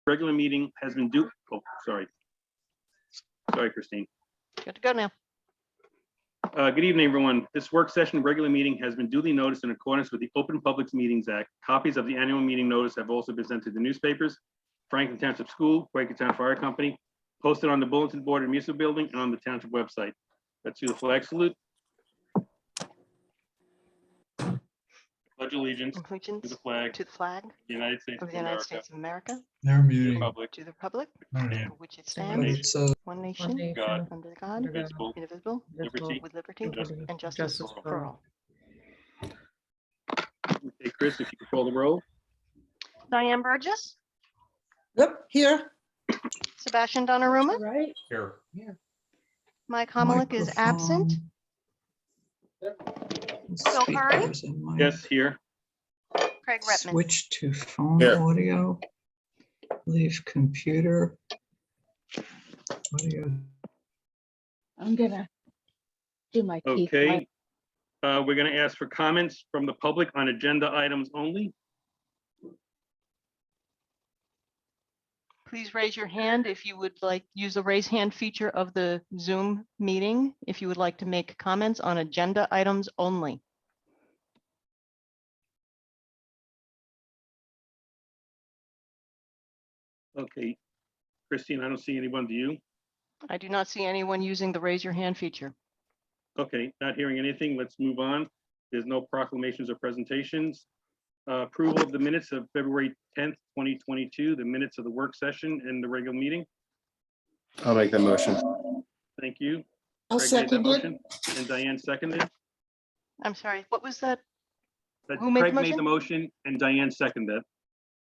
regular meeting has been due. Oh, sorry. Sorry, Christine. Good to go now. Good evening, everyone. This work session regular meeting has been duly noticed in accordance with the Open Public Meetings Act. Copies of the annual meeting notice have also been sent to the newspapers, Franklin Township School, Quakertown Fire Company, posted on the bulletin board in Municipal Building and on the Township website. Let's do the flag salute. Pledge allegiance to Allegiance the flag to the flag of the United States of of the United America, States of America, They're the muting. republic, to the republic and for which it But stands, it's one One nation, nation, God, under God, indivisible, indivisible, liberty, with liberty justice and justice for all. Okay, Chris, if you could call the roll. Diane Burgess, Yep, here. Sebastian Donnarumma, right? Here. Mike Homilick is absent. Phil Curry? Speakers in my- Yes, here. Craig Retman. Switch to phone Here. audio. Leave computer. Audio. I'm gonna do my teeth. Okay. We're gonna ask for comments from the public on agenda items only. Please raise your hand if you would like, use the raise hand feature of the Zoom meeting, if you would like to make comments on agenda items only. Okay. Christine, I don't see anyone. Do you? I do not see anyone using the raise your hand feature. Okay, not hearing anything. Let's move on. There's no proclamations or presentations. Approval of the minutes of February 10th, 2022, the minutes of the work session and the regular meeting. I'll make the motion. Thank you. I'll Craig made that second it. motion, and Diane seconded. I'm sorry, what was that? That Who made the Craig made the motion and Diane seconded.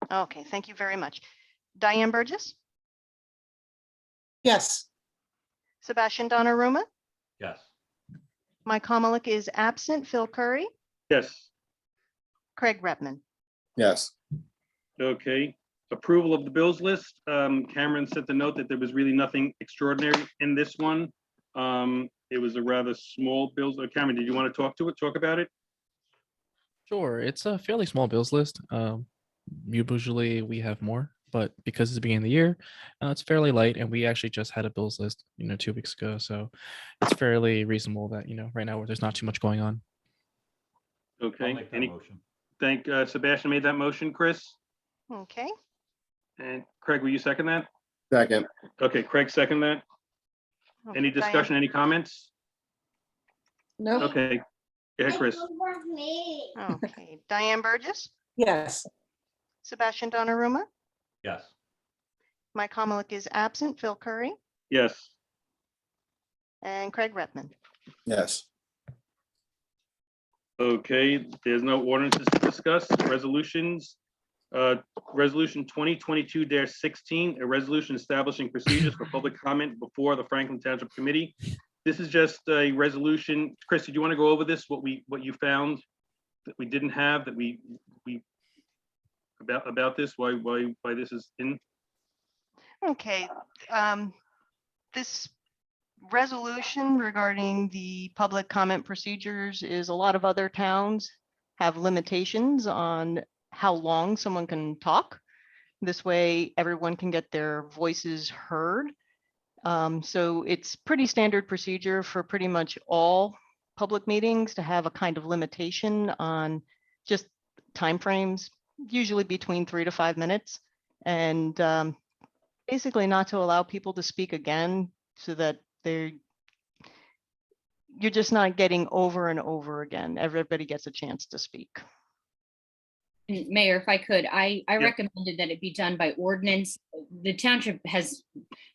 Okay, thank you very much. Diane Burgess, Yes, Sebastian Donnarumma, Yes. Mike Homilick is absent. Phil Curry, Yes. Craig Retman. Yes. Okay. Approval of the bills list. Cameron sent the note that there was really nothing extraordinary in this one. It was a rather small bills. Cameron, did you want to talk about it? Sure, it's a fairly small bills list. Usually we have more, but because it's the beginning of the year, it's fairly light, and we actually just had a bills list, 2 weeks ago. So it's fairly reasonable that, right now there's not too much going on. Okay. Sebastian made that motion, Chris? Okay, And Craig, will you second that? Second. Okay, Craig, second that. Any okay, Diane- discussion, any comments? no, Okay. Go ahead, Chris. Okay, Diane Burgess, yes, Sebastian Donnarumma, Yes. Mike Homilick is absent. Phil Curry Yes. and Craig Retman. Yes. Okay, there's no ordinances to discuss, resolutions. Resolution 2022-16, a resolution establishing procedures for public comment before the Franklin Township Committee. This is just a resolution. Chris, did you want to go over this, what you found that we didn't have, that we about this, why this is in? Okay, this resolution regarding the public comment procedures is a lot of other towns have limitations on how long someone can talk. This way, everyone can get their voices heard. So it's pretty standard procedure for pretty much all public meetings to have a kind of limitation on just timeframes, usually between 3 to 5 minutes. And basically not to allow people to speak again so that you're just not getting over and over again. Everybody gets a chance to speak. And Mayor, if I could, I Yep. recommended that it be done by ordinance. The township has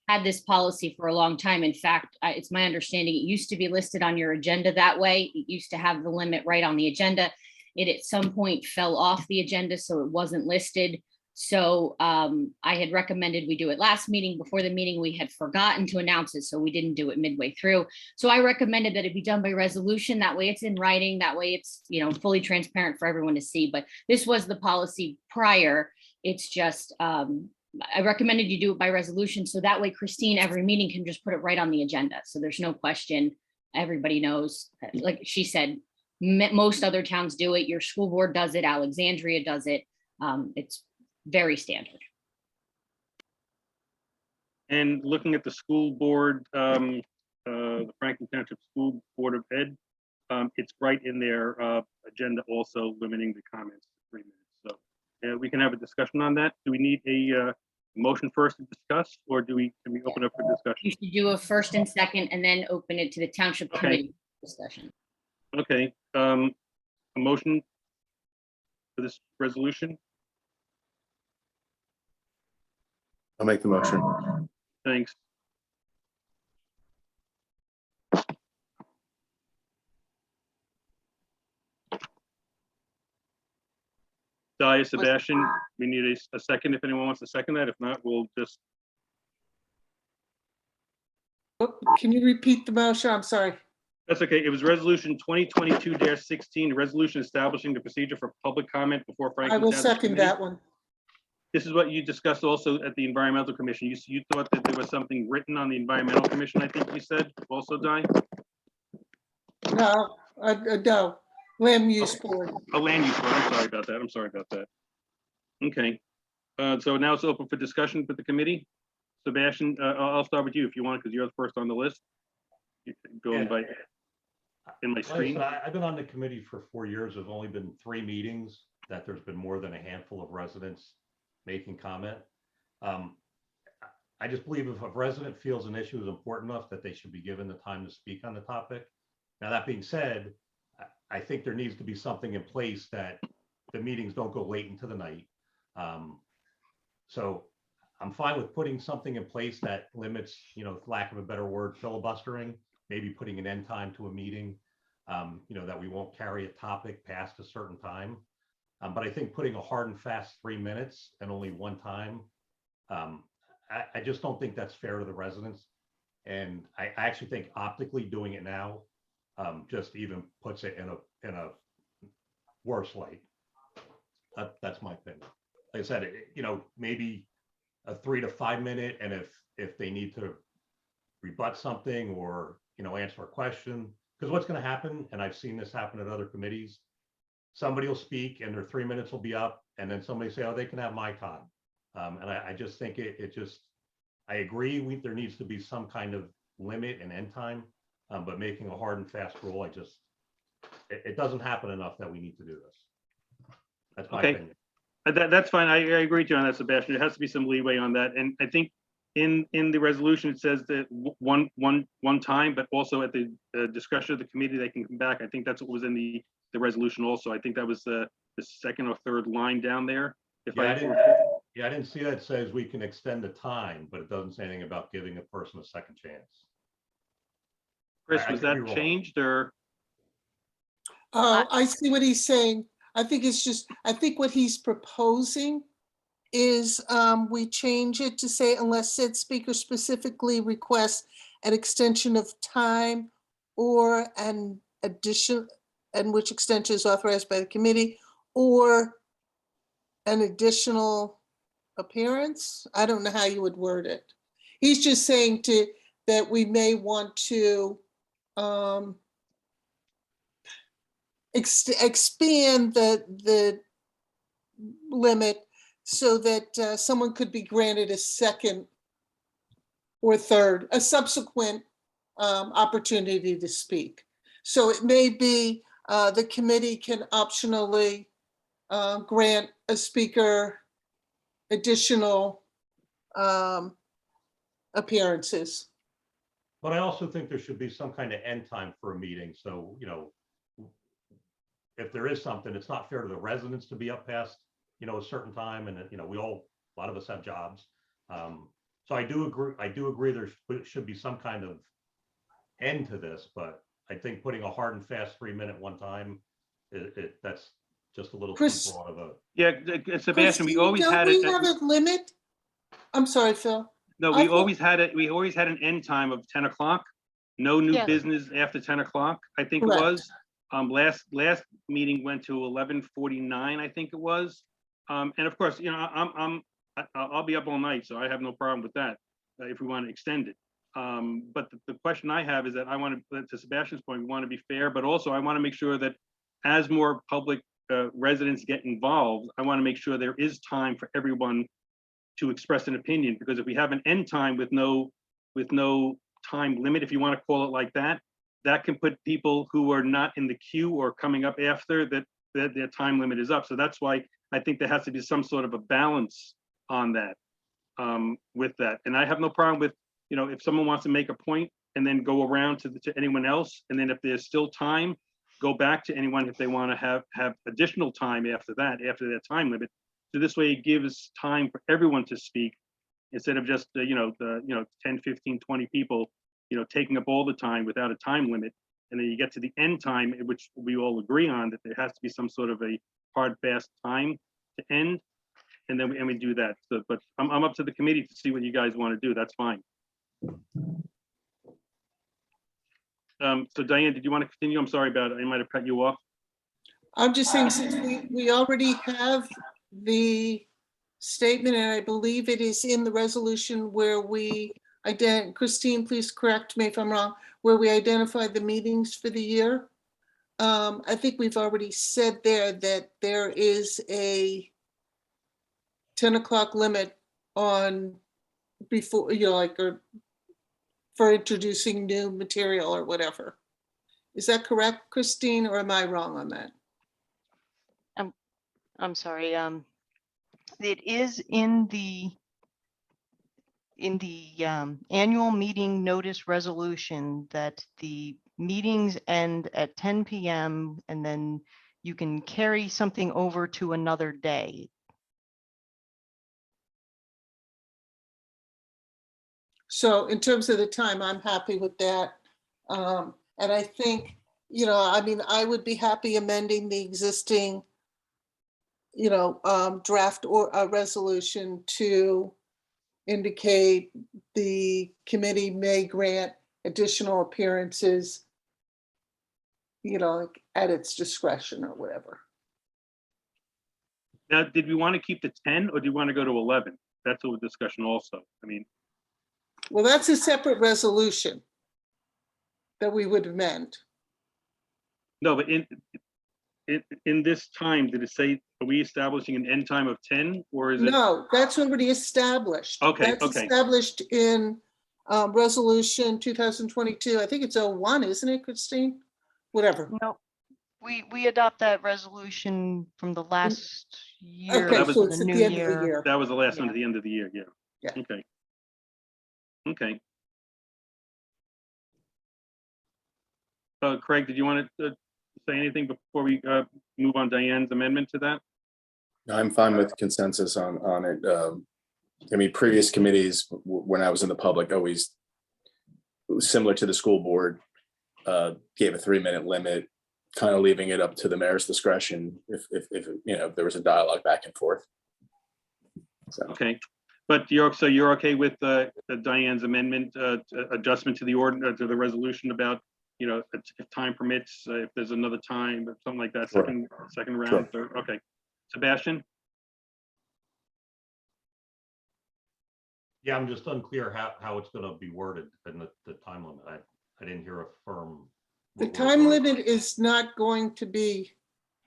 had this policy for a long time. In fact, it's my understanding, it used to be listed on your agenda that way. It used to have the limit right on the agenda. It at some point fell off the agenda, so it wasn't listed. So I had recommended we do it last meeting. Before the meeting, we had forgotten to announce it, so we didn't do it midway through. So I recommended that it be done by resolution. That way it's in writing. That way it's, fully transparent for everyone to see. But this was the policy prior. It's just, I recommended you do it by resolution. So that way Christine, every meeting can just put it right on the agenda. So there's no question. Everybody knows, like she said, most other towns do it. Your school board does it. Alexandria does it. It's very standard. And looking at the school board, the Franklin Township School Board of Ed, it's right in their agenda also limiting the comments to 3 minutes. So we can have a discussion on that. Do we need a motion first to discuss, or can we open up for discussion? You should do a first and second and then open it to the township Okay. committee discussion. Okay, a motion for this resolution? I'll make the motion. Thanks. Dahlia, Sebastian, we need a second if anyone wants to second that. If not, we'll just, Oh, can you repeat the motion? I'm sorry. that's okay. It was resolution 2022-16, a resolution establishing the procedure for public comment before I Franklin will Township second Committee. that one. This is what you discussed also at the Environmental Commission. You thought that there was something written on the Environmental Commission, I think you said, also, Di? No, no, land use board. A land use board. I'm sorry about that. I'm sorry about that. Okay. So now it's open for discussion with the committee. Sebastian, I'll start with you if you want, because you're the first on the list. You can go in my Like I screen. said, I've been on the committee for 4 years. There's only been 3 meetings that there's been more than a handful of residents making comment. I just believe if a resident feels an issue is important enough that they should be given the time to speak on the topic. Now, that being said, I think there needs to be something in place that the meetings don't go late into the night. So I'm fine with putting something in place that limits, lack of a better word, filibustering, maybe putting an end time to a meeting, that we won't carry a topic past a certain time. But I think putting a hard and fast 3 minutes and only one time, I just don't think that's fair to the residents. And I actually think optically doing it now just even puts it in a worse light. That's my opinion. Like I said, maybe a 3 to 5 minute, and if they need to rebut something or answer a question, because what's going to happen, and I've seen this happen at other committees, somebody will speak and their 3 minutes will be up, and then somebody say, oh, they can have my time. And I just think I agree there needs to be some kind of limit and end time, but making a hard and fast rule, it doesn't happen enough that we need to do this. That's my Okay. opinion. That's fine. I agree with you on that, Sebastian. There has to be some leeway on that. And I think in the resolution, it says that one time, but also at the discretion of the committee, they can come back. I think that's what was in the resolution also. I think that was the second or third line down there. I didn't see that. It says we can extend the time, but it doesn't say anything about giving a person a second chance. Chris, I was could be that wrong. changed or? Oh, I see what he's saying. I think what he's proposing is we change it to say unless said speaker specifically requests an extension of time or an addition, and which extension is authorized by the committee, or an additional appearance. I don't know how you would word it. He's just saying that we may want to expand the limit so that someone could be granted a second or third, a subsequent opportunity to speak. So it may be the committee can optionally grant a speaker additional appearances. But I also think there should be some kind of end time for a meeting. So, if there is something, it's not fair to the residents to be up past, a certain time. And, a lot of us have jobs. So I do agree there should be some kind of end to this, but I think putting a hard and fast 3 minute one time, that's just a little too Chris- broad of a. Yeah, Sebastian, we always had Don't it. we have a limit? I'm sorry, Phil. No, I we thought- always had it. We always had an end time of 10 o'clock. No new Yes. business after 10 o'clock, I think it Correct. was. Last meeting went to 11:49, I think it was. And of course, I'll be up all night, so I have no problem with that if we want to extend it. But the question I have is that I want to Sebastian's point, we want to be fair, but also I want to make sure that as more public residents get involved, I want to make sure there is time for everyone to express an opinion, because if we have an end time with no time limit, if you want to call it like that, that can put people who are not in the queue or coming up after that their time limit is up. So that's why I think there has to be some sort of a balance on that, with that. And I have no problem with, you know, if someone wants to make a point and then go around to anyone else, and then if there's still time, go back to anyone if they want to have additional time after that, after their time limit. So this way it gives time for everyone to speak, instead of just, 10, 15, 20 people, taking up all the time without a time limit. And then you get to the end time, which we all agree on, that there has to be some sort of a hard, fast time to end. And then we do that. So, but I'm up to the committee to see what you guys want to do. That's fine. So Diane, did you want to continue? I'm sorry about it. I might have cut you off. I'm just saying, since we already have the statement, and I believe it is in the resolution where we Christine, please correct me if I'm wrong, where we identified the meetings for the year. I think we've already said there that there is a 10 o'clock limit on before, or for introducing new material or whatever. Is that correct, Christine, or am I wrong on that? I'm sorry. It is in the annual meeting notice resolution that the meetings end at 10 p.m. and then you can carry something over to another day. So in terms of the time, I'm happy with that. And I think, I would be happy amending the existing, draft or a resolution to indicate the committee may grant additional appearances, at its discretion or whatever. Now, did we want to keep the 10 or do you want to go to 11? That's a discussion also. I mean, Well, that's a separate resolution that we would amend. no, but in this time, did it say, are we establishing an end time of 10 or is it? No, that's already established. Okay, That's okay. established in resolution 2022. I think it's 01, isn't it, Christine? Whatever. No, we adopt that resolution from the last year. Okay, that was- so for it's the at new the end of the year. That was the last one Yeah. at the end of the year, yeah. Yeah. Okay. Okay. Craig, did you want to say anything before we move on Diane's amendment to that? I'm fine with consensus on it. I mean, previous committees, when I was in the public, always similar to the school board, gave a 3-minute limit, kind of leaving it up to the mayor's discretion if there was a dialogue back and forth. So, Okay, but you're okay with Diane's amendment, adjustment to the order, to the resolution about, if time permits, if there's another time, or something like that, Sure. second round, third, okay. Sebastian? Yeah, I'm just unclear how it's going to be worded and the time limit. I didn't hear a firm. The time limit is not going to be,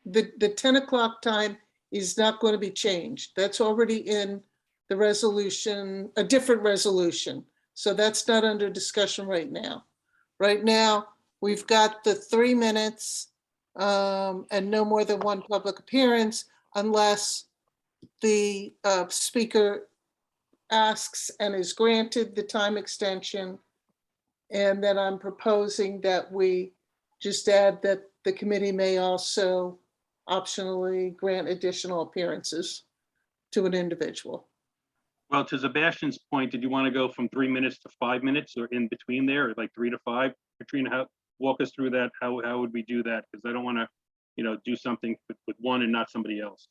the 10 o'clock time is not going to be changed. That's already in the resolution, a different resolution. So that's not under discussion right now. Right now, we've got the 3 minutes and no more than one public appearance unless the speaker asks and is granted the time extension. And then I'm proposing that we just add that the committee may also optionally grant additional appearances to an individual. Well, to Sebastian's point, did you want to go from 3 minutes to 5 minutes or in between there, or like 3 to 5? Katrina, walk us through that. How would we do that? Because I don't want to, do something with one and not somebody else,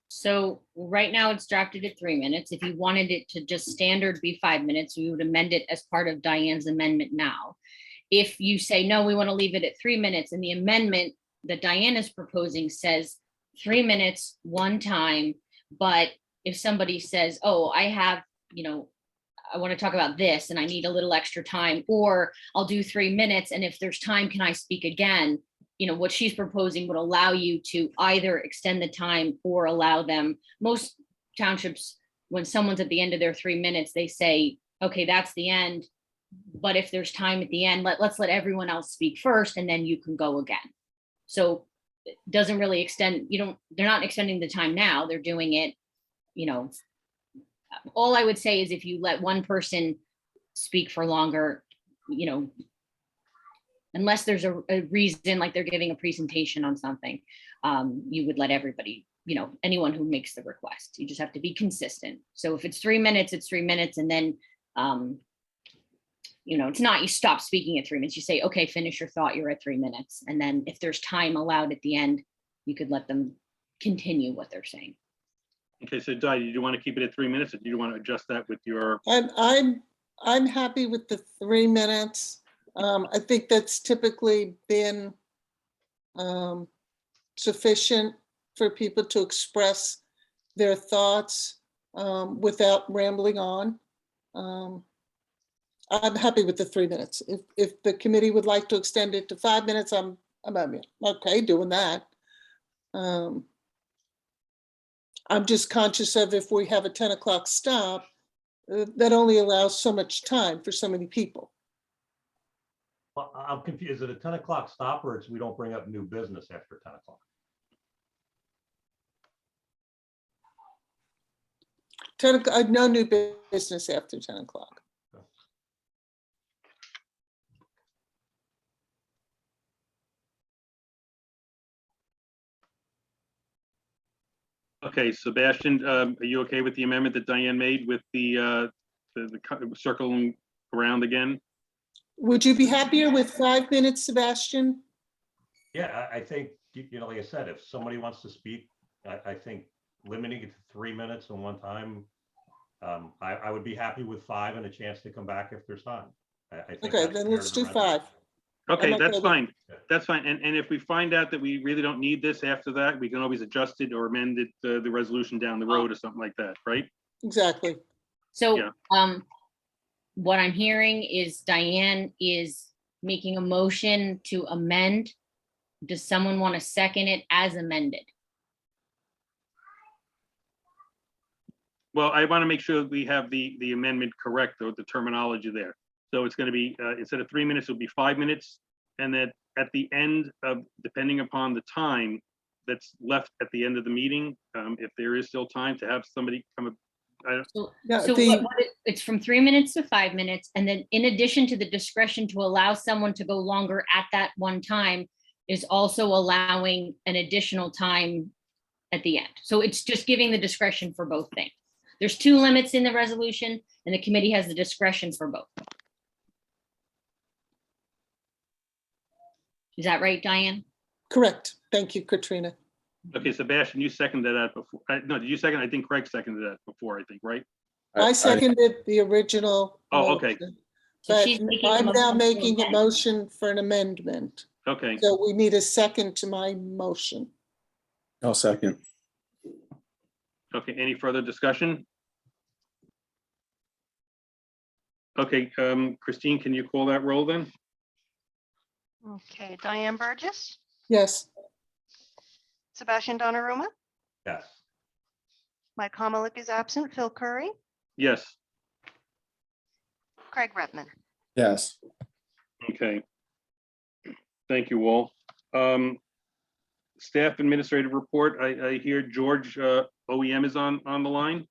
So right now it's drafted at 3 minutes. If you wanted it to just standard be 5 minutes, we would amend it as part of Diane's amendment now. If you say, no, we want to leave it at 3 minutes, and the amendment that Diane is proposing says 3 minutes, one time, but if somebody says, oh, I have, I want to talk about this and I need a little extra time, or I'll do 3 minutes, and if there's time, can I speak again? What she's proposing would allow you to either extend the time or allow them. Most townships, when someone's at the end of their 3 minutes, they say, okay, that's the end. But if there's time at the end, let's let everyone else speak first and then you can go again. So it doesn't really extend, they're not extending the time now, they're doing it, all I would say is if you let one person speak for longer, unless there's a reason, like they're giving a presentation on something, you would let everybody, anyone who makes the request. You just have to be consistent. So if it's 3 minutes, it's 3 minutes. And then, it's not you stop speaking at 3 minutes. You say, okay, finish your thought. You're at 3 minutes. And then if there's time allowed at the end, you could let them continue what they're saying. Okay, so Di, do you want to keep it at 3 minutes, or do you want to adjust that with your? I'm happy with the 3 minutes. I think that's typically been sufficient for people to express their thoughts without rambling on. I'm happy with the 3 minutes. If the committee would like to extend it to 5 minutes, I'm okay doing that. I'm just conscious of if we have a 10 o'clock stop, that only allows so much time for so many people. Well, I'm confused. Is it a 10 o'clock stop or it's we don't bring up new business after 10 o'clock? 10 o'clock, no new business after 10 o'clock. Okay, Sebastian, are you okay with the amendment that Diane made with the circling around again? Would you be happier with 5 minutes, Sebastian? Yeah, I think, like I said, if somebody wants to speak, I think limiting it to 3 minutes and one time, I would be happy with 5 and a chance to come back if there's time. I think Okay, that's then fair let's to the do 5. Okay, I'm that's okay with- fine. That's fine. And if we find out that we really don't need this after that, we can always adjust it or amend it, the resolution down the road or something like that, right? Exactly. So, Yeah. what I'm hearing is Diane is making a motion to amend. Does someone want to second it as amended? Well, I want to make sure we have the amendment correct, or the terminology there. So it's going to be, instead of 3 minutes, it'll be 5 minutes. And that at the end of, depending upon the time that's left at the end of the meeting, if there is still time to have somebody come, Yeah, So it's from 3 minutes to 5 minutes. And then in addition to the discretion to allow someone to go longer at that one time is also allowing an additional time at the end. So it's just giving the discretion for both things. There's 2 limits in the resolution and the committee has the discretion for both. Is that right, Diane? Correct. Thank you, Katrina. okay, Sebastian, you seconded that before. No, did you second? I think Craig seconded that before, I think, right? I seconded the original. Oh, okay. motion, So But she's making a I'm now motion to making a amend. motion for an amendment. Okay, So we need a second to my motion. I'll second. okay. Any further discussion? Okay, Christine, can you call that roll then? Okay, Diane Burgess, Yes, Sebastian Donnarumma, Yes. Mike Homilick is absent, Phil Curry, Yes, Craig Redmond. Yes. okay. Thank you all. Staff administrative report, I hear George OEM is on the line.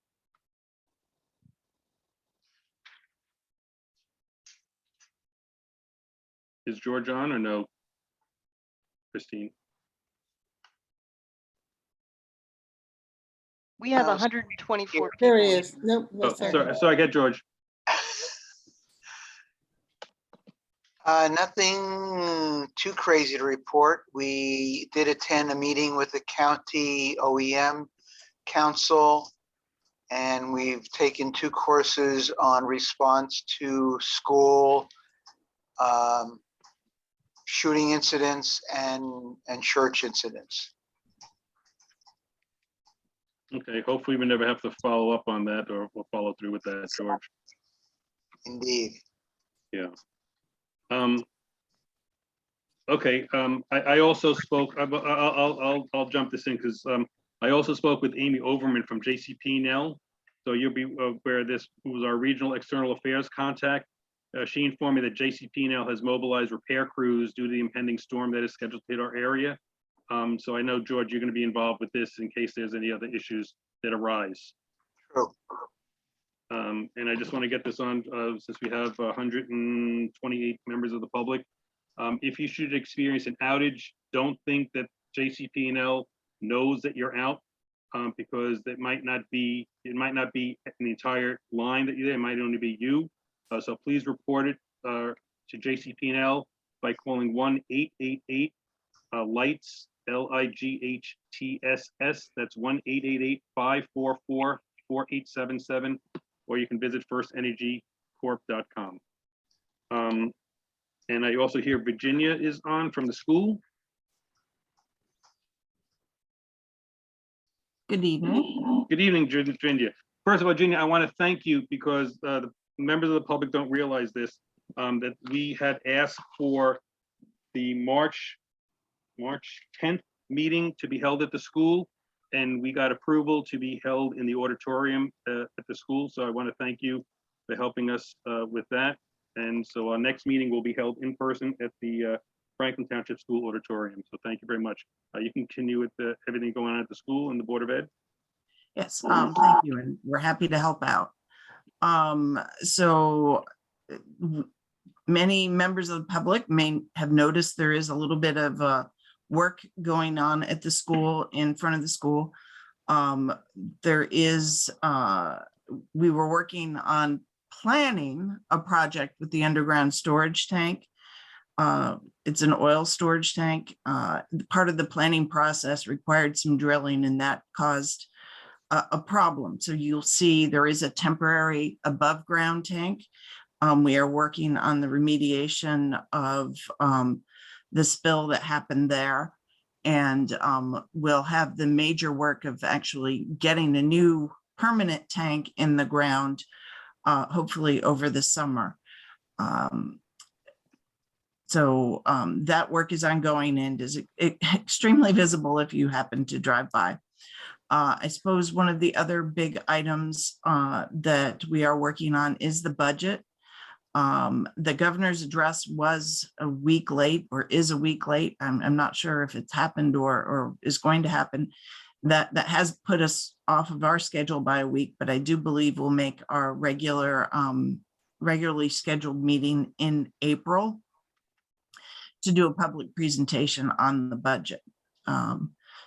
Is George on or no? Christine? We have 124 people. there he is. Nope. Oh, that's not- sorry, I get George. Nothing too crazy to report. We did attend a meeting with the county OEM council, and we've taken 2 courses on response to school shooting incidents and church incidents. Okay, hopefully we never have to follow up on that, or we'll follow through with that, George. Indeed. Yeah. Okay, I also spoke, I'll jump this in because I also spoke with Amy Overman from JCP&L. So you'll be aware of this, who was our regional external affairs contact. She informed me that JCP&L has mobilized repair crews due to the impending storm that is scheduled to hit our area. So I know, George, you're going to be involved with this in case there's any other issues that arise. True. And I just want to get this on, since we have 128 members of the public. If you should experience an outage, don't think that JCP&L knows that you're out, because it might not be an entire line that you're there, it might only be you. So please report it to JCP&L by calling 1-888 lights, LIGHTSS. That's 1-888-544-4877, or you can visit firstenergycorp.com. And I also hear Virginia is on from the school. Good evening. Good evening, Virginia. First of all, Virginia, I want to thank you because the members of the public don't realize this, that we had asked for the March 10th meeting to be held at the school, and we got approval to be held in the auditorium at the school. So I want to thank you for helping us with that. And so our next meeting will be held in person at the Franklin Township School Auditorium. So thank you very much. You can continue with everything going on at the school and the Board of Ed. Yes, thank you, and we're happy to help out. Many members of the public may have noticed there is a little bit of work going on at the school, in front of the school. We were working on planning a project with the underground storage tank. It's an oil storage tank. Part of the planning process required some drilling, and that caused a problem. So you'll see there is a temporary above ground tank. We are working on the remediation of the spill that happened there. And we'll have the major work of actually getting a new permanent tank in the ground, hopefully over the summer. That work is ongoing and is extremely visible if you happen to drive by. I suppose one of the other big items that we are working on is the budget. The governor's address was a week late, or is a week late. I'm not sure if it's happened or is going to happen. That has put us off of our schedule by a week, but I do believe we'll make our regularly scheduled meeting in April to do a public presentation on the budget.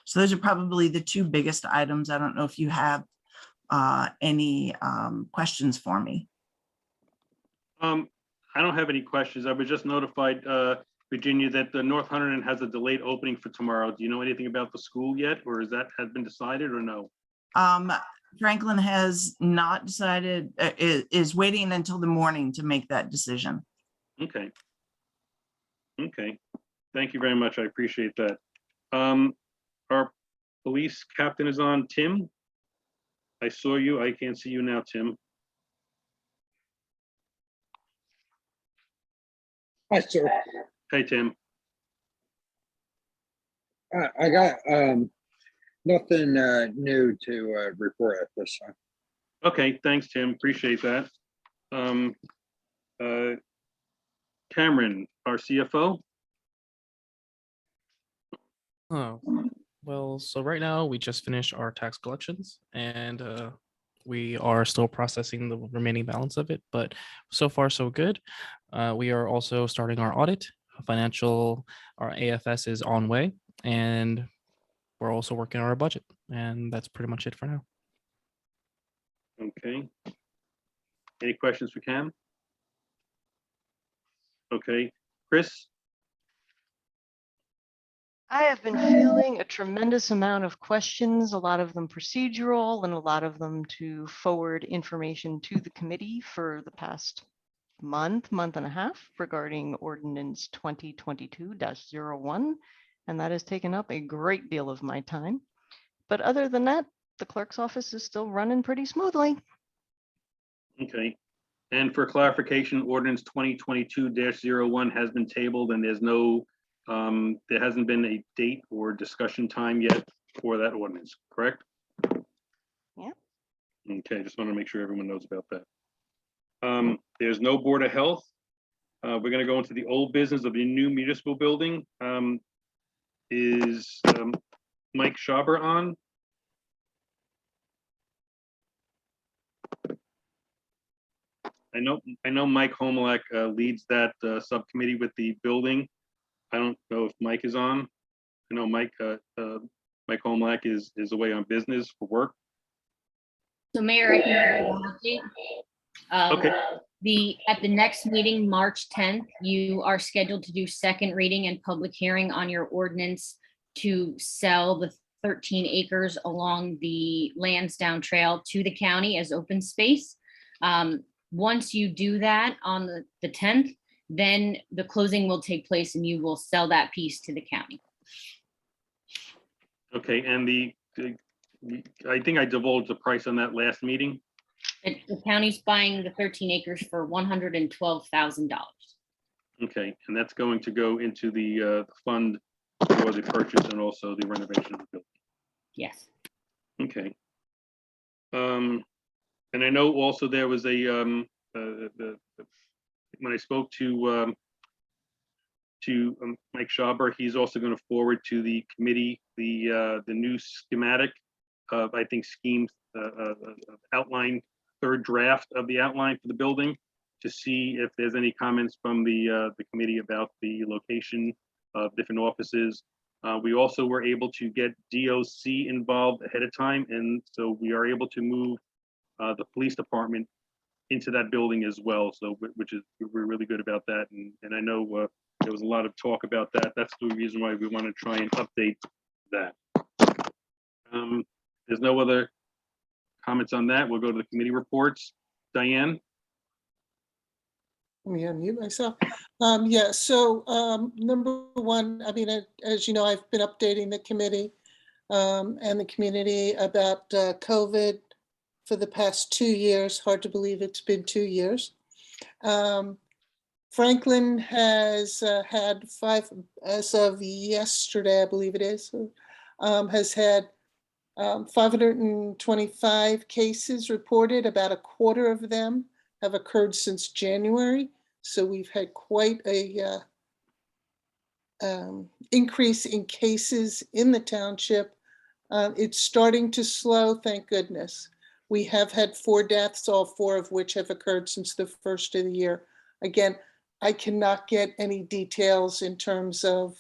So those are probably the two biggest items. I don't know if you have any questions for me. I don't have any questions. I was just notified, Virginia, that the North Hunterdon has a delayed opening for tomorrow. Do you know anything about the school yet, or has been decided, or no? Franklin has not decided, is waiting until the morning to make that decision. Okay. Okay. Thank you very much. I appreciate that. Our police captain is on. Tim, I saw you. I can't see you now, Tim. Hi, sir. Hey, Tim. I got nothing new to report at this time. Okay, thanks, Tim. Appreciate that. Cameron, our CFO. Oh, well, so right now we just finished our tax collections, and we are still processing the remaining balance of it, but so far so good. We are also starting our audit. Our AFS is on way, and we're also working on our budget, and that's pretty much it for now. Okay. Any questions for Cam? Okay, Chris? I have been fielding a tremendous amount of questions, a lot of them procedural and a lot of them to forward information to the committee for the past month and a half regarding ordinance 2022-01. And that has taken up a great deal of my time. But other than that, the clerk's office is still running pretty smoothly. Okay. And for clarification, ordinance 2022-01 has been tabled, and there's no, there hasn't been a date or discussion time yet for that ordinance, correct? Yeah. Okay, just want to make sure everyone knows about that. There's no Board of Health. We're gonna go into the old business of the new municipal building. Is Mike Schaber on? I know Mike Homelak leads that subcommittee with the building. I don't know if Mike is on. I know Mike Homelak is away on business for work. So Mayor, I can give you an update. Okay. At the next meeting, March 10th, you are scheduled to do second reading and public hearing on your ordinance to sell the 13 acres along the Lansdowne Trail to the county as open space. Once you do that on the 10th, then the closing will take place and you will sell that piece to the county. Okay, and I think I divulged the price on that last meeting. The county's buying the 13 acres for $112,000. Okay, and that's going to go into the fund for the purchase and also the renovation of the building. Yes. Okay. And I know also there was when I spoke to Mike Schaber, he's also going to forward to the committee the new schematic of, I think, schemes outline, third draft of the outline for the building, to see if there's any comments from the committee about the location of different offices. We also were able to get DOC involved ahead of time, and so we are able to move the police department into that building as well. So, we're really good about that, and I know there was a lot of talk about that. That's the reason why we want to try and update that. There's no other comments on that. We'll go to the committee reports. Diane? Let me unmute myself. Yeah, so number one, I mean, as you know, I've been updating the committee and the community about COVID for the past 2 years. Hard to believe it's been 2 years. Franklin has had 5, as of yesterday, I believe it is, has had 525 cases reported. About a quarter of them have occurred since January. So we've had quite a increase in cases in the township. It's starting to slow, thank goodness. We have had 4 deaths, all 4 of which have occurred since the first of the year. Again, I cannot get any details in terms of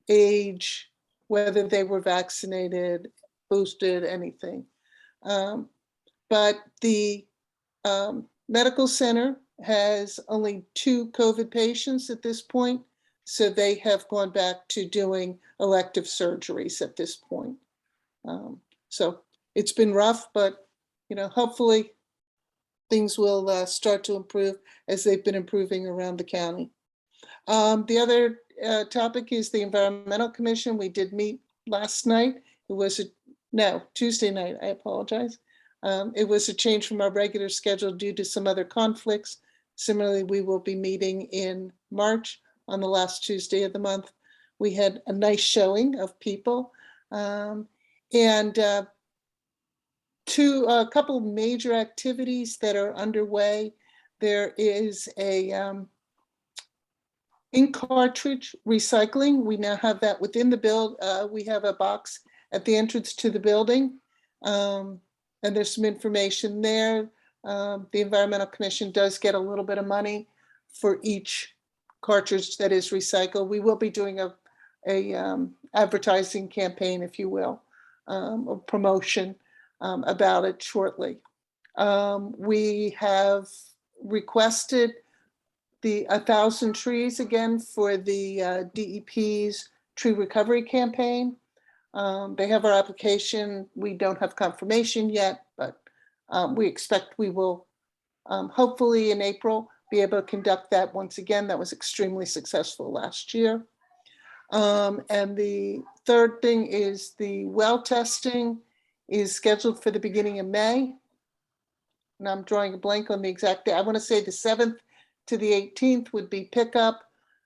age, whether they were vaccinated, boosted, anything. But the medical center has only 2 COVID patients at this point, so they have gone back to doing elective surgeries at this point. So it's been rough, but hopefully things will start to improve as they've been improving around the county. The other topic is the Environmental Commission. We did meet last night. It was Tuesday night, I apologize. It was a change from our regular schedule due to some other conflicts. Similarly, we will be meeting in March on the last Tuesday of the month. We had a nice showing of people and a couple major activities that are underway. There is a ink cartridge recycling. We now have that within the build. We have a box at the entrance to the building. And there's some information there. The Environmental Commission does get a little bit of money for each cartridge that is recycled. We will be doing a advertising campaign, if you will, or promotion about it shortly. We have requested the 1,000 trees again for the DEP's tree recovery campaign. They have our application. We don't have confirmation yet, but we expect we will hopefully in April be able to conduct that once again. That was extremely successful last year. And the third thing is the well testing is scheduled for the beginning of May. And I'm drawing a blank on the exact day. I want to say the 7th to the 18th would be pickup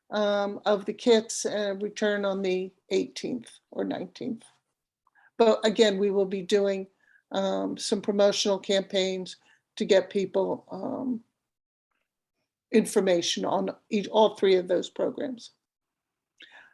of the kits and return on the 18th or 19th. But again, we will be doing some promotional campaigns to get people information on all three of those programs.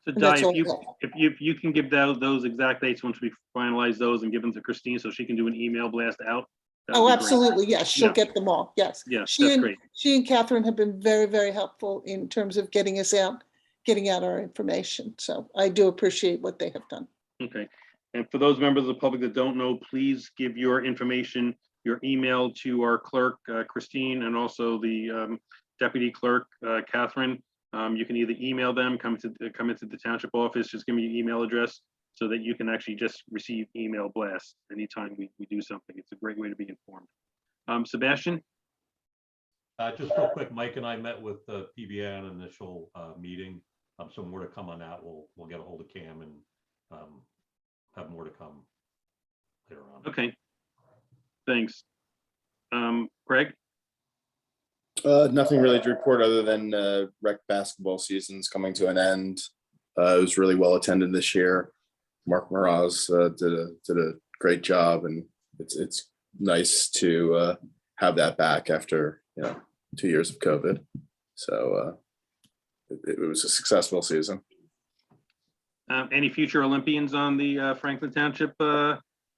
So And Di, that's all I have. if you can give those exact dates once we finalize those and give them to Christine so she can do an email blast out. that would Oh, be great. absolutely, yes, she'll Yeah. get them all, yes. Yeah, She that's and great. She and Catherine have been very, very helpful in terms of getting out our information. So I do appreciate what they have done. Okay. And for those members of the public that don't know, please give your information, your email to our clerk, Christine, and also the deputy clerk, Catherine. You can either email them, come into the township office, just give me your email address so that you can actually just receive email blasts anytime we do something. It's a great way to be informed. Sebastian? Just real quick, Mike and I met with the PBA on an initial meeting. So more to come on that. We'll get a hold of Cam and have more to come later on. Okay. Thanks. Greg? Nothing really to report other than rec basketball season's coming to an end. It was really well attended this year. Mark Mraz did a great job, and it's nice to have that back after 2 years of COVID. So it was a successful season. Any future Olympians on the Franklin Township? We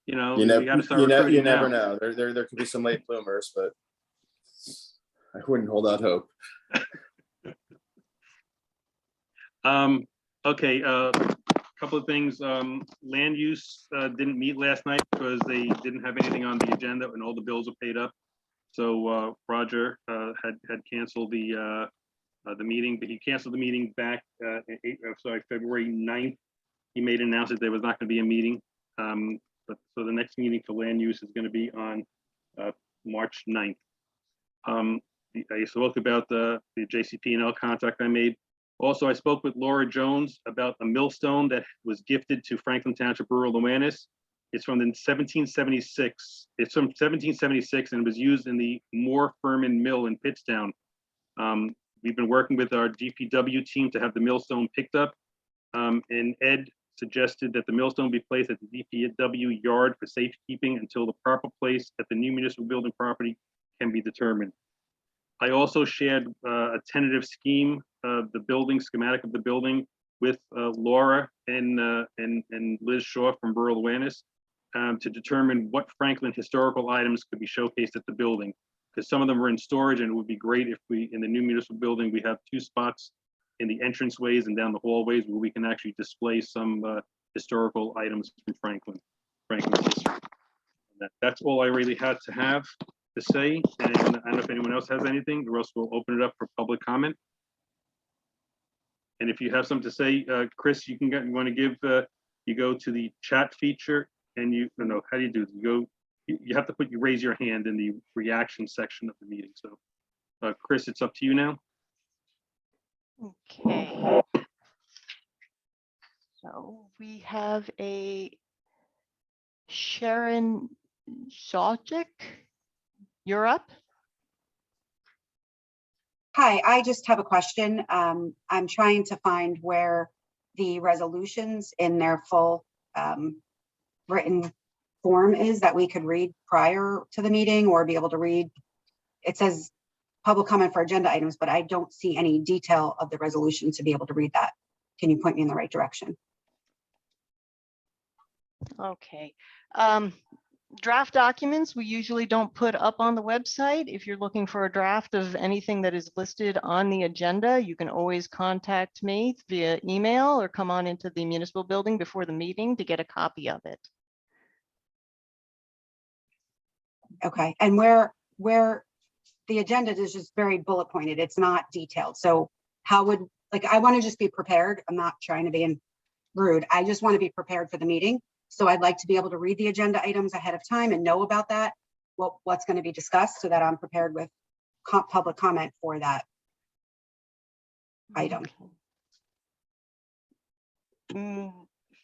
You gotta start never recruiting now. know. There could be some late bloomers, but I wouldn't hold out hope. Okay, couple of things. Land use didn't meet last night because they didn't have anything on the agenda and all the bills are paid up. So Roger had canceled the meeting, but he canceled the meeting back February 9th. He made an announcement there was not going to be a meeting. But so the next meeting for land use is going to be on March 9th. I spoke about the JCP&L contract I made. Also, I spoke with Laura Jones about a millstone that was gifted to Franklin Township Rural Awareness. It's from the 1776. It's from 1776 and was used in the Moore Furman Mill in Pittstown. We've been working with our DPW team to have the millstone picked up. And Ed suggested that the millstone be placed at the DPW yard for safekeeping until the proper place at the new municipal building property can be determined. I also shared a tentative scheme of the building, schematic of the building with Laura and Liz Shaw from Rural Awareness to determine what Franklin historical items could be showcased at the building. Because some of them are in storage, and it would be great if in the new municipal building, we have 2 spots in the entranceways and down the hallways where we can actually display some historical items from Franklin's history. That's all I really had to say, and I don't know if anyone else has anything, or else we'll open it up for public comment. And if you have something to say, Chris, you want to give, you go to the chat feature, and how do you do it? You have to raise your hand in the reaction section of the meeting. So Chris, it's up to you now. Okay. So we have a Sharon Shawczyk. You're up. Hi, I just have a question. I'm trying to find where the resolutions in their full written form is that we could read prior to the meeting or be able to read. It says public comment for agenda items, but I don't see any detail of the resolution to be able to read that. Can you point me in the right direction? Okay. Draft documents, we usually don't put up on the website. If you're looking for a draft of anything that is listed on the agenda, you can always contact me via email or come on into the municipal building before the meeting to get a copy of it. Okay, and where the agenda is just very bullet pointed, it's not detailed. So how would, I want to just be prepared. I'm not trying to be rude. I just want to be prepared for the meeting. So I'd like to be able to read the agenda items ahead of time and know about that, what's going to be discussed, so that I'm prepared with public comment for that item.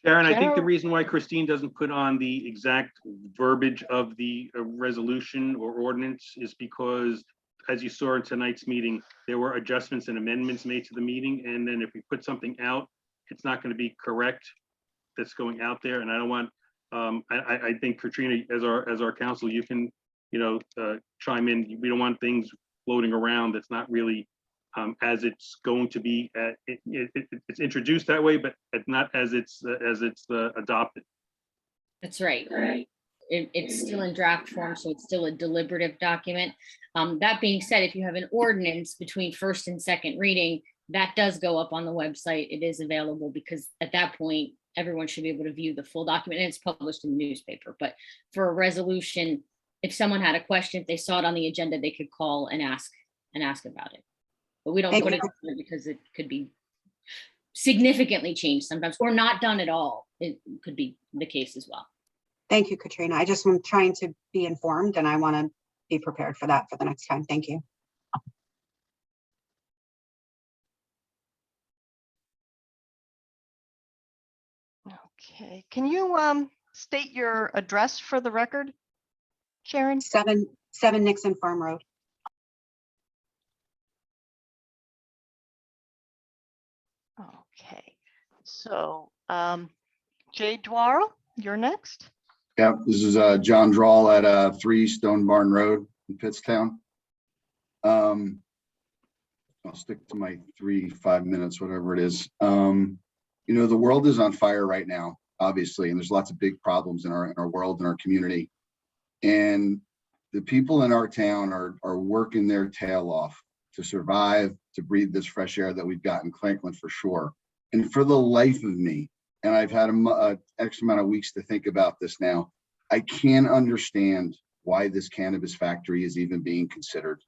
Sharon, I think the reason why Christine doesn't put on the exact verbiage of the resolution or ordinance is because, as you saw in tonight's meeting, there were adjustments and amendments made to the meeting. And then if we put something out, it's not going to be correct that's going out there. And I don't want I think Katrina, as our counsel, you can, chime in. We don't want things floating around that's not really as it's going to be. It's introduced that way, but not as it's adopted. That's right. It's still in draft form, so it's still a deliberative document. That being said, if you have an ordinance between first and second reading, that does go up on the website. It is available because at that point, everyone should be able to view the full document, and it's published in the newspaper. But for a resolution, if someone had a question, if they saw it on the agenda, they could call and ask about it. But we don't Thank put you. it in because it could be significantly changed sometimes, or not done at all. It could be the case as well. Thank you, Katrina. I just am trying to be informed and I want to be prepared for that for the next time. Thank you. Okay, can you state your address for the record, Sharon? 7 Nixon Farm Road. Okay, so Jay Dwar, you're next. Yeah, this is John Drawl at 3 Stone Barn Road in Pittstown. I'll stick to my 5 minutes, whatever it is. The world is on fire right now, obviously, and there's lots of big problems in our world and our community. And the people in our town are working their tail off to survive, to breathe this fresh air that we've got in Franklin for sure. And for the life of me, and I've had a X amount of weeks to think about this now, I can't understand why this cannabis factory is even being considered.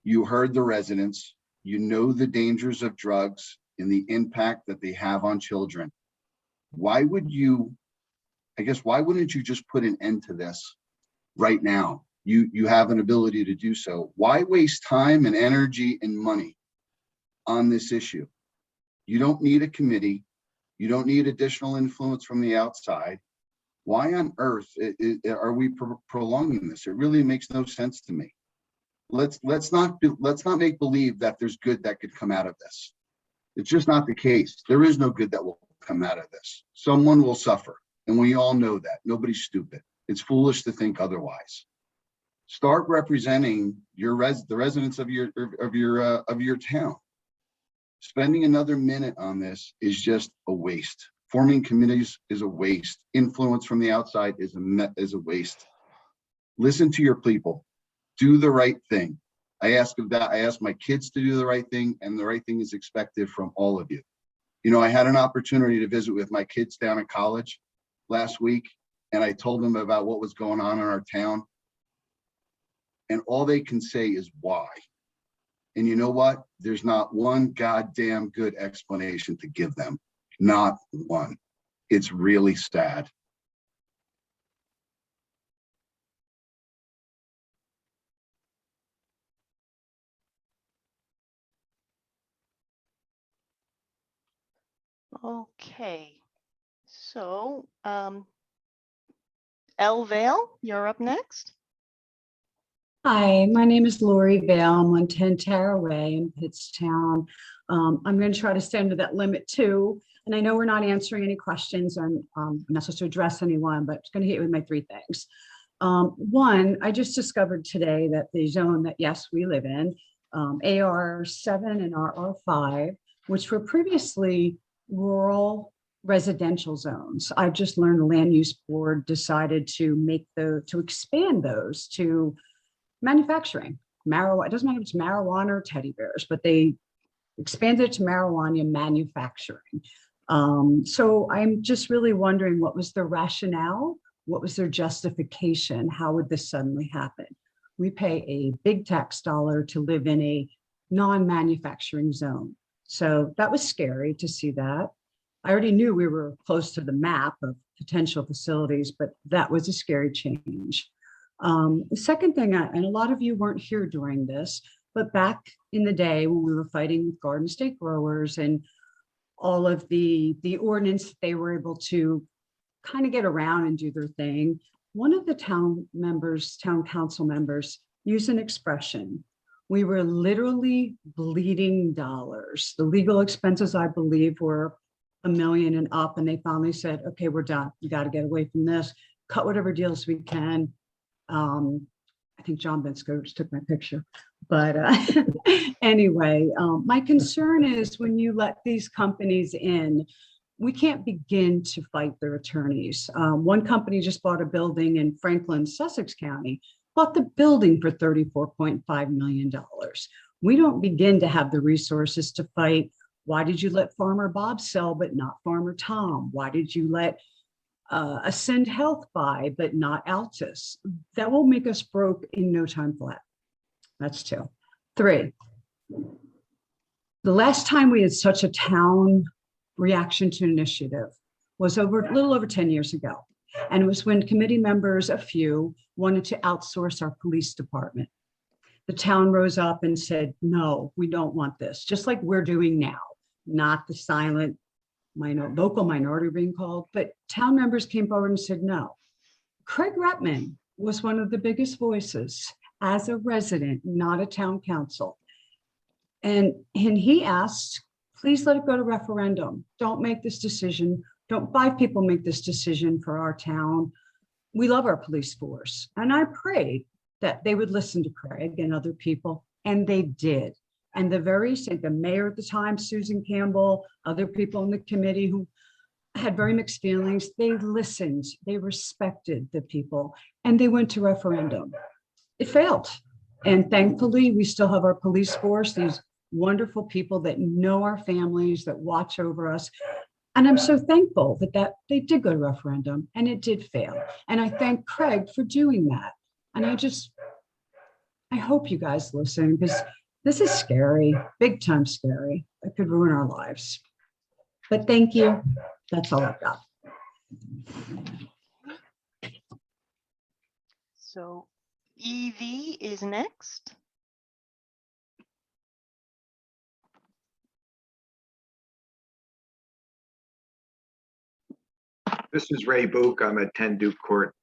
You heard the residents, you know the dangers of drugs and the impact that they have on children. Why wouldn't you just put an end to this right now? You have an ability to do so. Why waste time and energy and money on this issue? You don't need a committee. You don't need additional influence from the outside. Why on earth are we prolonging this? It really makes no sense to me. Let's not make believe that there's good that could come out of this. It's just not the case. There is no good that will come out of this. Someone will suffer, and we all know that. Nobody's stupid. It's foolish to think otherwise. Start representing the residents of your town. Spending another minute on this is just a waste. Forming committees is a waste. Influence from the outside is a waste. Listen to your people. Do the right thing. I ask my kids to do the right thing, and the right thing is expected from all of you. I had an opportunity to visit with my kids down at college last week, and I told them about what was going on in our town. And all they can say is why. And you know what? There's not one goddamn good explanation to give them. Not one. It's really sad. Okay, so Elle Vale, you're up next. Hi, my name is Lori Vale. I'm on 10 Taraway in Pittstown. I'm going to try to stay under that limit too. And I know we're not answering any questions, and I'm not supposed to address anyone, but I'm going to hit you with my 3 things. One, I just discovered today that the zone that, yes, we live in, AR7 and RR5, which were previously rural residential zones. I've just learned the land use board decided to expand those to manufacturing. Marijuana, it doesn't matter if it's marijuana or teddy bears, but they expanded it to marijuana manufacturing. So I'm just really wondering, what was their rationale? What was their justification? How would this suddenly happen? We pay a big tax dollar to live in a non-manufacturing zone. So that was scary to see that. I already knew we were close to the map of potential facilities, but that was a scary change. The second thing, and a lot of you weren't here during this, but back in the day when we were fighting with Garden State growers and all of the ordinance, they were able to kind of get around and do their thing. One of the town council members used an expression. We were literally bleeding dollars. The legal expenses, I believe, were $1 million and up, and they finally said, okay, we're done. We got to get away from this, cut whatever deals we can. I think John Bensko just took my picture, but anyway, my concern is when you let these companies in, we can't begin to fight their attorneys. One company just bought a building in Franklin, Sussex County, bought the building for $34.5 million. We don't begin to have the resources to fight. Why did you let Farmer Bob sell, but not Farmer Tom? Why did you let Ascend Health buy, but not Altus? That will make us broke in no time flat. That's 2. 3, the last time we had such a town reaction to initiative was a little over 10 years ago. And it was when committee members, a few, wanted to outsource our police department. The town rose up and said, no, we don't want this, just like we're doing now, not the silent local minority being called, but town members came forward and said no. Craig Retman was one of the biggest voices as a resident, not a town council. And he asked, please let it go to referendum. Don't make this decision. Don't 5 people make this decision for our town. We love our police force. And I prayed that they would listen to Craig and other people, and they did. And the mayor at the time, Susan Campbell, other people in the committee who had very mixed feelings, they listened, they respected the people, and they went to referendum. It failed. And thankfully, we still have our police force, these wonderful people that know our families, that watch over us. And I'm so thankful that they did go to referendum and it did fail. And I thank Craig for doing that. And I hope you guys listen, because this is scary, big time scary. It could ruin our lives. But thank you. That's all I've got. So EV is next. This is Ray Book. I'm at 10 Duke Court.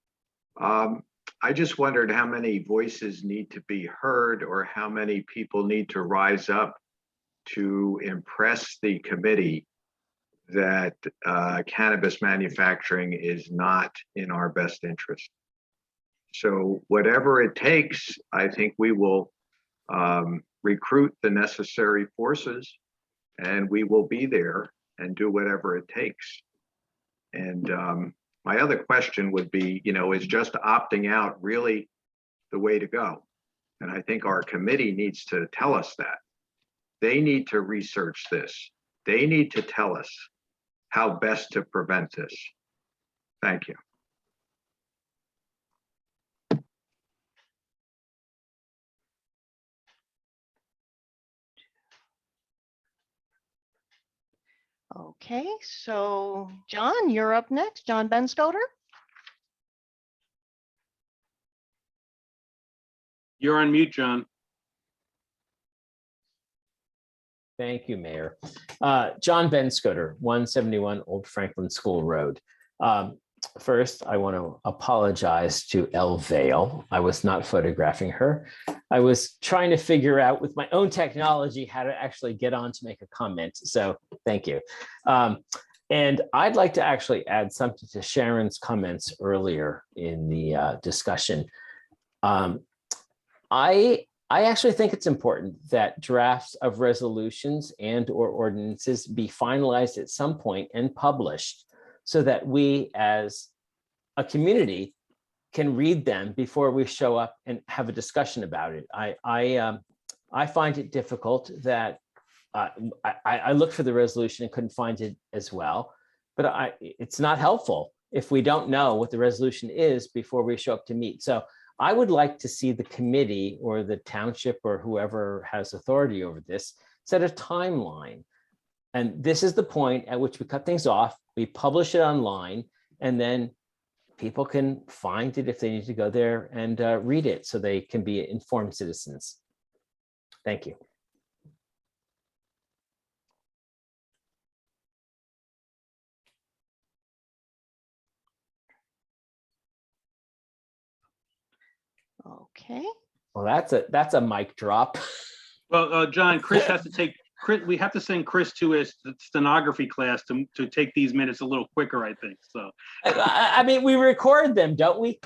I just wondered how many voices need to be heard, or how many people need to rise up to impress the committee that cannabis manufacturing is not in our best interest. So whatever it takes, I think we will recruit the necessary forces, and we will be there and do whatever it takes. And my other question would be, is just opting out really the way to go? And I think our committee needs to tell us that. They need to research this. They need to tell us how best to prevent this. Thank you. Okay, so John, you're up next. John Benskoder. You're on mute, John. Thank you, Mayor. John Benskoder, 171 Old Franklin School Road. First, I want to apologize to Elle Vale. I was not photographing her. I was trying to figure out with my own technology how to actually get on to make a comment. So thank you. And I'd like to actually add something to Sharon's comments earlier in the discussion. I actually think it's important that drafts of resolutions and/or ordinances be finalized at some point and published, so that we as a community can read them before we show up and have a discussion about it. I find it difficult that I looked for the resolution and couldn't find it as well, but it's not helpful if we don't know what the resolution is before we show up to meet. So I would like to see the committee or the township or whoever has authority over this set a timeline. And this is the point at which we cut things off, we publish it online, and then people can find it if they need to go there and read it so they can be informed citizens. Thank you. Okay. Well, that's a mic drop. Well, John, Chris has to take Chris, we have to send Chris to a stenography class to take these minutes a little quicker, I think, so. I mean, we record them, don't we?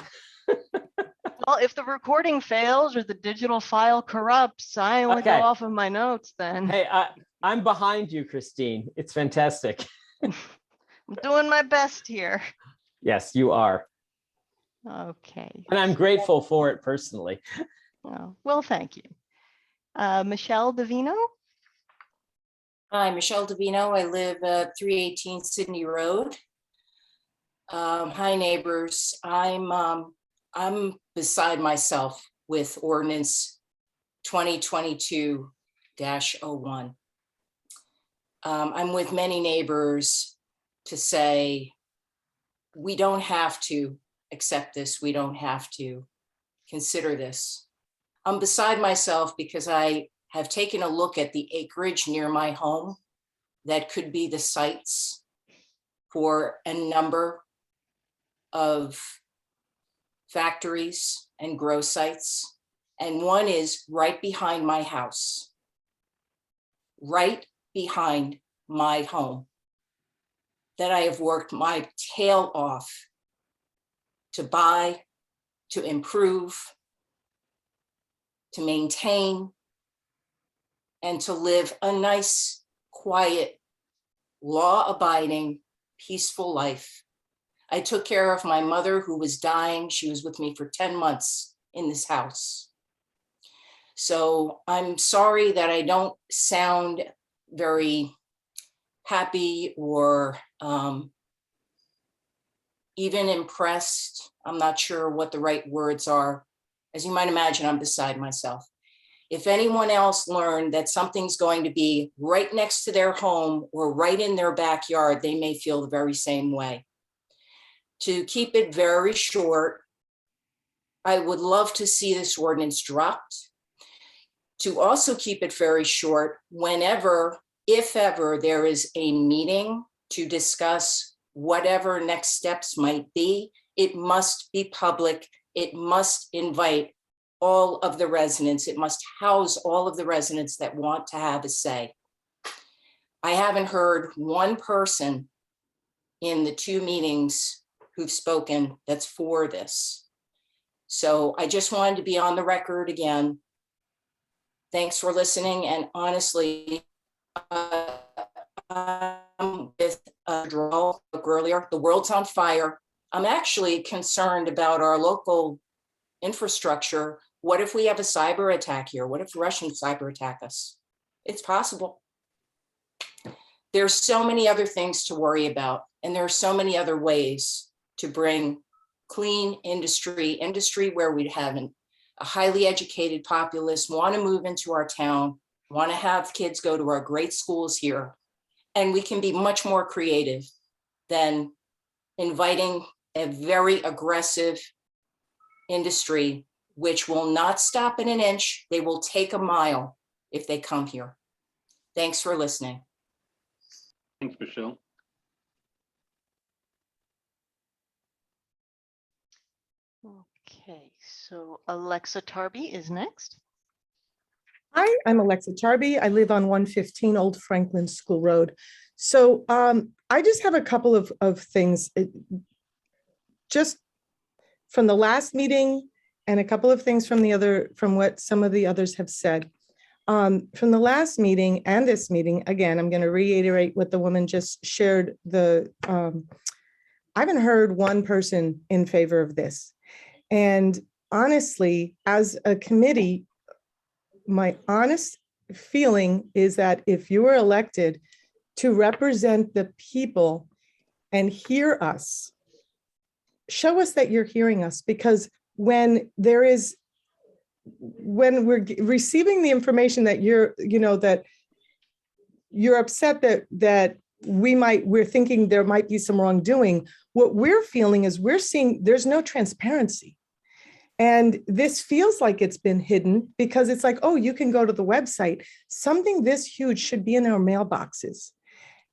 Well, if the recording fails or the digital file corrupts, I only go Okay. off of my notes then. Hey, I'm behind you, Christine. It's fantastic. I'm doing my best here. Yes, you are. Okay. And I'm grateful for it personally. Oh, well, thank you. Michelle Davino? Hi, Michelle Davino. I live at 318 Sydney Road. Hi, neighbors. I'm beside myself with ordinance 2022-01. I'm with many neighbors to say, we don't have to accept this. We don't have to consider this. I'm beside myself because I have taken a look at the acreage near my home that could be the sites for a number of factories and grow sites. And one is right behind my house, right behind my home, that I have worked my tail off to buy, to improve, to maintain, and to live a nice, quiet, law-abiding, peaceful life. I took care of my mother who was dying. She was with me for 10 months in this house. So I'm sorry that I don't sound very happy or even impressed. I'm not sure what the right words are. As you might imagine, I'm beside myself. If anyone else learned that something's going to be right next to their home or right in their backyard, they may feel the very same way. To keep it very short, I would love to see this ordinance dropped. To also keep it very short, whenever, if ever, there is a meeting to discuss whatever next steps might be, it must be public. It must invite all of the residents. It must house all of the residents that want to have a say. I haven't heard one person in the 2 meetings who've spoken that's for this. So I just wanted to be on the record again. Thanks for listening. And honestly, with Drawl earlier, the world's on fire. I'm actually concerned about our local infrastructure. What if we have a cyber attack here? What if Russians cyber attack us? It's possible. There's so many other things to worry about, and there are so many other ways to bring clean industry where we have a highly educated populace, want to move into our town, want to have kids go to our great schools here. And we can be much more creative than inviting a very aggressive industry, which will not stop at an inch. They will take a mile if they come here. Thanks for listening. Thanks, Michelle. Okay, so Alexa Tarby is next. Hi, I'm Alexa Tarby. I live on 115 Old Franklin School Road. So I just have a couple of things. Just from the last meeting and a couple of things from what some of the others have said. From the last meeting and this meeting, again, I'm going to reiterate what the woman just shared. I haven't heard one person in favor of this. And honestly, as a committee, my honest feeling is that if you were elected to represent the people and hear us, show us that you're hearing us, because when we're receiving the information that that you're upset that we're thinking there might be some wrongdoing, what we're feeling is we're seeing there's no transparency. And this feels like it's been hidden because it's like, oh, you can go to the website. Something this huge should be in our mailboxes.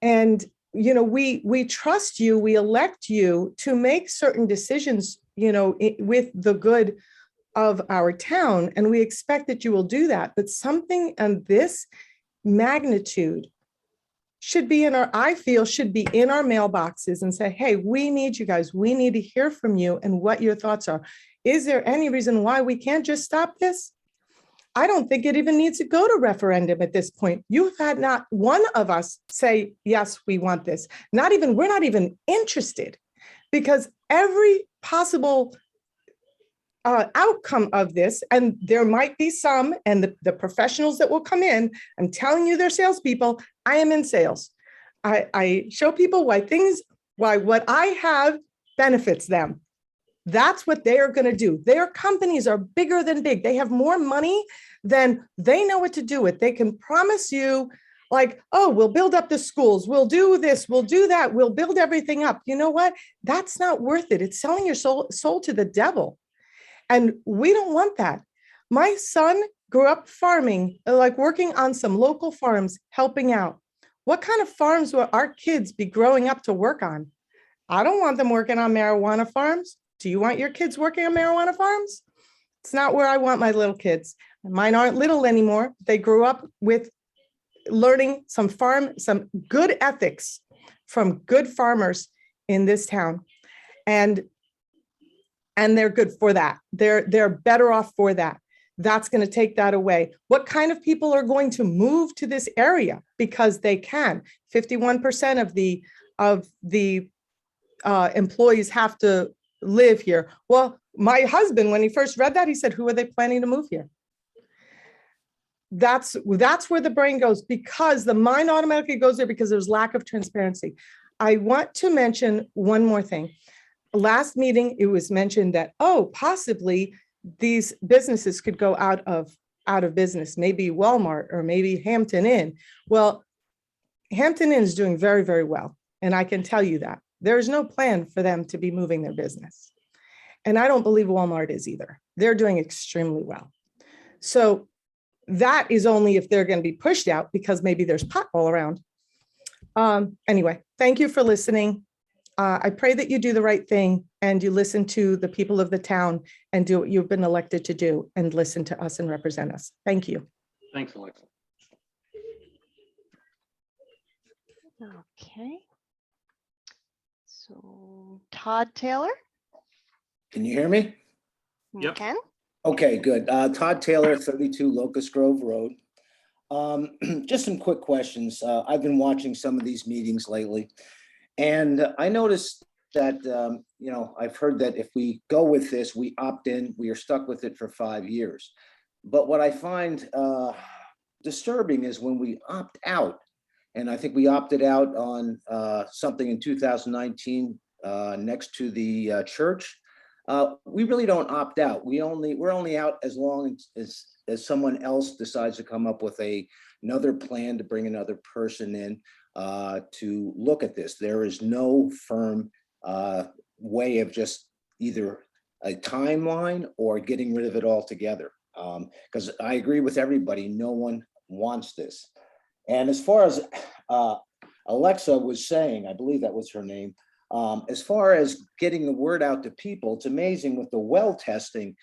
And, we trust you, we elect you to make certain decisions, with the good of our town. And we expect that you will do that. But something on this magnitude should be in our, I feel should be in our mailboxes and say, hey, we need you guys. We need to hear from you and what your thoughts are. Is there any reason why we can't just stop this? I don't think it even needs to go to referendum at this point. You've had not one of us say, yes, we want this. We're not even interested, because every possible outcome of this, and there might be some, and the professionals that will come in, I'm telling you, they're salespeople. I am in sales. I show people why what I have benefits them. That's what they are going to do. Their companies are bigger than big. They have more money than they know what to do with. They can promise you like, oh, we'll build up the schools. We'll do this. We'll do that. We'll build everything up. You know what? That's not worth it. It's selling your soul to the devil. And we don't want that. My son grew up farming, like working on some local farms, helping out. What kind of farms will our kids be growing up to work on? I don't want them working on marijuana farms. Do you want your kids working on marijuana farms? It's not where I want my little kids. Mine aren't little anymore. They grew up with learning some good ethics from good farmers in this town. And they're good for that. They're better off for that. That's going to take that away. What kind of people are going to move to this area because they can? 51% of the employees have to live here. Well, my husband, when he first read that, he said, who are they planning to move here? That's where the brain goes, because the mind automatically goes there because there's lack of transparency. I want to mention one more thing. Last meeting, it was mentioned that, oh, possibly these businesses could go out of business, maybe Walmart or maybe Hampton Inn. Well, Hampton Inn is doing very, very well. And I can tell you that. There is no plan for them to be moving their business. And I don't believe Walmart is either. They're doing extremely well. So that is only if they're going to be pushed out, because maybe there's pot all around. Anyway, thank you for listening. I pray that you do the right thing and you listen to the people of the town and do what you've been elected to do and listen to us and represent us. Thank you. Thanks, Alexa. Okay. So Todd Taylor, Can you hear me? you Yep. can. Okay, good. Todd Taylor, 32 Locust Grove Road. Just some quick questions. I've been watching some of these meetings lately, and I noticed that, I've heard that if we go with this, we opt in, we are stuck with it for 5 years. But what I find disturbing is when we opt out, and I think we opted out on something in 2019 next to the church. We really don't opt out. We're only out as long as someone else decides to come up with another plan to bring another person in to look at this. There is no firm way of just either a timeline or getting rid of it altogether. Because I agree with everybody, no one wants this. And as far as Alexa was saying, I believe that was her name, as far as getting the word out to people, it's amazing with the well testing.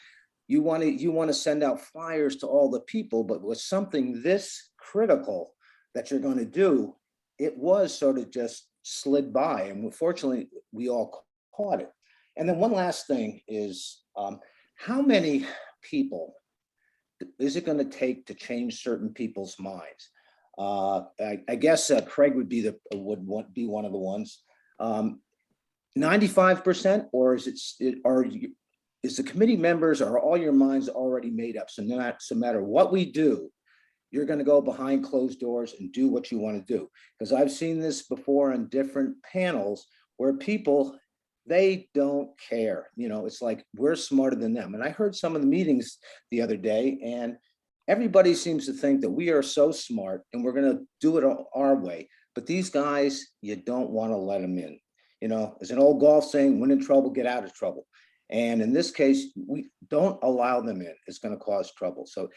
You want to send out flyers to all the people, but with something this critical that you're going to do, it was sort of just slid by, and fortunately we all caught it. And then one last thing is, how many people is it going to take to change certain people's minds? I guess Craig would be one of the ones. 95%, or is the committee members, are all your minds already made up? So no matter what we do, you're going to go behind closed doors and do what you want to do. Because I've seen this before on different panels where people, they don't care. It's like we're smarter than them. And I heard some of the meetings the other day, and everybody seems to think that we are so smart and we're going to do it our way. But these guys, you don't want to let them in. There's an old golf saying, when in trouble, get out of trouble. And in this case, we don't allow them in. It's going to cause trouble. So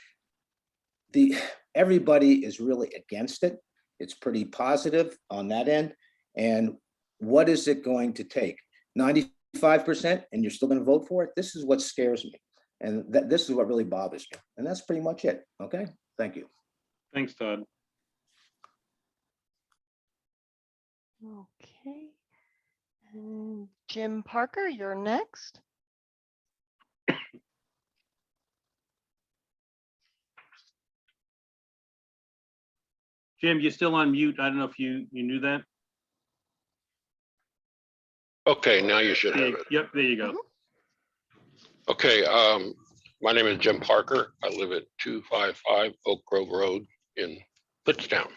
everybody is really against it. It's pretty positive on that end. And what is it going to take? 95%, and you're still going to vote for it? This is what scares me. And this is what really bothers me. And that's pretty much it. Okay. Thank you. Thanks, Todd. Okay. And Jim Parker, you're next. Jim, you're still on mute. I don't know if you knew that. Okay, now you should have it. Yep, there you go. Okay, my name is Jim Parker. I live at 255 Oak Grove Road in Pittstown.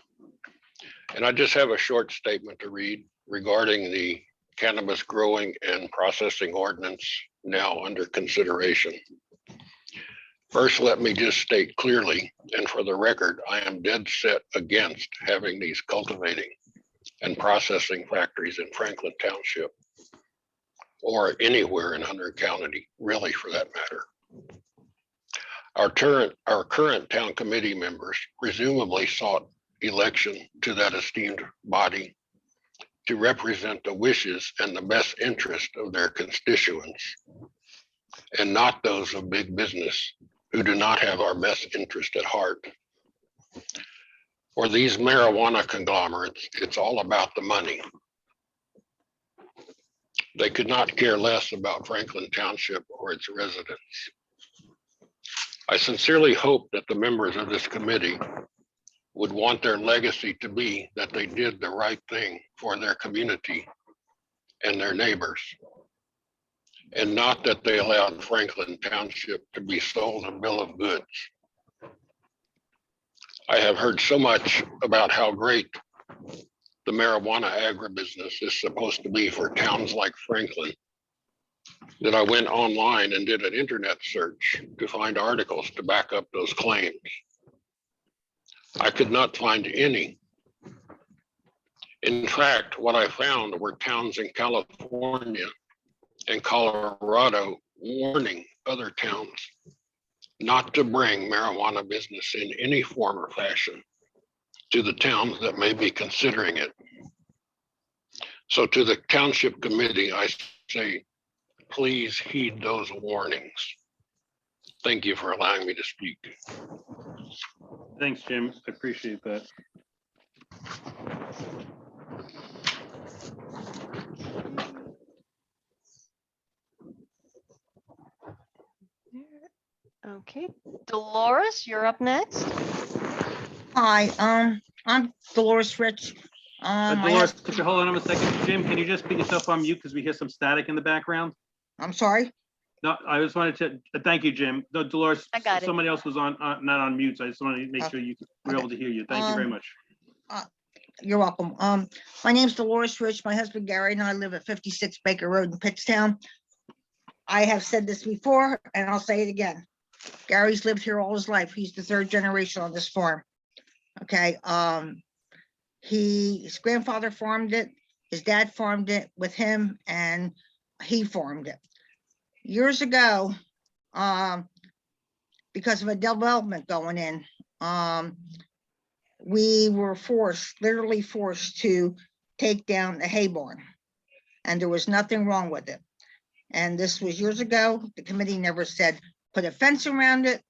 And I just have a short statement to read regarding the cannabis growing and processing ordinance now under consideration. First, let me just state clearly, and for the record, I am dead set against having these cultivating and processing factories in Franklin Township or anywhere in Hunter County, really for that matter. Our current town committee members presumably sought election to that esteemed body to represent the wishes and the best interest of their constituents and not those of big business who do not have our best interest at heart. For these marijuana conglomerates, it's all about the money. They could not care less about Franklin Township or its residents. I sincerely hope that the members of this committee would want their legacy to be that they did the right thing for their community and their neighbors, and not that they allowed Franklin Township to be sold a bill of goods. I have heard so much about how great the marijuana agribusiness is supposed to be for towns like Franklin that I went online and did an internet search to find articles to back up those claims. I could not find any. In fact, what I found were towns in California and Colorado warning other towns not to bring marijuana business in any form or fashion to the towns that may be considering it. So to the Township Committee, I say, please heed those warnings. Thank you for allowing me to speak. Thanks, Jim. I appreciate that. Okay, Dolores, you're up next. Hi, I'm Dolores Rich. Dolores, could you hold on a second? Jim, can you just put yourself on mute because we hear some static in the background? I'm sorry. No, I just wanted to thank you, Jim. No, Dolores, I got it. somebody else was on not on mute, so I just wanted to make sure you were able to hear you. Thank you very much. You're welcome. My name's Dolores Rich. My husband Gary and I live at 56 Baker Road in Pittstown. I have said this before and I'll say it again. Gary's lived here all his life. He's the third generation on this farm. Okay, his grandfather farmed it, his dad farmed it with him, and he farmed it. Years ago, because of a development going in, we were literally forced to take down the hay barn, and there was nothing wrong with it. And this was years ago. The committee never said, put a fence around it,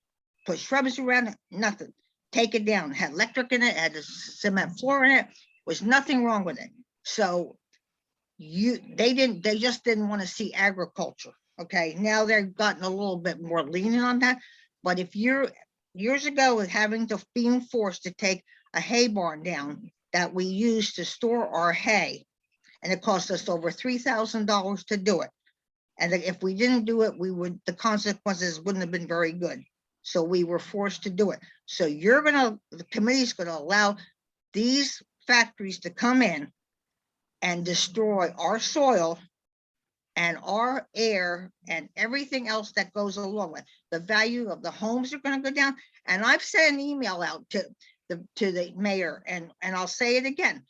put shrubs around it, nothing. Take it down. It had electric in it, had a cement floor in it, was nothing wrong with it. So they just didn't want to see agriculture. Okay, now they've gotten a little bit more lenient on that. But if you're years ago with being forced to take a hay barn down that we used to store our hay, and it cost us over $3,000 to do it. And if we didn't do it, the consequences wouldn't have been very good. So we were forced to do it. So the committee's gonna allow these factories to come in and destroy our soil and our air and everything else that goes along with. The value of the homes are gonna go down. And I've sent an email out to the mayor, and I'll say it again.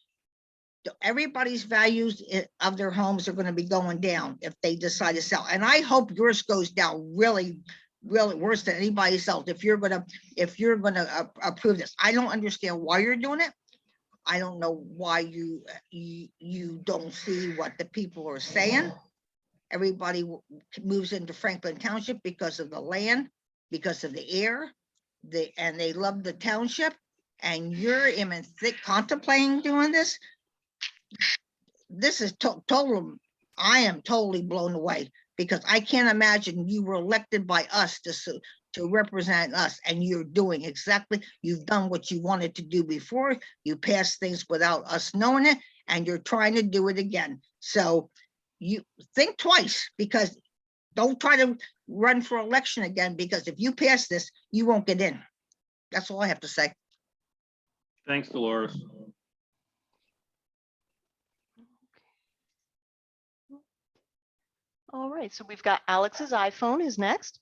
Everybody's values of their homes are going to be going down if they decide to sell. And I hope yours goes down really, really worse than anybody else. If you're going to approve this, I don't understand why you're doing it. I don't know why you don't see what the people are saying. Everybody moves into Franklin Township because of the land, because of the air, and they love the township. And you're contemplating doing this. this is total, I am totally blown away because I can't imagine you were elected by us to represent us, and you're doing exactly, you've done what you wanted to do before. You passed things without us knowing it, and you're trying to do it again. So you think twice, because don't try to run for election again, because if you pass this, you won't get in. That's all I have to say. Thanks, Dolores. All right, so we've got Alex's iPhone is next.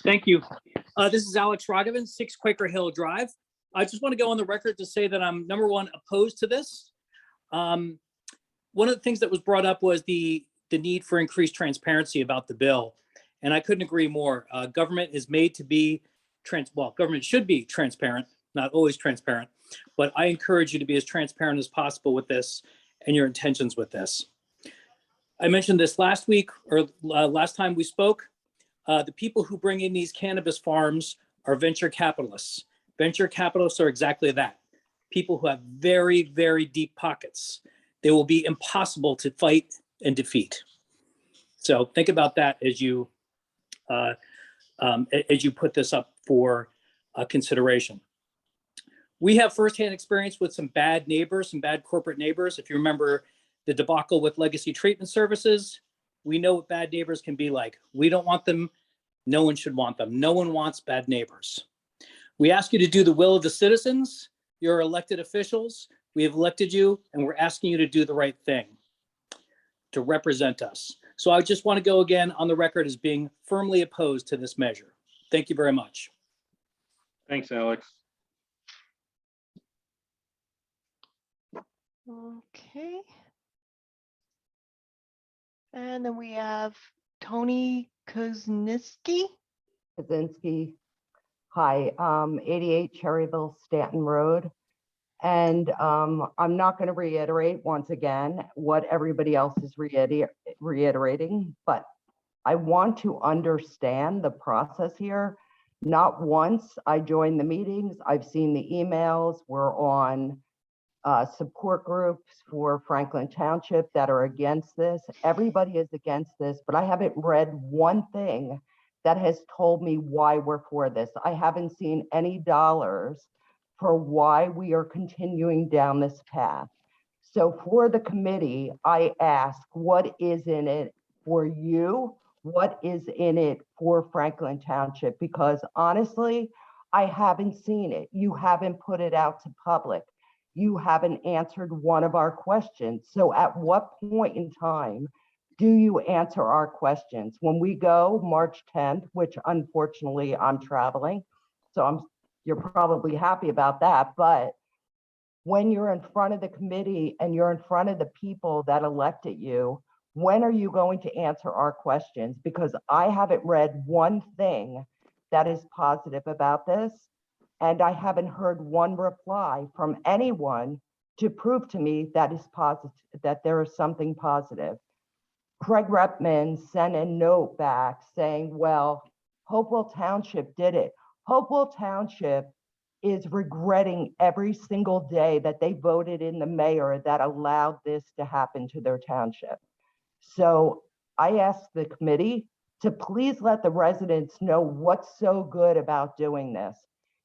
Thank you. This is Alex Ragavan, 6 Quaker Hill Drive. I just want to go on the record to say that I'm, number one, opposed to this. One of the things that was brought up was the need for increased transparency about the bill. And I couldn't agree more. Government is made to be, government should be transparent, not always transparent, but I encourage you to be as transparent as possible with this and your intentions with this. I mentioned this last week, or last time we spoke. The people who bring in these cannabis farms are venture capitalists. Venture capitalists are exactly that. People who have very, very deep pockets. They will be impossible to fight and defeat. So think about that as you put this up for consideration. We have firsthand experience with some bad neighbors, some bad corporate neighbors. If you remember the debacle with Legacy Treatment Services, we know what bad neighbors can be like. We don't want them. No one should want them. No one wants bad neighbors. We ask you to do the will of the citizens. You're elected officials. We have elected you, and we're asking you to do the right thing, to represent us. So I just want to go again on the record as being firmly opposed to this measure. Thank you very much. Thanks, Alex. Okay. And then we have Tony Kozniski. Kaczynski. Hi, 88 Cherryville Stanton Road. And I'm not going to reiterate once again what everybody else is reiterating, but I want to understand the process here. Not once I joined the meetings, I've seen the emails. We're on support groups for Franklin Township that are against this. Everybody is against this, but I haven't read one thing that has told me why we're for this. I haven't seen any dollars for why we are continuing down this path. So for the committee, I ask, what is in it for you? What is in it for Franklin Township? Because honestly, I haven't seen it. You haven't put it out to public. You haven't answered one of our questions. So at what point in time do you answer our questions? When we go March 10th, which unfortunately I'm traveling, so you're probably happy about that, but when you're in front of the committee and you're in front of the people that elected you, when are you going to answer our questions? Because I haven't read one thing that is positive about this, and I haven't heard one reply from anyone to prove to me that is positive, that there is something positive. Craig Repman sent a note back saying, well, Hopewell Township did it. Hopewell Township is regretting every single day that they voted in the mayor that allowed this to happen to their township. So I asked the committee to please let the residents know what's so good about doing this.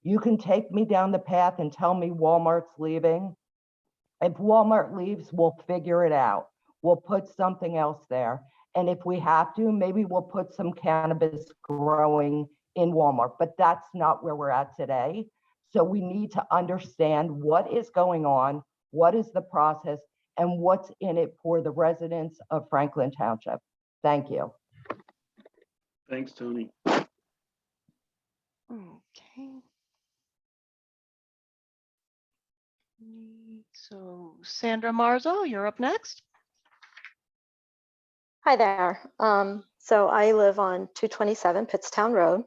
You can take me down the path and tell me Walmart's leaving. If Walmart leaves, we'll figure it out. We'll put something else there. And if we have to, maybe we'll put some cannabis growing in Walmart, but that's not where we're at today. So we need to understand what is going on, what is the process, and what's in it for the residents of Franklin Township. Thank you. Thanks, Tony. Okay. So Sandra Marzo, you're up next. Hi there. So I live on 227 Pittstown Road,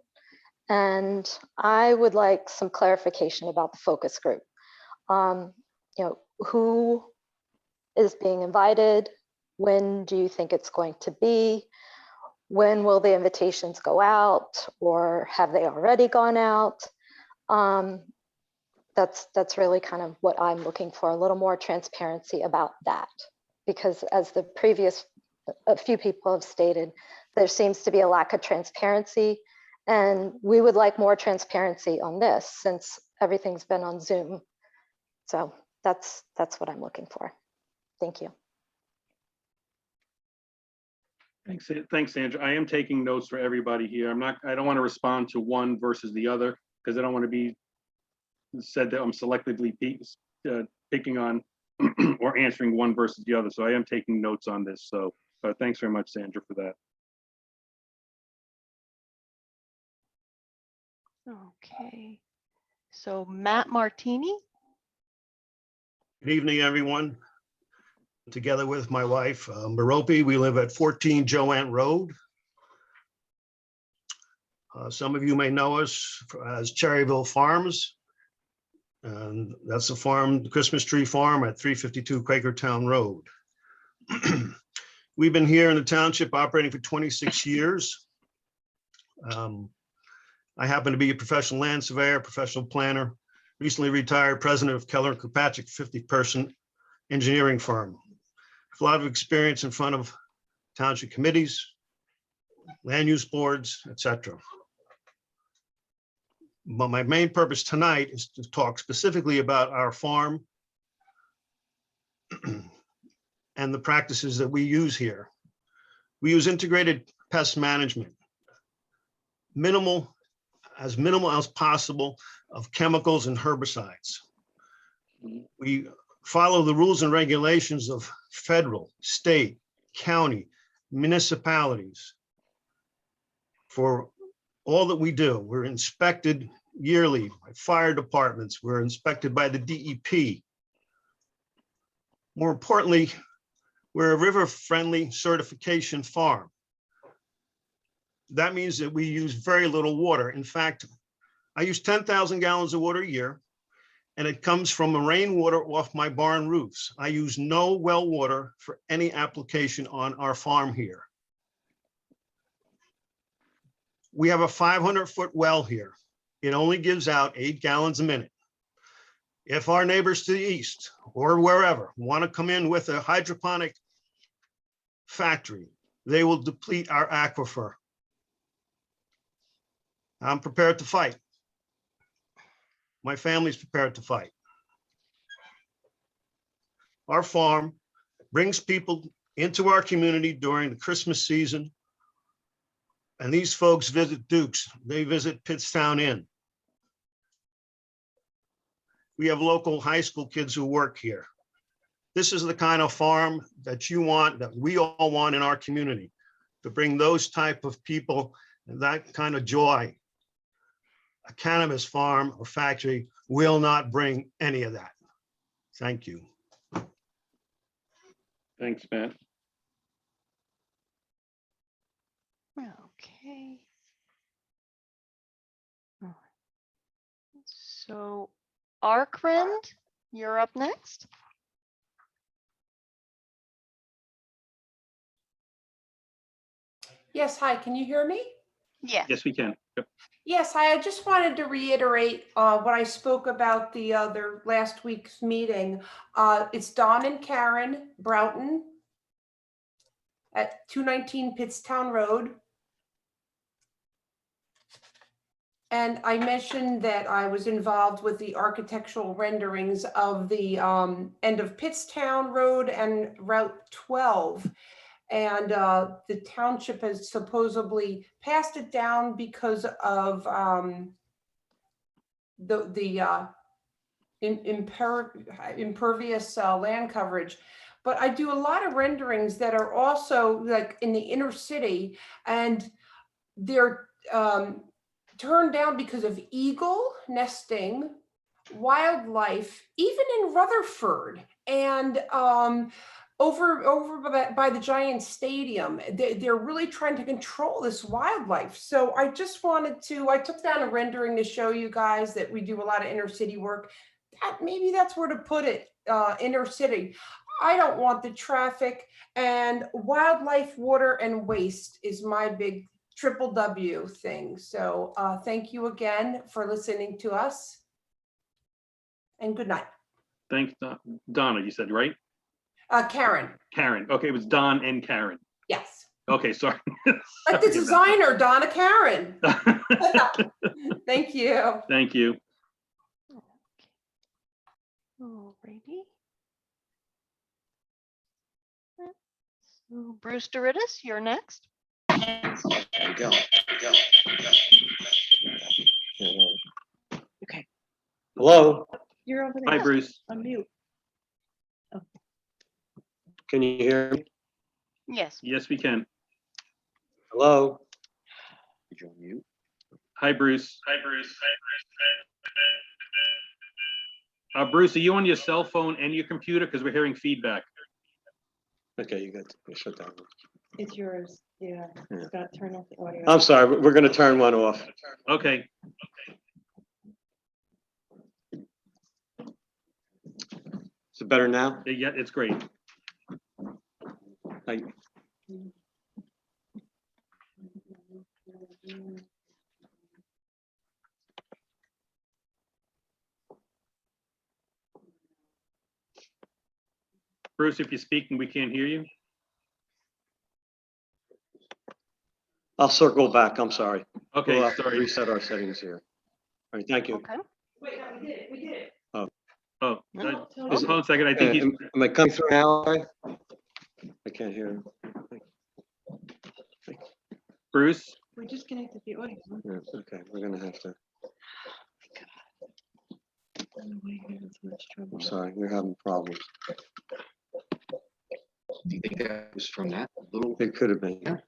and I would like some clarification about the focus group. Who is being invited? When do you think it's going to be? When will the invitations go out, or have they already gone out? that's really kind of what I'm looking for, a little more transparency about that. Because as a few people have stated, there seems to be a lack of transparency, and we would like more transparency on this since everything's been on Zoom. So that's what I'm looking for. Thank you. Thanks, Sandra. I am taking notes for everybody here. I don't want to respond to one versus the other because I don't want to be said that I'm selectively picking on or answering one versus the other. So I am taking notes on this. So thanks very much, Sandra, for that. Okay. So Matt Martini. Good evening, everyone. Together with my wife, Merope, we live at 14 Joanne Road. Some of you may know us as Cherryville Farms. And that's the farm, the Christmas Tree Farm at 352 Quakertown Road. We've been here in the township operating for 26 years. I happen to be a professional land surveyor, professional planner, recently retired president of Keller and Kirkpatrick 50-person engineering firm. A lot of experience in front of township committees, land use boards, etc. But my main purpose tonight is to talk specifically about our farm and the practices that we use here. We use integrated pest management, minimal as possible of chemicals and herbicides. We follow the rules and regulations of federal, state, county, municipalities for all that we do. We're inspected yearly by fire departments. We're inspected by the DEP. More importantly, we're a river-friendly certification farm. That means that we use very little water. In fact, I use 10,000 gallons of water a year, and it comes from the rainwater off my barn roofs. I use no well water for any application on our farm here. We have a 500-foot well here. It only gives out 8 gallons a minute. If our neighbors to the east or wherever want to come in with a hydroponic factory, they will deplete our aquifer. I'm prepared to fight. My family's prepared to fight. Our farm brings people into our community during the Christmas season. And these folks visit Duke's, they visit Pittstown Inn. We have local high school kids who work here. This is the kind of farm that you want, that we all want in our community, to bring those type of people and that kind of joy. A cannabis farm or factory will not bring any of that. Thank you. Thanks, Matt. Okay. So Arkrind, you're up next. Yes, hi, can you hear me? Yeah. Yes, we can. Yep. Yes, hi, I just wanted to reiterate what I spoke about the other last week's meeting. It's Don and Karen Broughton at 219 Pittstown Road. And I mentioned that I was involved with the architectural renderings of the end of Pittstown Road and Route 12. And the township has supposedly passed it down because of the impervious land coverage. But I do a lot of renderings that are also like in the inner city, and they're turned down because of eagle nesting, wildlife, even in Rutherford, and over by the Giant Stadium. They're really trying to control this wildlife. So I just wanted to, I took down a rendering to show you guys that we do a lot of inner city work. Maybe that's where to put it, inner city. I don't want the traffic, and wildlife, water, and waste is my big triple W thing. So thank you again for listening to us. and good night. Thanks, Donna, you said, right? Karen, Karen. Okay, it was Don and Karen. yes. Okay, sorry. Like the Sorry about designer, Donna Karen. that. Thank you. Thank you. Alrighty. So Bruce Doritis, you're next. There you go. Okay. Hello, You're over Hi, there. Bruce. On mute. can you hear me? Yes. Yes, we can. Hello? Did you mute? Hi, Bruce. Bruce, are you on your cell phone and your computer? Because we're hearing feedback. Okay, you got to shut down. It's yours. Yeah. Yeah. Scott, turn off the audio. I'm sorry, we're gonna turn one off. Okay. Is it better now? Yeah, it's great. Thank you. Bruce, if you're speaking, we can't hear you. I'll circle back, I'm sorry. Okay, We'll have to sorry. reset our settings here. All right, thank you. Okay. Wait, no, we did it. Oh. Oh, No. Is hold on a second. I think he's, Am I coming through now? I can't hear him. Bruce. We disconnected the audio. Yeah, okay, we're gonna have to, I don't know why you're having so much trouble. I'm sorry, we're having problems. Do you think that was from that little? It could have been.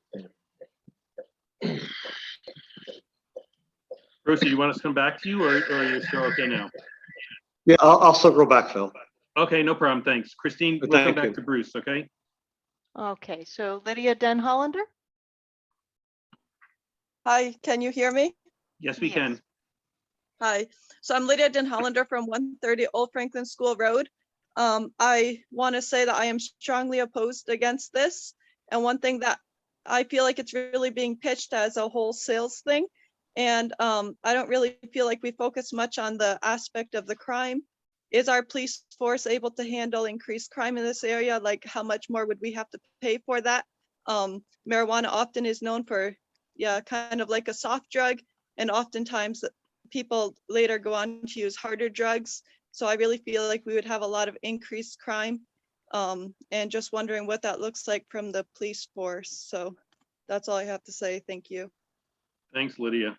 Bruce, do you want us to come back to you or you're still okay now? Yeah, I'll circle back, Phil. Okay, no problem. Thanks. Christine, But we'll come thank back you. to Bruce, okay? Okay, so Lydia Den Hollander? Hi, can you hear me? Yes, we can. Hi, so I'm Lydia Den Hollander from 130 Old Franklin School Road. I want to say that I am strongly opposed against this. And one thing that I feel like it's really being pitched as a whole sales thing. And I don't really feel like we focus much on the aspect of the crime. Is our police force able to handle increased crime in this area? Like how much more would we have to pay for that? Marijuana often is known for, yeah, kind of like a soft drug. And oftentimes people later go on to use harder drugs. So I really feel like we would have a lot of increased crime. And just wondering what that looks like from the police force. So that's all I have to say. Thank you. Thanks, Lydia.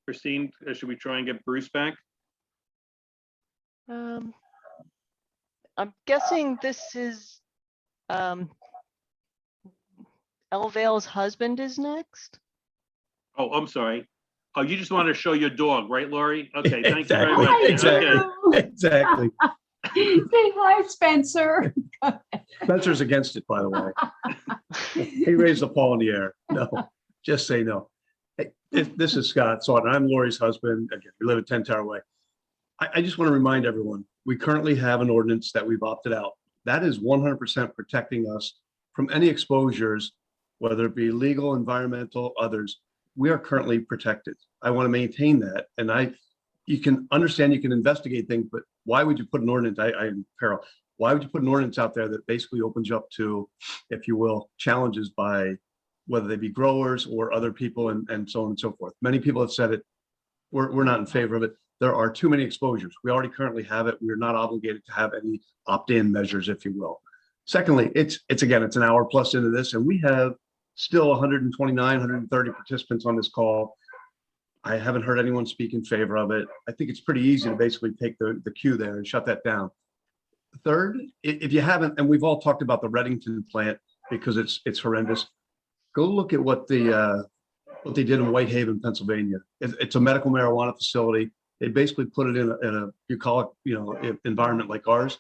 Christine, should we try and get Bruce back? I'm guessing this is Elvale's husband is next. Oh, I'm sorry. Oh, you just wanted to show your dog, right, Lori? Okay, thanks very much. Exactly. Okay. Exactly. Say hi, Spencer. Spencer's against it, by the way. He raised the paw in the air. No, just say no. Hey, this is Scott Sawton. I'm Lori's husband. Again, we live at 10 Tower Way. I just want to remind everyone, we currently have an ordinance that we've opted out. That is 100% protecting us from any exposures, whether it be legal, environmental, others. We are currently protected. I want to maintain that. And you can understand, you can investigate things, but why would you put an ordinance, I'm Carol, why would you put an ordinance out there that basically opens you up to, if you will, challenges by whether they be growers or other people and so on and so forth. Many people have said it, we're not in favor of it. There are too many exposures. We already currently have it. We're not obligated to have any opt-in measures, if you will. Secondly, it's an hour plus into this, and we have still 129, 130 participants on this call. I haven't heard anyone speak in favor of it. I think it's pretty easy to basically take the cue there and shut that down. Third, if you haven't, and we've all talked about the Reddington plant because it's horrendous. Go look at what they did in Whitehaven, Pennsylvania. It's a medical marijuana facility. They basically put it in a bucolic, environment like ours.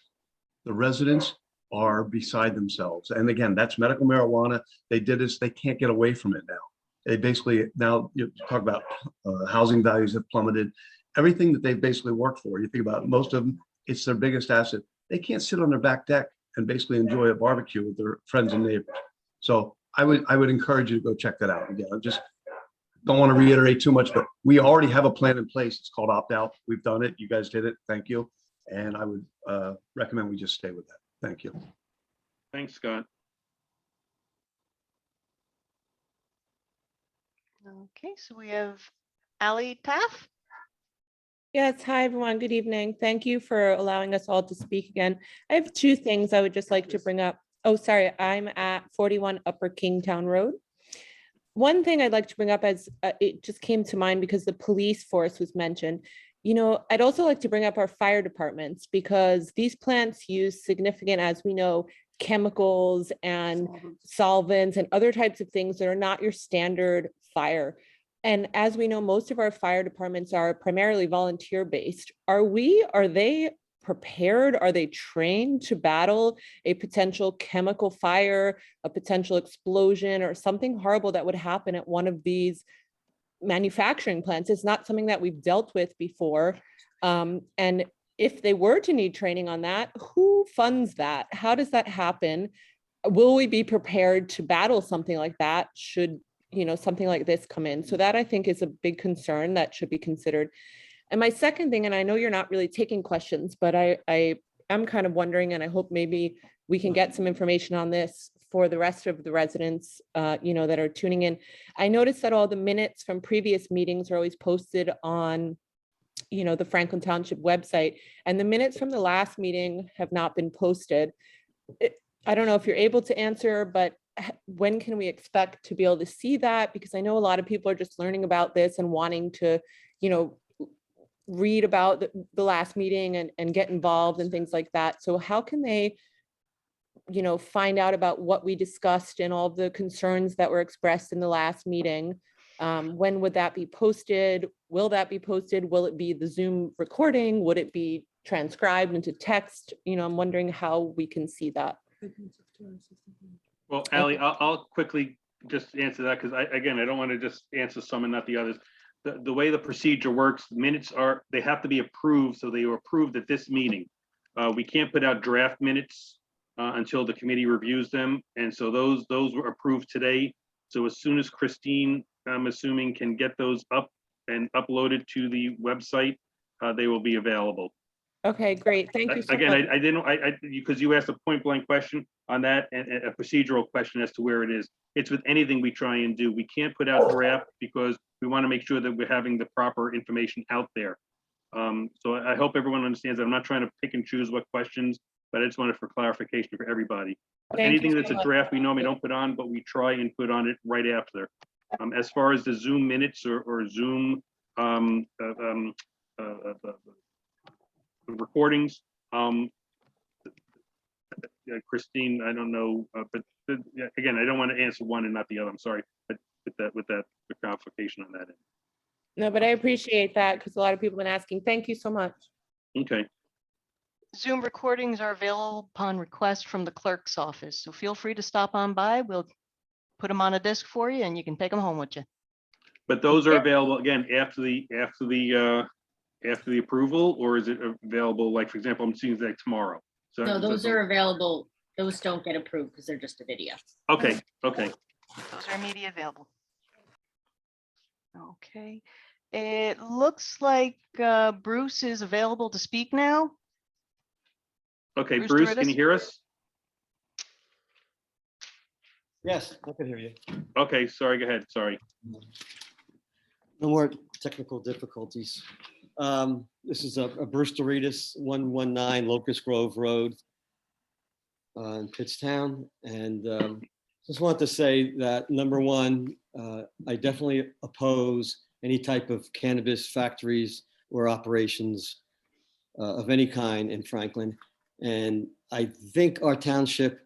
The residents are beside themselves. And again, that's medical marijuana. They did this, they can't get away from it now. They basically, now you talk about housing values have plummeted. Everything that they've basically worked for, you think about most of them, it's their biggest asset. They can't sit on their back deck and basically enjoy a barbecue with their friends and neighbors. So I would encourage you to go check that out. Again, I just don't want to reiterate too much, but we already have a plan in place. It's called opt-out. We've done it. You guys did it. Thank you. And I would recommend we just stay with that. Thank you. Thanks, Scott. Okay, so we have Ally Taff. Yes, hi everyone. Good evening. Thank you for allowing us all to speak again. I have two things I would just like to bring up. Oh, sorry, I'm at 41 Upper Kingtown Road. One thing I'd like to bring up as it just came to mind because the police force was mentioned. You know, I'd also like to bring up our fire departments because these plants use significant, as we know, chemicals and solvents and other types of things that are not your standard fire. And as we know, most of our fire departments are primarily volunteer-based. Are they prepared? Are they trained to battle a potential chemical fire, a potential explosion, or something horrible that would happen at one of these manufacturing plants? It's not something that we've dealt with before. And if they were to need training on that, who funds that? How does that happen? Will we be prepared to battle something like that should something like this come in? So that I think is a big concern that should be considered. And my second thing, and I know you're not really taking questions, but I am kind of wondering, and I hope maybe we can get some information on this for the rest of the residents, that are tuning in. I noticed that all the minutes from previous meetings are always posted on, the Franklin Township website, and the minutes from the last meeting have not been posted. I don't know if you're able to answer, but when can we expect to be able to see that? Because I know a lot of people are just learning about this and wanting to, read about the last meeting and get involved and things like that. So how can they, find out about what we discussed and all the concerns that were expressed in the last meeting? When would that be posted? Will that be posted? Will it be the Zoom recording? Would it be transcribed into text? I'm wondering how we can see that. Well, Ally, I'll quickly just answer that because I don't want to just answer some and not the others. The way the procedure works, minutes they have to be approved. So they were approved at this meeting. We can't put out draft minutes until the committee reviews them. And so those were approved today. So as soon as Christine, I'm assuming, can get those up and uploaded to the website, they will be available. Okay, great. Thank you so Again, much. because you asked a point blank question on that and a procedural question as to where it is. It's with anything we try and do. We can't put out draft because we want to make sure that we're having the proper information out there. So I hope everyone understands that I'm not trying to pick and choose what questions, but I just wanted for clarification for everybody. Anything that's a draft, we normally don't put on, but we try and put on it right after. As far as the Zoom minutes or Zoom recordings, Christine, I don't know, but again, I don't want to answer one and not the other. I'm sorry, but with that the clarification on that end. No, but I appreciate that because a lot of people have been asking. Thank you so much. Okay. Zoom recordings are available upon request from the clerk's office. So feel free to stop on by. We'll put them on a disc for you and you can take them home with you. But those are available again after the approval, or is it available? Like, for example, I'm seeing that tomorrow. So No, those are available. Those don't get approved because they're just a video. Okay. Okay. Those are immediately available. Okay. It looks like Bruce is available to speak now. Okay, Bruce, can you hear us? Yes, I can hear you. Okay, sorry, go ahead, sorry. No more technical difficulties. This is a Bruce Doritas, 119 Locust Grove Road in Pittstown. And just want to say that, number one, I definitely oppose any type of cannabis factories or operations of any kind in Franklin. And I think our township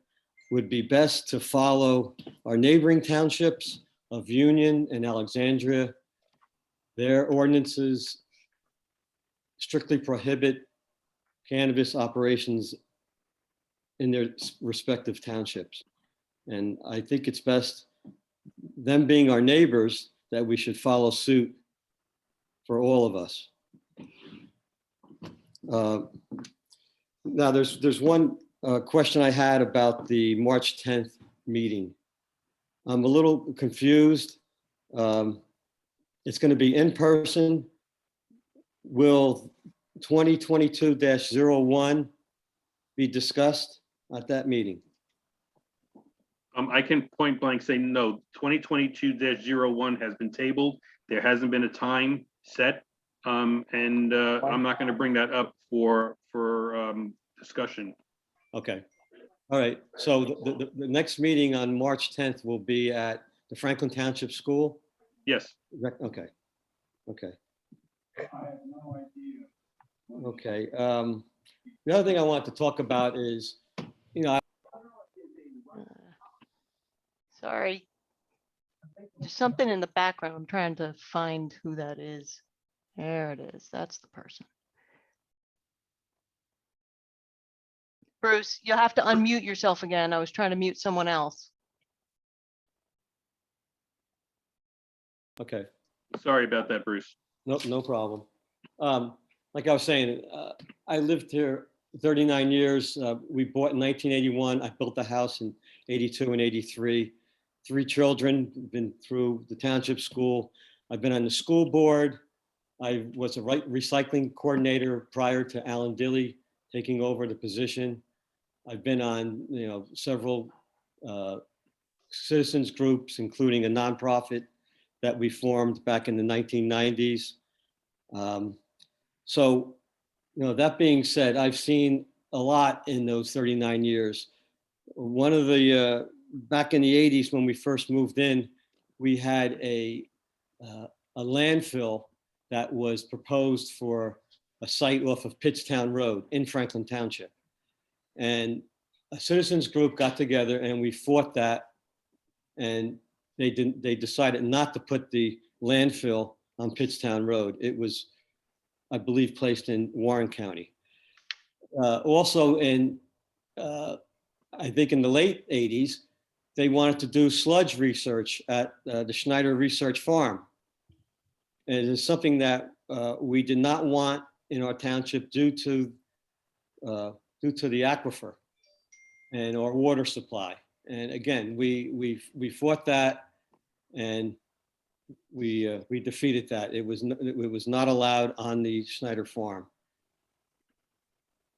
would be best to follow our neighboring townships of Union and Alexandria. Their ordinances strictly prohibit cannabis operations in their respective townships. And I think it's best, them being our neighbors, that we should follow suit for all of us. Now, there's one question I had about the March 10th meeting. I'm a little confused. It's going to be in person. Will 2022-01 be discussed at that meeting? I can point blank say no, 2022-01 has been tabled. There hasn't been a time set. I'm not going to bring that up for discussion. Okay. All right. So the next meeting on March 10th will be at the Franklin Township School? Yes. Okay. Okay. I have no idea. Okay. The other thing I want to talk about is, you know, Sorry. There's something in the background. I'm trying to find who that is. There it is. That's the person. Bruce, you'll have to unmute yourself again. I was trying to mute someone else. okay. Sorry about that, Bruce. No, no problem. Like I was saying, I lived here 39 years. We bought in 1981. I built the house in 82 and 83. 3 children, been through the township school. I've been on the school board. I was a recycling coordinator prior to Alan Dilly taking over the position. I've been on, you know, several citizens groups, including a nonprofit that we formed back in the 1990s. So, you know, that being said, I've seen a lot in those 39 years. One of the, back in the 80s, when we first moved in, we had a landfill that was proposed for a site off of Pittstown Road in Franklin Township. And a citizens group got together and we fought that. And they decided not to put the landfill on Pittstown Road. It was, I believe, placed in Warren County. Also in, I think in the late 80s, they wanted to do sludge research at the Schneider Research Farm. And it is something that we did not want in our township due to the aquifer and our water supply. And again, we fought that, and we defeated that. It was not allowed on the Schneider Farm.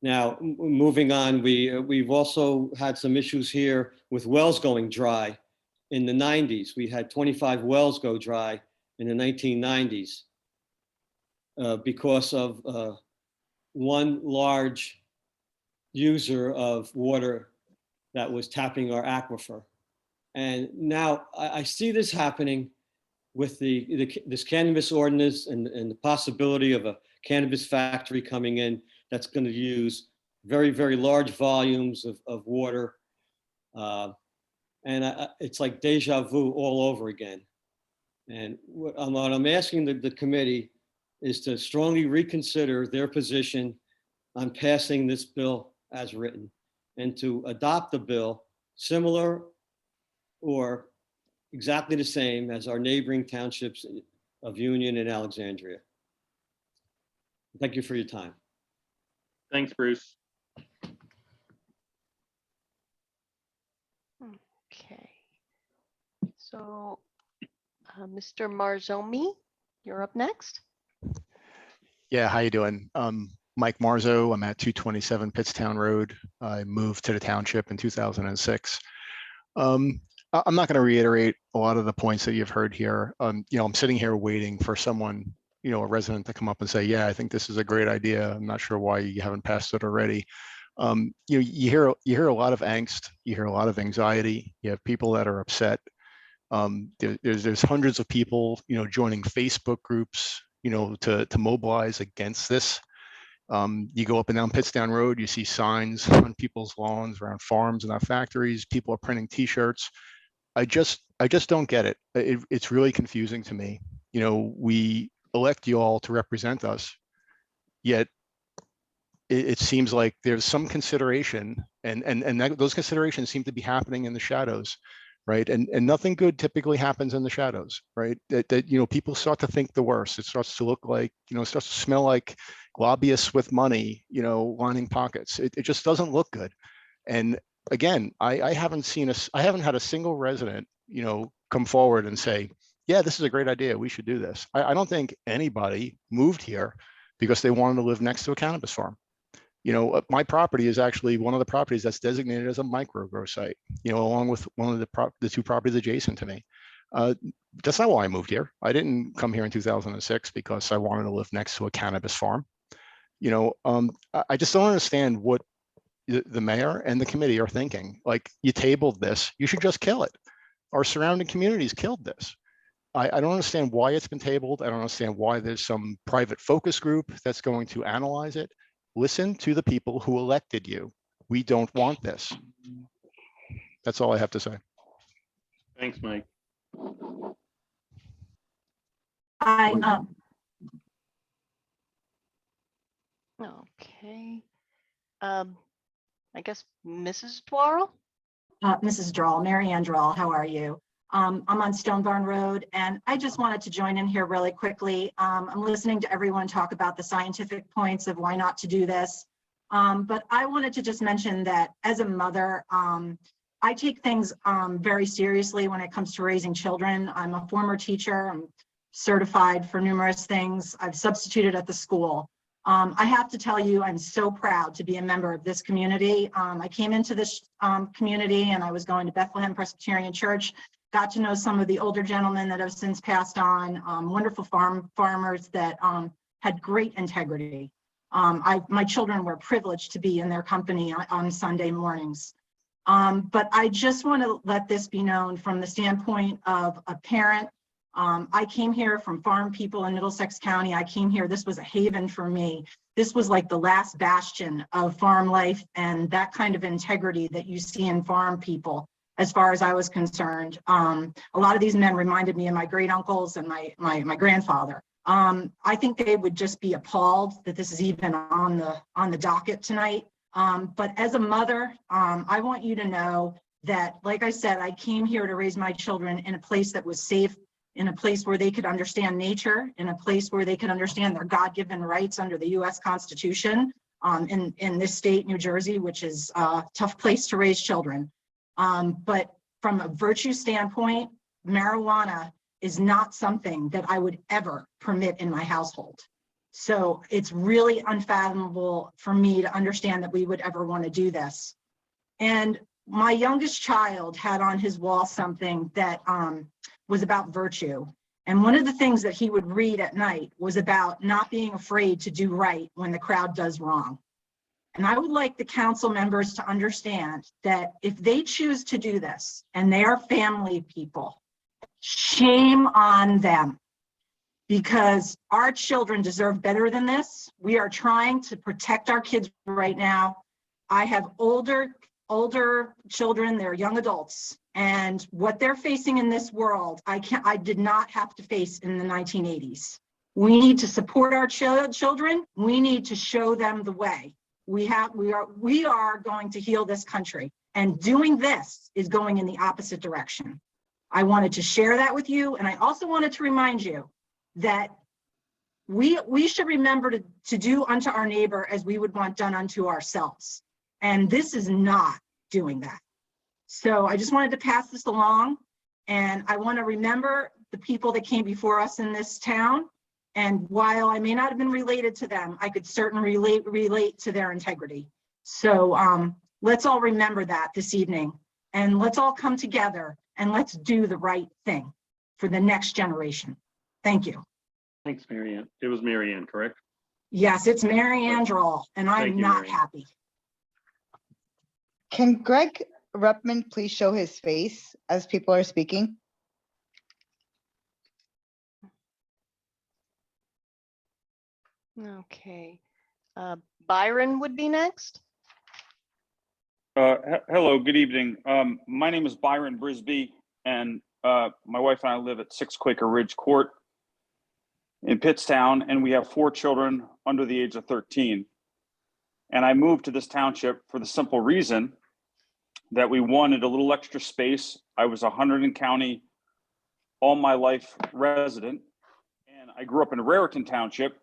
Now, moving on, we've also had some issues here with wells going dry. In the 90s, we had 25 wells go dry in the 1990s because of one large user of water that was tapping our aquifer. And now I see this happening with this cannabis ordinance and the possibility of a cannabis factory coming in that's going to use very, very large volumes of water. It's like deja vu all over again. And what I'm asking the committee is to strongly reconsider their position on passing this bill as written and to adopt a bill similar or exactly the same as our neighboring townships of Union and Alexandria. Thank you for your time. Thanks, Bruce. Okay. So, Mr. Marzomi, you're up next. Yeah, how you doing? Mike Marzo, I'm at 227 Pittstown Road. I moved to the township in 2006. I'm not going to reiterate a lot of the points that you've heard here. You know, I'm sitting here waiting for someone, you know, a resident to come up and say, yeah, I think this is a great idea. I'm not sure why you haven't passed it already. You know, you hear a lot of angst, you hear a lot of anxiety. You have people that are upset. There's hundreds of people, you know, joining Facebook groups, you know, to mobilize against this. You go up and down Pittstown Road, you see signs on people's lawns, around farms and our factories. People are printing T-shirts. I just don't get it. It's really confusing to me. You know, we elect you all to represent us, yet it seems like there's some consideration, and those considerations seem to be happening in the shadows, right? And nothing good typically happens in the shadows, right? That you know, people start to think the worst. It starts to look like, you know, it starts to smell like lobbyists with money, you know, lining pockets. It just doesn't look good. And again, I haven't had a single resident come forward and say, yeah, this is a great idea. We should do this. I don't think anybody moved here because they wanted to live next to a cannabis farm. My property is actually one of the properties that's designated as a micro grow site, along with one of the two properties adjacent to me. That's not why I moved here. I didn't come here in 2006 because I wanted to live next to a cannabis farm. I just don't understand what the mayor and the committee are thinking. Like, you tabled this, you should just kill it. Our surrounding communities killed this. I don't understand why it's been tabled. I don't understand why there's some private focus group that's going to analyze it. Listen to the people who elected you. We don't want this. That's all I have to say. Thanks, Mike. Okay. I guess Mrs. Dwarrell? Mrs. Droll, Mary Ann Droll, how are you? I'm on Stone Barn Road, and I just wanted to join in here really quickly. I'm listening to everyone talk about the scientific points of why not to do this. But I wanted to just mention that as a mother, I take things very seriously when it comes to raising children. I'm a former teacher. I'm certified for numerous things. I've substituted at the school. I have to tell you, I'm so proud to be a member of this community. I came into this community and I was going to Bethlehem Presbyterian Church, got to know some of the older gentlemen that have since passed on, wonderful farmers that had great integrity. My children were privileged to be in their company on Sunday mornings. But I just want to let this be known from the standpoint of a parent. I came here from farm people in Middlesex County. I came here, this was a haven for me. This was like the last bastion of farm life and that kind of integrity that you see in farm people, as far as I was concerned. A lot of these men reminded me of my great uncles and my grandfather. I think they would just be appalled that this is even on the docket tonight. But as a mother, I want you to know that, like I said, I came here to raise my children in a place that was safe, in a place where they could understand nature, in a place where they could understand their God-given rights under the US Constitution, in this state, New Jersey, which is a tough place to raise children. But from a virtue standpoint, marijuana is not something that I would ever permit in my household. So it's really unfathomable for me to understand that we would ever want to do this. And my youngest child had on his wall something that was about virtue. And one of the things that he would read at night was about not being afraid to do right when the crowd does wrong. And I would like the council members to understand that if they choose to do this and they are family people, shame on them, because our children deserve better than this. We are trying to protect our kids right now. I have older children, they're young adults, and what they're facing in this world, I did not have to face in the 1980s. We need to support our children. We need to show them the way. We are going to heal this country, and doing this is going in the opposite direction. I wanted to share that with you, and I also wanted to remind you that we should remember to do unto our neighbor as we would want done unto ourselves. And this is not doing that. So I just wanted to pass this along, and I want to remember the people that came before us in this town. And while I may not have been related to them, I could certainly relate to their integrity. So let's all remember that this evening, and let's all come together and let's do the right thing for the next generation. Thank you. Thanks, Mary Ann. It was Mary Ann, correct? Yes, it's Mary Ann Droll, and Thank I'm you, not Mary Ann. happy. Can Greg Ruppman please show his face as people are speaking? Okay. Byron would be next. Hello, good evening. My name is Byron Brisby, and my wife and I live at 6 Quaker Ridge Court in Pittstown, and we have 4 children under the age of 13. And I moved to this township for the simple reason that we wanted a little extra space. I was a Hunterdon County all my life resident, and I grew up in Raritan Township,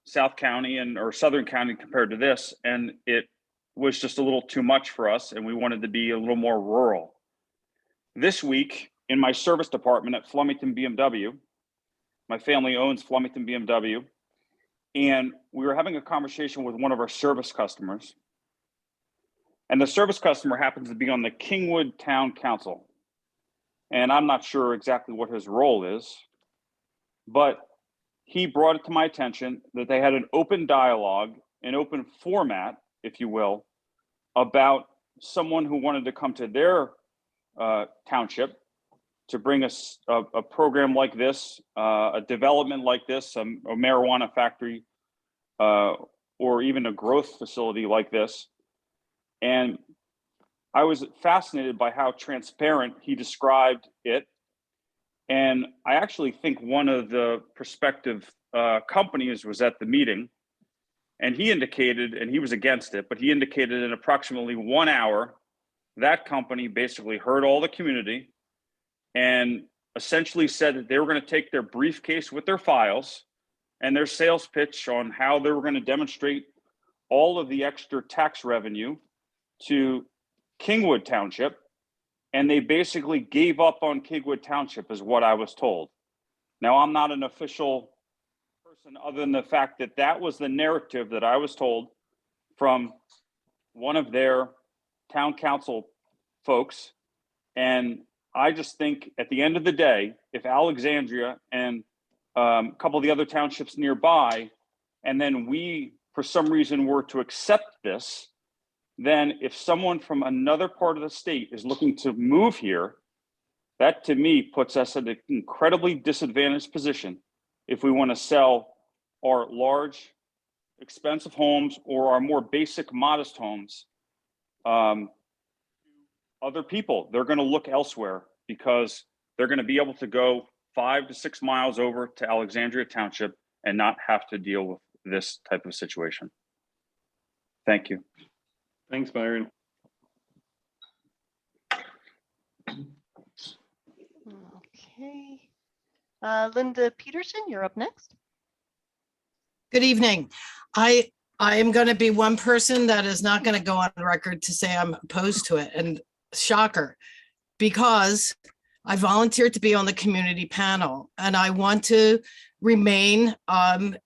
South County or Southern County compared to this, and it was just a little too much for us, and we wanted to be a little more rural. this week in my service department at Flemington BMW. My family owns Flemington BMW. And we were having a conversation with one of our service customers. And the service customer happens to be on the Kingwood Town Council. And I'm not sure exactly what his role is, but he brought it to my attention that they had an open dialogue, an open format, if you will, about someone who wanted to come to their township to bring us a program like this, a development like this, a marijuana factory, or even a growth facility like this. And I was fascinated by how transparent he described it. And I actually think one of the prospective companies was at the meeting, and he indicated, and he was against it, but he indicated in approximately 1 hour, that company basically heard all the community and essentially said that they were going to take their briefcase with their files and their sales pitch on how they were going to demonstrate all of the extra tax revenue to Kingwood Township. And they basically gave up on Kingwood Township, is what I was told. Now, I'm not an official person other than the fact that that was the narrative that I was told from one of their town council folks. And I just think at the end of the day, if Alexandria and a couple of the other townships nearby, and then we, for some reason, were to accept this, then if someone from another part of the state is looking to move here, that to me puts us in an incredibly disadvantaged position if we want to sell our large, expensive homes or our more basic, modest homes. Other people, they're going to look elsewhere because they're going to be able to go 5 to 6 miles over to Alexandria Township and not have to deal with this type of situation. Thank you. Thanks, Byron. Okay. Linda Peterson, you're up next. Good evening. I am going to be one person that is not going to go on record to say I'm opposed to it. And shocker, because I volunteered to be on the community panel and I want to remain, I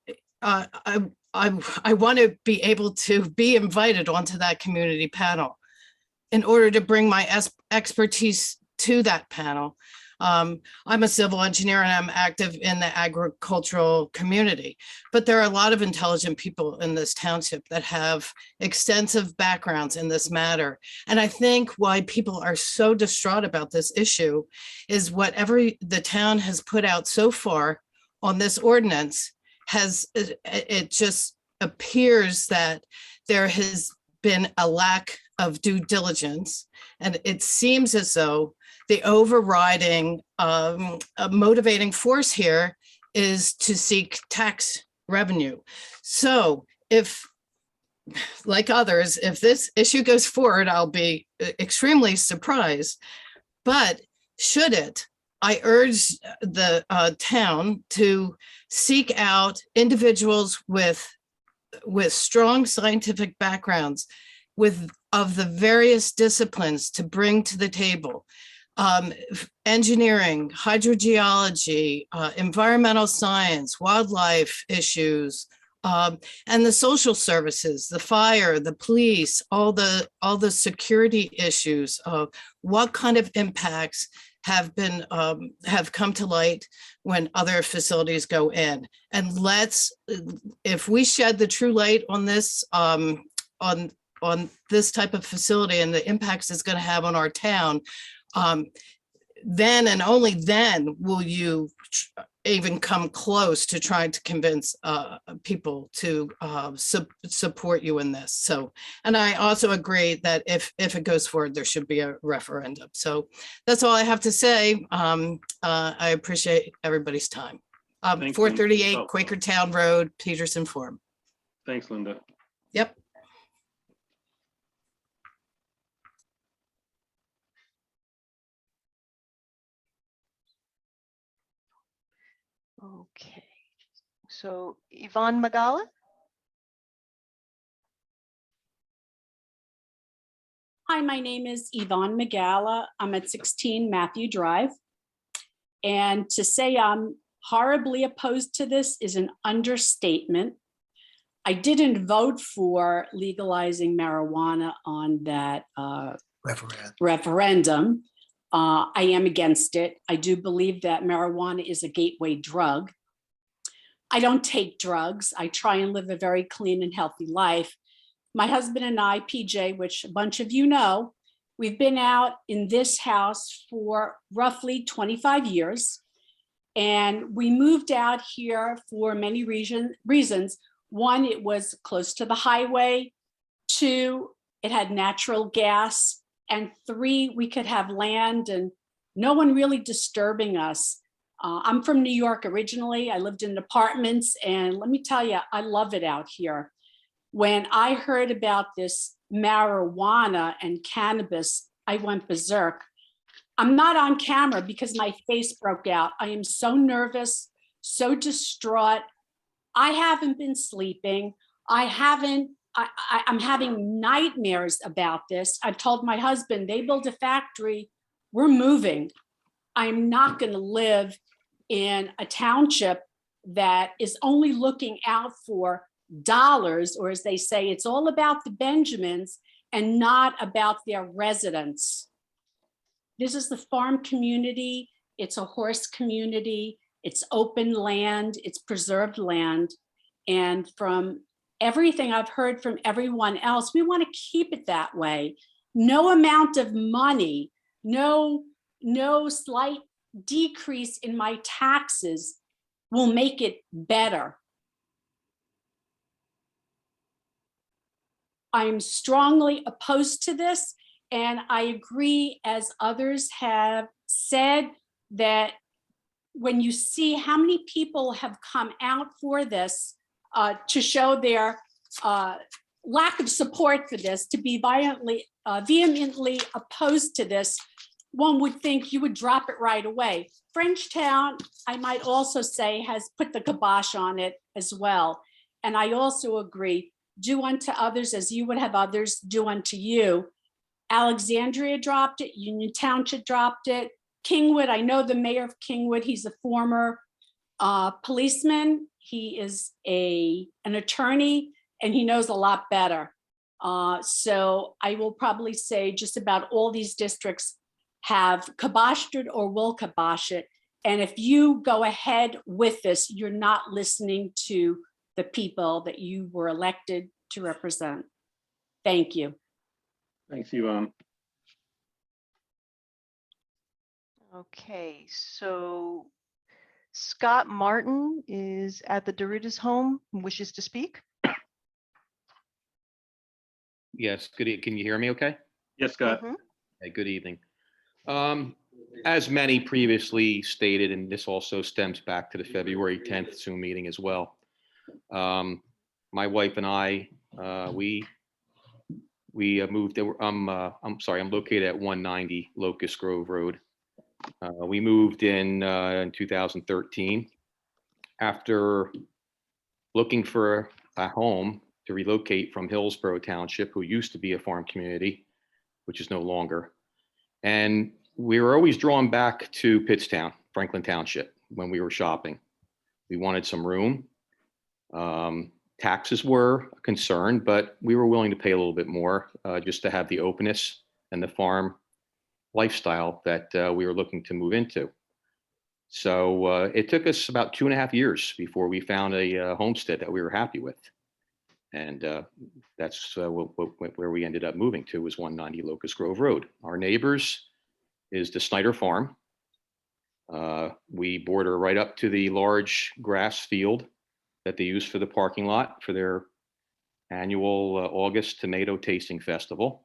want to be able to be invited onto that community panel in order to bring my expertise to that panel. I'm a civil engineer and I'm active in the agricultural community, but there are a lot of intelligent people in this township that have extensive backgrounds in this matter. And I think why people are so distraught about this issue is whatever the town has put out so far on this ordinance it just appears that there has been a lack of due diligence. And it seems as though the overriding motivating force here is to seek tax revenue. So if, like others, if this issue goes forward, I'll be extremely surprised. But should it, I urge the town to seek out individuals with strong scientific backgrounds of the various disciplines to bring to the table. Engineering, hydrogeology, environmental science, wildlife issues, and the social services, the fire, the police, all the security issues of what kind of impacts have come to light when other facilities go in. And if we shed the true light on this, on this type of facility and the impacts it's going to have on our town, then and only then will you even come close to trying to convince people to support you in this. So, and I also agree that if it goes forward, there should be a referendum. So that's all I have to say. I appreciate everybody's time. 438 Quakertown Road, Peterson Farm. Thanks, Linda. Yep. Okay, so Yvonne Magala. Hi, my name is Yvonne Magala. I'm at 16 Matthew Drive. And to say I'm horribly opposed to this is an understatement. I didn't vote for legalizing marijuana on that referendum. I am against it. I do believe that marijuana is a gateway drug. I don't take drugs. I try and live a very clean and healthy life. My husband and I, PJ, which a bunch of you know, we've been out in this house for roughly 25 years. And we moved out here for many reasons. One, it was close to the highway. Two, it had natural gas. And three, we could have land and no one really disturbing us. I'm from New York originally. I lived in apartments, and let me tell you, I love it out here. When I heard about this marijuana and cannabis, I went berserk. I'm not on camera because my face broke out. I am so nervous, so distraught. I haven't been sleeping. I'm having nightmares about this. I've told my husband, they build a factory, we're moving. I'm not going to live in a township that is only looking out for dollars, or as they say, it's all about the Benjamins and not about their residents. This is the farm community. It's a horse community. It's open land. It's preserved land. And from everything I've heard from everyone else, we want to keep it that way. No amount of money, no slight decrease in my taxes will make it better. I'm strongly opposed to this, and I agree, as others have said, that when you see how many people have come out for this to show their lack of support for this, to be vehemently opposed to this, one would think you would drop it right away. Frenchtown, I might also say, has put the kibosh on it as well. And I also agree, do unto others as you would have others do unto you. Alexandria dropped it, Union Township dropped it. Kingwood, I know the mayor of Kingwood, he's a former policeman. He is an attorney and he knows a lot better. So I will probably say just about all these districts have kiboshed it or will kibosh it. And if you go ahead with this, you're not listening to the people that you were elected to represent. Thank you. Thanks, Yvonne. Okay, so Scott Martin is at the Doritas home, wishes to speak. Yes, can you hear me okay? Yes, Scott. Okay, good evening. As many previously stated, and this also stems back to the February 10th Zoom meeting as well. My wife and I, we moved. I'm sorry. I'm located at 190 Locust Grove Road. We moved in 2013 after looking for a home to relocate from Hillsborough Township, who used to be a farm community, which is no longer. And we were always drawn back to Pittstown, Franklin Township, when we were shopping. We wanted some room. Taxes were a concern, but we were willing to pay a little bit more just to have the openness and the farm lifestyle that we were looking to move into. So it took us about 2.5 years before we found a homestead that we were happy with. And that's where we ended up moving to, was 190 Locust Grove Road. Our neighbors is the Snyder Farm. We border right up to the large grass field that they use for the parking lot for their annual August Tomato Tasting Festival.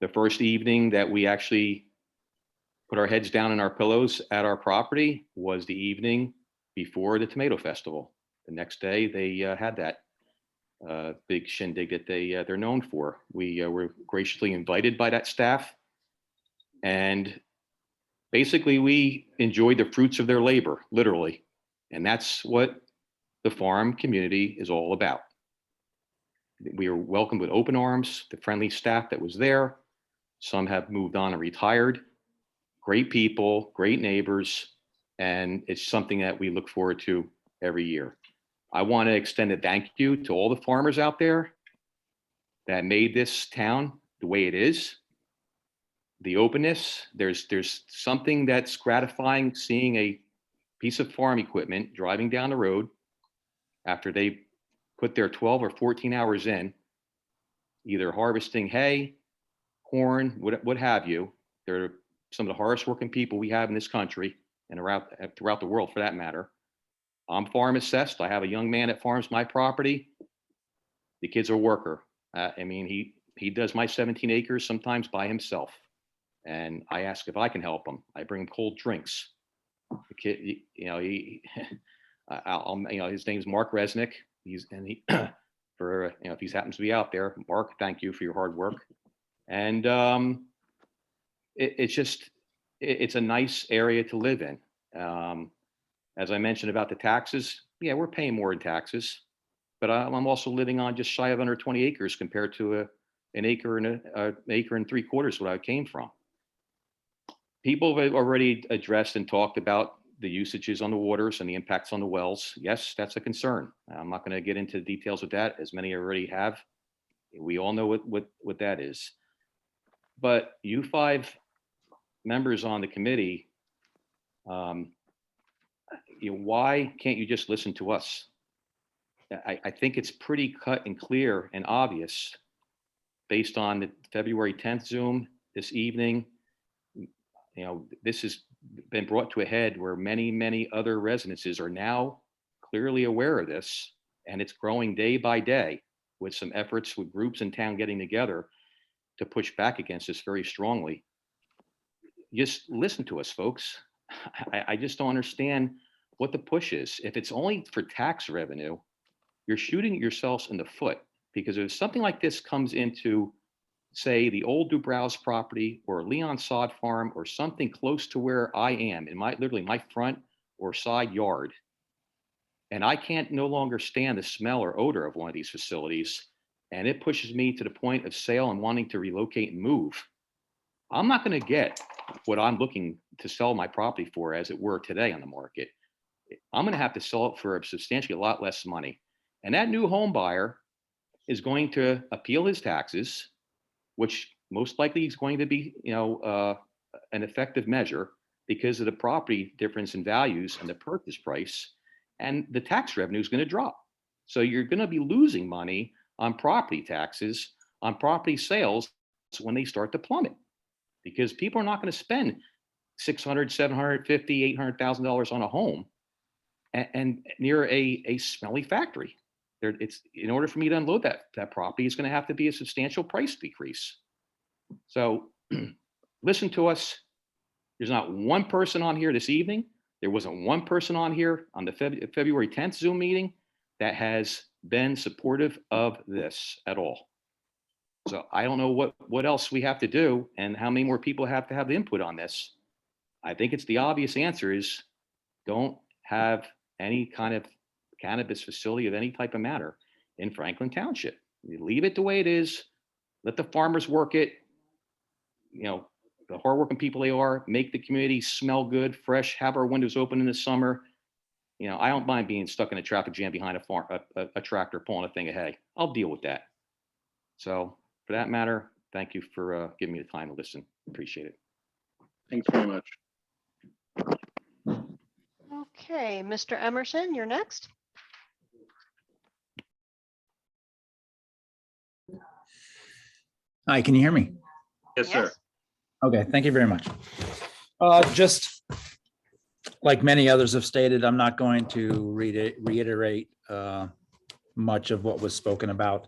The first evening that we actually put our heads down in our pillows at our property was the evening before the Tomato Festival. The next day they had that big shindig that they're known for. We were graciously invited by that staff, and basically we enjoyed the fruits of their labor, literally. And that's what the farm community is all about. We were welcomed with open arms, the friendly staff that was there. Some have moved on and retired. Great people, great neighbors, and it's something that we look forward to every year. I want to extend a thank you to all the farmers out there that made this town the way it is. The openness, there's something that's gratifying seeing a piece of farm equipment driving down the road after they put their 12 or 14 hours in, either harvesting hay, corn, what have you. They're some of the hardest working people we have in this country and throughout the world for that matter. I'm farm assessed. I have a young man that farms my property. The kid's a worker. I mean, he does my 17 acres sometimes by himself. And I ask if I can help him. I bring him cold drinks. The kid, his name's Mark Resnick. If he happens to be out there, Mark, thank you for your hard work. And it's a nice area to live in. As I mentioned about the taxes, yeah, we're paying more in taxes, but I'm also living on just shy of under 20 acres compared to an acre and 3/4 what I came from. People have already addressed and talked about the usages on the waters and the impacts on the wells. Yes, that's a concern. I'm not going to get into the details of that, as many already have. We all know what that is. But you 5 members on the committee, why can't you just listen to us? I think it's pretty cut and clear and obvious based on the February 10th Zoom this evening. This has been brought to a head where many other residences are now clearly aware of this, and it's growing day by day with some efforts with groups in town getting together to push back against this very strongly. Just listen to us, folks. I just don't understand what the push is. If it's only for tax revenue, you're shooting yourselves in the foot, because if something like this comes into, say, the old Dubrow's property or Leon Sod Farm or something close to where I am in literally my front or side yard, and I can't no longer stand the smell or odor of one of these facilities, and it pushes me to the point of sale and wanting to relocate and move, I'm not going to get what I'm looking to sell my property for as it were today on the market. I'm going to have to sell it for substantially a lot less money. And that new home buyer is going to appeal his taxes, which most likely is going to be, an effective measure because of the property difference in values and the purchase price, and the tax revenue is going to drop. So you're going to be losing money on property taxes, on property sales when they start to plummet, because people are not going to spend $600,000, $750,000, $800,000 on a home and near a smelly factory. It's in order for me to unload that property, it's going to have to be a substantial price decrease. So listen to us. There's not one person on here this evening. There wasn't one person on here on the February 10th Zoom meeting that has been supportive of this at all. So I don't know what else we have to do and how many more people have to have the input on this. I think it's the obvious answer is don't have any kind of cannabis facility of any type of matter in Franklin Township. You leave it the way it is. Let the farmers work it. The hardworking people they are, make the community smell good, fresh, have our windows open in the summer. I don't mind being stuck in a traffic jam behind a tractor pulling a thing of hay. I'll deal with that. So for that matter, thank you for giving me the time to listen. Appreciate it. Thanks very much. Okay, Mr. Emerson, you're next. Hi, can you hear me? Yes, sir. Okay, thank you very much. Just like many others have stated, I'm not going to reiterate much of what was spoken about.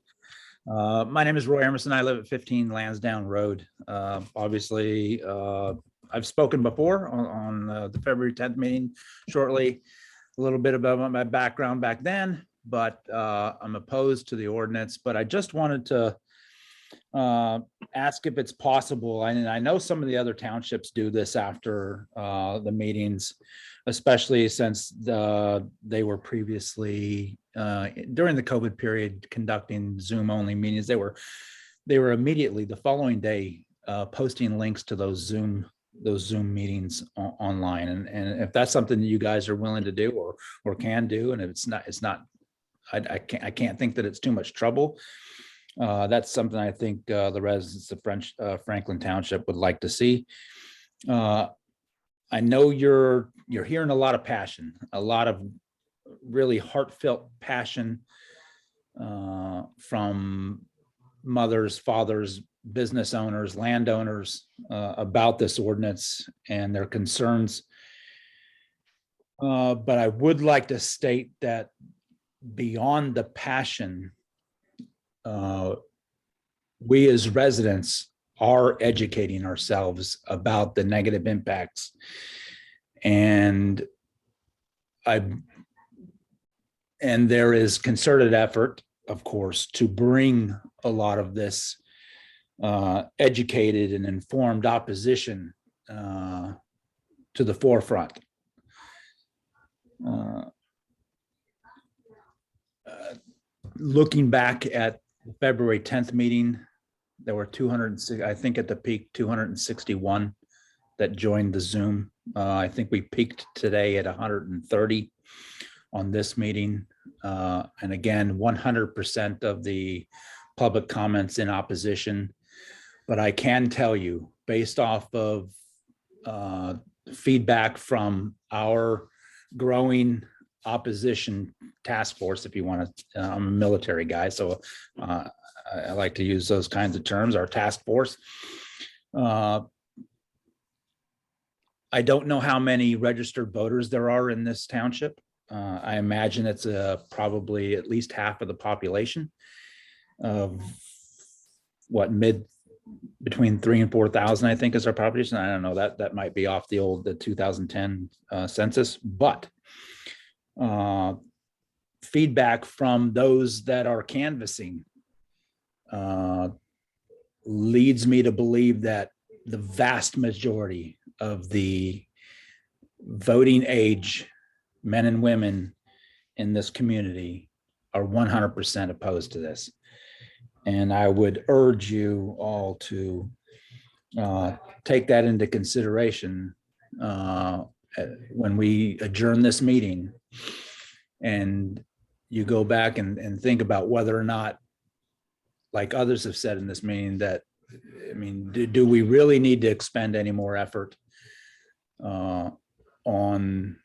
My name is Roy Emerson. I live at 15 Lansdowne Road. Obviously, I've spoken before on the February 10th meeting shortly, a little bit about my background back then, but I'm opposed to the ordinance. But I just wanted to ask if it's possible, and I know some of the other townships do this after the meetings, especially since they were previously during the COVID period, conducting Zoom only meetings. They were immediately the following day posting links to those Zoom meetings online. And if that's something that you guys are willing to do or can do, and if it's not, I can't think that it's too much trouble. That's something I think the residents of Franklin Township would like to see. I know you're hearing a lot of passion, a lot of really heartfelt passion from mothers, fathers, business owners, landowners about this ordinance and their concerns. But I would like to state that beyond the passion, we as residents are educating ourselves about the negative impacts. And there is concerted effort, of course, to bring a lot of this educated and informed opposition to the forefront. Looking back at the February 10th meeting, there were 206, I think at the peak, 261 that joined the Zoom. I think we peaked today at 130 on this meeting. And again, 100% of the public comments in opposition. But I can tell you, based off of feedback from our growing opposition task force, if you want to, I'm a military guy, so I like to use those kinds of terms, our task force. I don't know how many registered voters there are in this township. I imagine it's probably at least half of the population of what, between 3,000 and 4,000, I think is our population. I don't know, that might be off the 2010 census, but feedback from those that are canvassing leads me to believe that the vast majority of the voting age men and women in this community are 100% opposed to this. And I would urge you all to take that into consideration when we adjourn this meeting, and you go back and think about whether or not, like others have said in this meeting, that, I mean, do we really need to expend any more effort on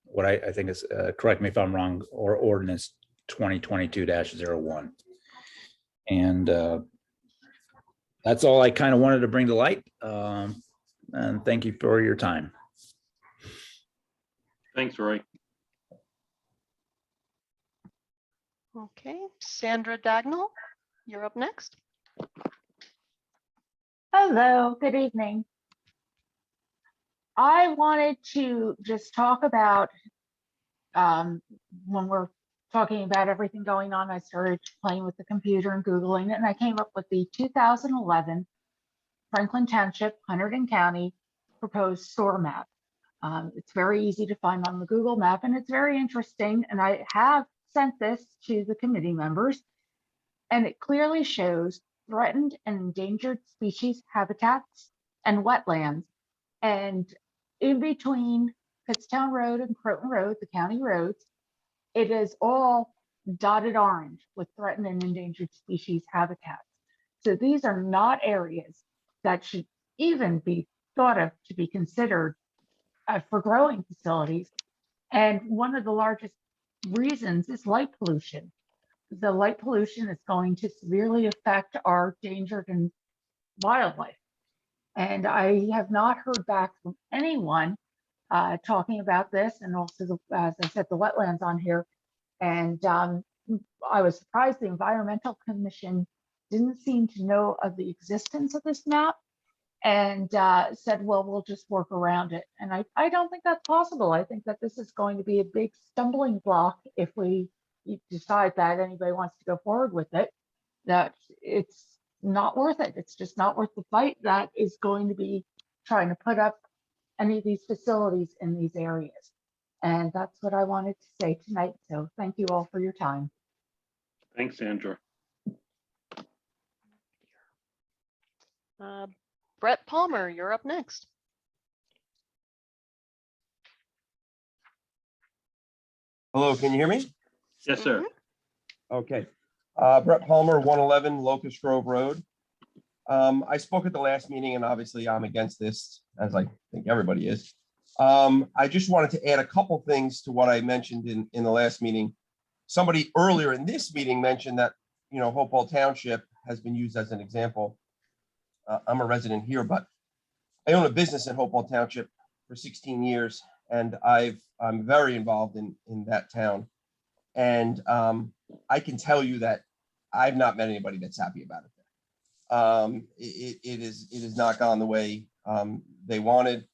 what I think is, correct me if I'm wrong, or ordinance 2022-01. And that's all I kind of wanted to bring to light. And thank you for your time. Thanks, Roy. Okay, Sandra Dagnall, you're up next. Hello, good evening. I wanted to just talk about, when we're talking about everything going on, I started playing with the computer and Googling it, and I came up with the 2011 Franklin Township, Hunterdon County proposed store map. It's very easy to find on the Google map, and it's very interesting. And I have sent this to the committee members, and it clearly shows threatened and endangered species habitats and wetlands. And in between Pittstown Road and Croton Road, the county roads, it is all dotted orange with threatened and endangered species habitats. So these are not areas that should even be thought of to be considered for growing facilities. And one of the largest reasons is light pollution. The light pollution is going to severely affect our endangered and wildlife. And I have not heard back from anyone talking about this, and also, as I said, the wetlands on here. And I was surprised the Environmental Commission didn't seem to know of the existence of this map, and said, well, we'll just work around it. And I don't think that's possible. I think that this is going to be a big stumbling block if we decide that anybody wants to go forward with it, that it's not worth it. It's just not worth the fight that is going to be trying to put up any of these facilities in these areas. And that's what I wanted to say tonight. So thank you all for your time. Thanks, Sandra. Brett Palmer, you're up next. Hello, can you hear me? Yes, sir. Okay. Brett Palmer, 111 Locust Grove Road. I spoke at the last meeting and obviously I'm against this, as I think everybody is. I just wanted to add a couple things to what I mentioned in the last meeting. Somebody earlier in this meeting mentioned that, you know, Hopewell Township has been used as an example. I'm a resident here, but I own a business in Hopewell Township for 16 years, and I'm very involved in that town. And I can tell you that I've not met anybody that's happy about it. It is not gone the way they wanted.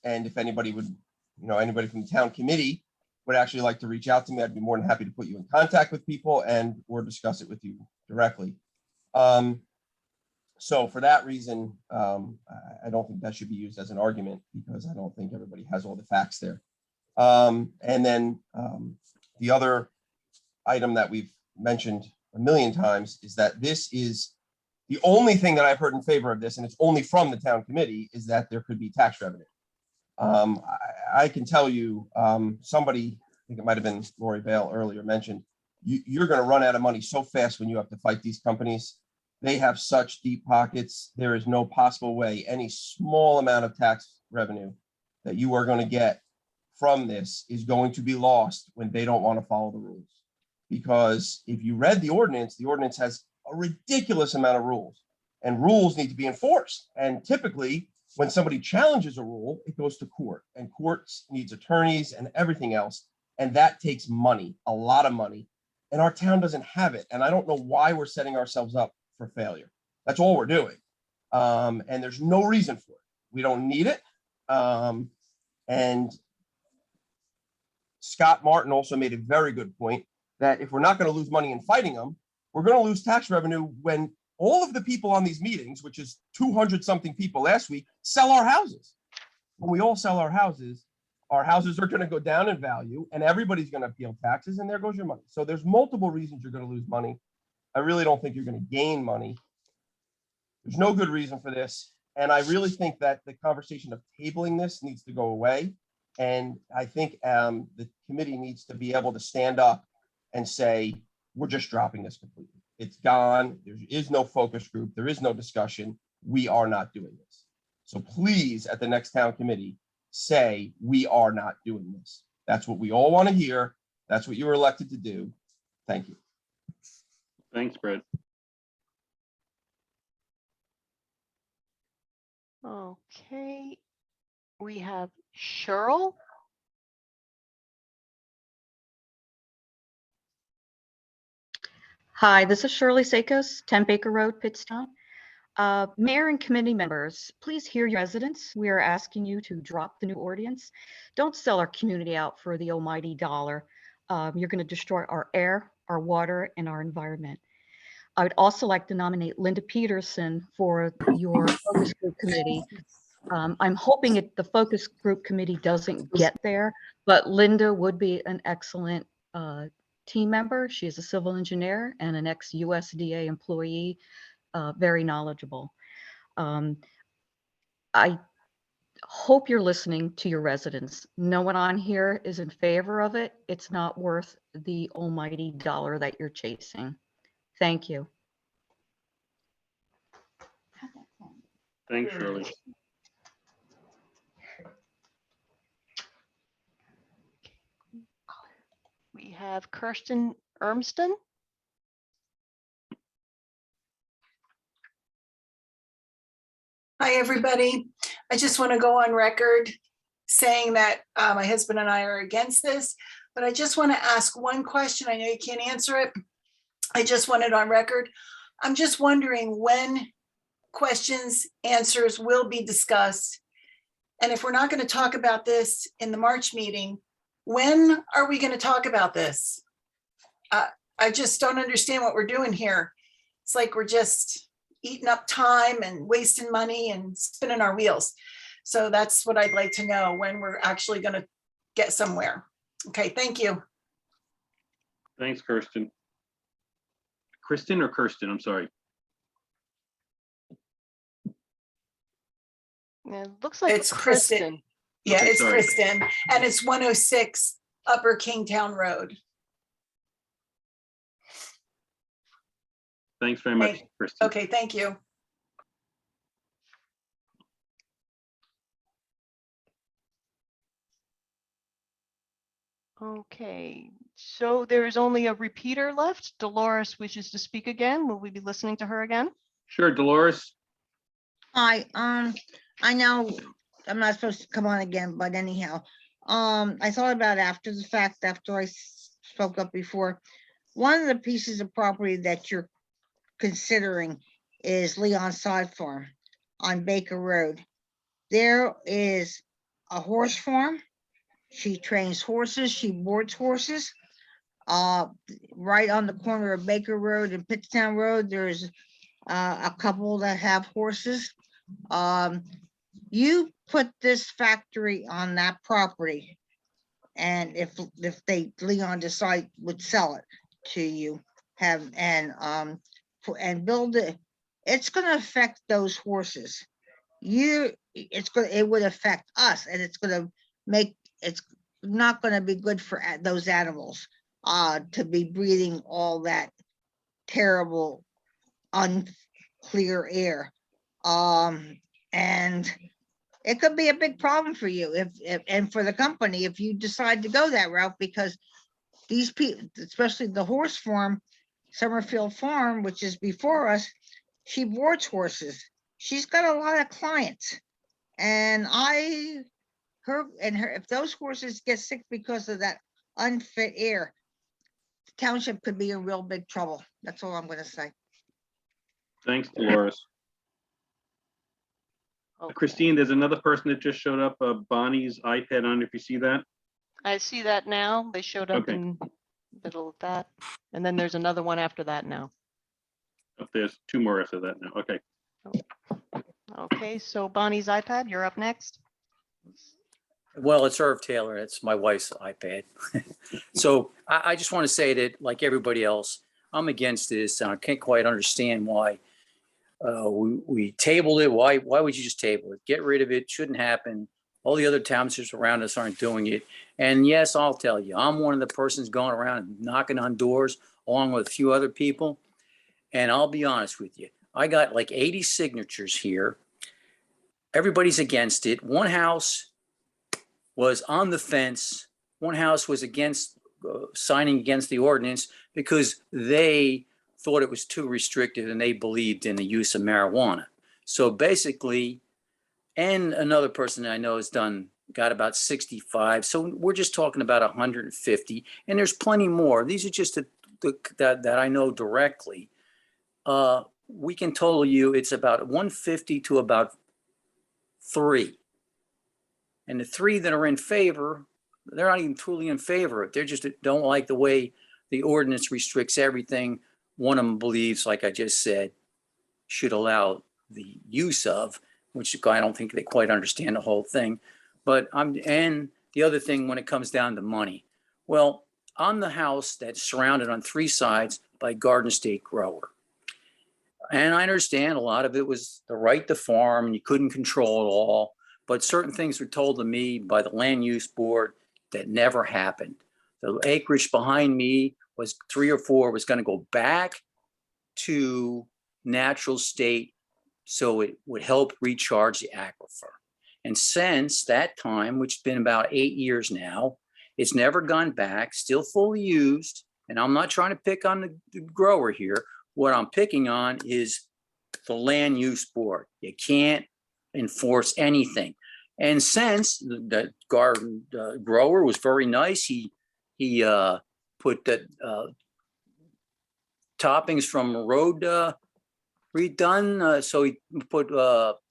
And if anybody would, you know, anybody from the town committee would actually like to reach out to me, I'd be more than happy to put you in contact with people and or discuss it with you directly. So for that reason, I don't think that should be used as an argument because I don't think everybody has all the facts there. And then the other item that we've mentioned a million times is that this is the only thing that I've heard in favor of this, and it's only from the town committee, is that there could be tax revenue. I can tell you, somebody, I think it might have been Lori Bale earlier mentioned, you're going to run out of money so fast when you have to fight these companies. They have such deep pockets. There is no possible way any small amount of tax revenue that you are going to get from this is going to be lost when they don't want to follow the rules. Because if you read the ordinance has a ridiculous amount of rules, and rules need to be enforced. And typically, when somebody challenges a rule, it goes to court, and courts needs attorneys and everything else. And that takes money, a lot of money. And our town doesn't have it. And I don't know why we're setting ourselves up for failure. That's all we're doing. And there's no reason for it. We don't need it. And Scott Martin also made a very good point that if we're not going to lose money in fighting them, we're going to lose tax revenue when all of the people on these meetings, which is 200 something people last week, sell our houses. When we all sell our houses are going to go down in value and everybody's going to appeal taxes and there goes your money. So there's multiple reasons you're going to lose money. I really don't think you're going to gain money. There's no good reason for this. And I really think that the conversation of tabling this needs to go away. And I think the committee needs to be able to stand up and say, we're just dropping this completely. It's gone. There is no focus group. There is no discussion. We are not doing this. So please, at the next town committee, say we are not doing this. That's what we all want to hear. That's what you were elected to do. Thank you. Thanks, Brett. Okay, we have Cheryl. Hi, this is Shirley Sakos, 10 Baker Road, Pittstown. Mayor and committee members, please hear your residents. We are asking you to drop the new ordinance. Don't sell our community out for the almighty dollar. You're going to destroy our air, our water, and our environment. I would also like to nominate Linda Peterson for your focus group committee. I'm hoping the focus group committee doesn't get there, but Linda would be an excellent team member. She is a civil engineer and an ex-USDA employee, very knowledgeable. I hope you're listening to your residents. No one on here is in favor of it. It's not worth the almighty dollar that you're chasing. Thank you. Thanks, Shirley. We have Kirsten Ermston. Hi, everybody. I just want to go on record saying that my husband and I are against this, but I just want to ask one question. I know you can't answer it. I just want it on record. I'm just wondering when questions, answers will be discussed. And if we're not going to talk about this in the March meeting, when are we going to talk about this? I just don't understand what we're doing here. It's like we're just eating up time and wasting money and spinning our wheels. So that's what I'd like to know, when we're actually going to get somewhere. Okay, thank you. Thanks, Kirsten. Kristen or Kirsten, I'm sorry. It looks like It's Kristen. Yeah, Okay, it's sorry. Kristen, and it's 106 Upper Kingtown Road. Thanks very much, Kristen. Okay, thank you. Okay, so there is only a repeater left. Dolores wishes to speak again. Will we be listening to her again? Sure, Dolores. Hi, I know I'm not supposed to come on again, but anyhow, I thought about it after the fact, after I spoke up before. One of the pieces of property that you're considering is Leon Sod Farm on Baker Road. There is a horse farm. She trains horses, she boards horses. Right on the corner of Baker Road and Pittstown Road, there's a couple that have horses. You put this factory on that property, and if Leon decide would sell it to you, and build it, it's going to affect those horses. It would affect us, and it's not going to be good for those animals to be breathing all that terrible unclear air. And it could be a big problem for you if and for the company if you decide to go that route, because these people, especially the horse farm, Summerfield Farm, which is before us, she boards horses. She's got a lot of clients, and if those horses get sick because of that unfit air, the township could be in real big trouble. That's all I'm going to say. Thanks, Dolores. Christine, there's another person that just showed up, Bonnie's iPad. I don't know if you see that. I see that now. They showed up Okay. in the middle of that. And then there's another one after that now. Oh, there's two more after that now. Okay. Okay, so Bonnie's iPad, you're up next. Well, it's Irv Taylor. It's my wife's iPad. So I just want to say that, like everybody else, I'm against this, and I can't quite understand why we tabled it. Why would you just table it? Get rid of it. Shouldn't happen. All the other townships around us aren't doing it. And yes, I'll tell you, I'm one of the persons going around and knocking on doors along with a few other people. And I'll be honest with you, I got like 80 signatures here. Everybody's against it. One house was on the fence. One house was against signing against the ordinance because they thought it was too restrictive and they believed in the use of marijuana. So basically, and another person I know has got about 65. So we're just talking about 150, and there's plenty more. These are just that I know directly. We can total you it's about 150 to about 3. And the 3 that are in favor, they're not even truly in favor. They just don't like the way the ordinance restricts everything. One of them believes, like I just said, should allow the use of, which I don't think they quite understand the whole thing. And the other thing, when it comes down to money, well, I'm the house that's surrounded on 3 sides by Garden State grower. And I understand a lot of it was the right to farm and you couldn't control it all, but certain things were told to me by the land use board that never happened. The acreage behind me was 3 or 4 was going to go back to natural state so it would help recharge the aquifer. And since that time, which has been about 8 years now, it's never gone back, still fully used. And I'm not trying to pick on the grower here. What I'm picking on is the land use board. You can't enforce anything. And since the garden grower was very nice, he put the toppings from road redone. So he put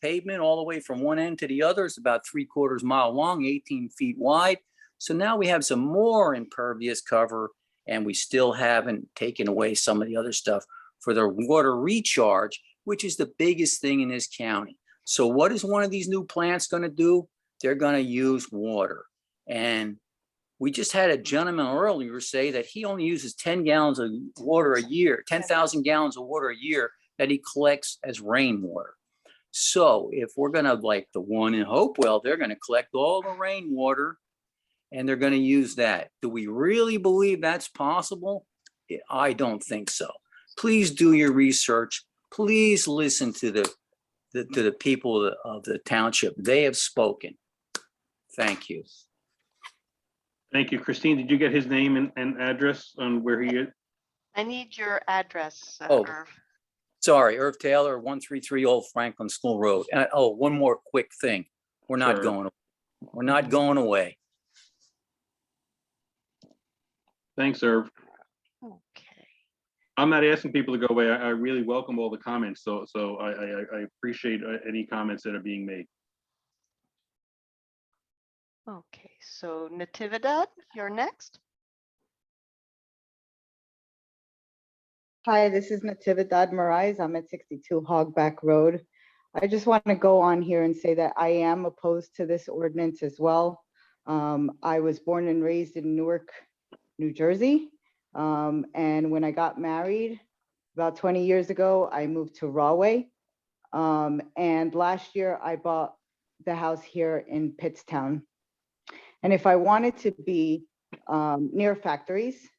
pavement all the way from one end to the other. It's about 3/4 mile long, 18 feet wide. So now we have some more impervious cover, and we still haven't taken away some of the other stuff for their water recharge, which is the biggest thing in this county. So what is one of these new plants going to do? They're going to use water. And We just had a gentleman earlier say that he only uses 10 gallons of water a year, 10,000 gallons of water a year that he collects as rainwater. So if we're gonna, like the one in Hopewell, they're gonna collect all the rainwater and they're gonna use that. Do we really believe that's possible? I don't think so. Please do your research. Please listen to the people of the township. They have spoken. Thank you. Thank you. Christine, did you get his name and address on where he is? I need your address. Oh. Irv. Sorry, Irv Taylor, 133 Old Franklin School Road. Oh, one more quick thing. We're not Sure. going away. Thanks, Irv. Okay. I'm not asking people to go away. I really welcome all the comments. So I appreciate any comments that are being made. Okay, so Natividad, you're next. Hi, this is Natividad Moraes. I'm at 62 Hogback Road. I just want to go on here and say that I am opposed to this ordinance as well. I was born and raised in Newark, New Jersey. And when I got married about 20 years ago, I moved to Rahway. And last year I bought the house here in Pittstown. And if I wanted to be near factories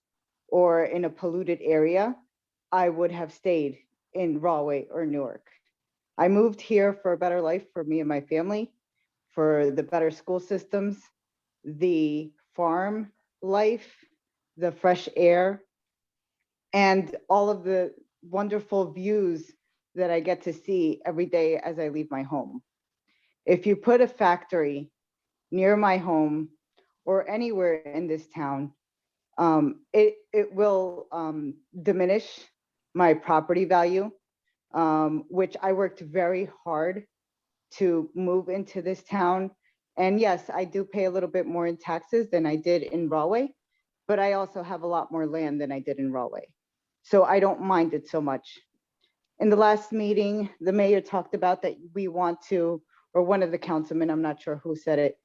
or in a polluted area, I would have stayed in Rahway or Newark. I moved here for a better life for me and my family, for the better school systems, the farm life, the fresh air, and all of the wonderful views that I get to see every day as I leave my home. If you put a factory near my home or anywhere in this town, it will diminish my property value, which I worked very hard to move into this town. And yes, I do pay a little bit more in taxes than I did in Rahway, but I also have a lot more land than I did in Rahway. So I don't mind it so much. In the last meeting, the mayor talked about that we want to, or one of the councilmen, I'm not sure who said it,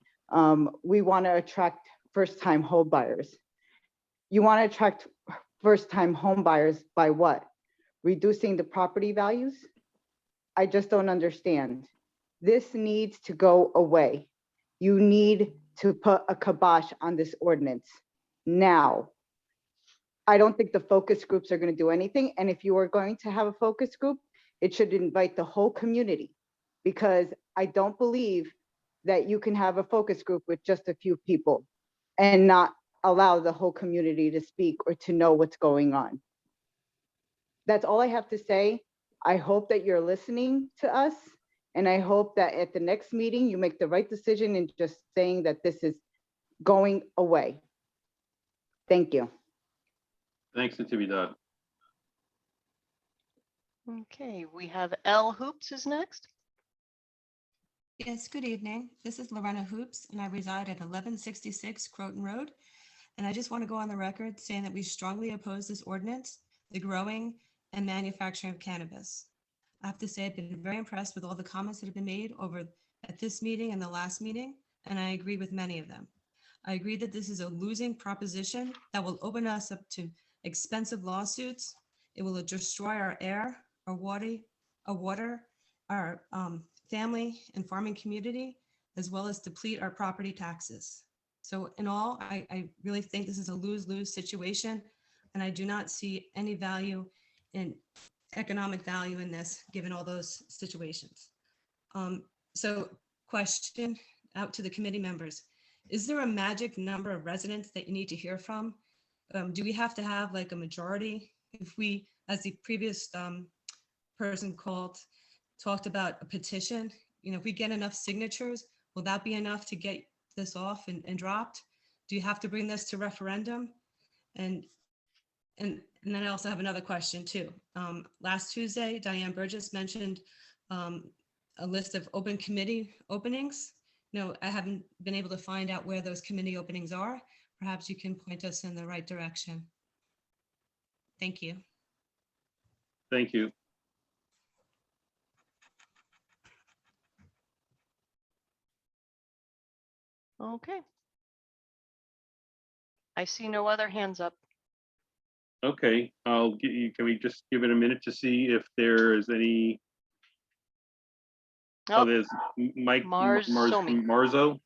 we want to attract first-time home buyers. You want to attract first-time home buyers by what? Reducing the property values? I just don't understand. This needs to go away. You need to put a kibosh on this ordinance now. I don't think the focus groups are going to do anything. And if you are going to have a focus group, it should invite the whole community, because I don't believe that you can have a focus group with just a few people and not allow the whole community to speak or to know what's going on. That's all I have to say. I hope that you're listening to us. And I hope that at the next meeting, you make the right decision in just saying that this is going away. Thank you. Thanks, Natividad. Okay, we have L Hoops is next. Yes, good evening. This is Lorena Hoops, and I reside at 1166 Croton Road. And I just want to go on the record saying that we strongly oppose this ordinance, the growing and manufacturing of cannabis. I have to say I've been very impressed with all the comments that have been made over at this meeting and the last meeting, and I agree with many of them. I agree that this is a losing proposition that will open us up to expensive lawsuits. It will destroy our air, our water, our family and farming community, as well as deplete our property taxes. So in all, I really think this is a lose-lose situation, and I do not see any value in economic value in this, given all those situations. So question out to the committee members. Is there a magic number of residents that you need to hear from? Do we have to have like a majority? If we, as the previous person talked about a petition, you know, if we get enough signatures, will that be enough to get this off and dropped? Do you have to bring this to referendum? And then I also have another question too. Last Tuesday, Diane Burgess mentioned a list of open committee openings. No, I haven't been able to find out where those committee openings are. Perhaps you can point us in the right direction. Thank you. Thank you. Okay. I see no other hands up. Okay, I'll get you, can we just give it a minute to see if there is any? Oh, Oh, there's Mike Marzomi. Marzo.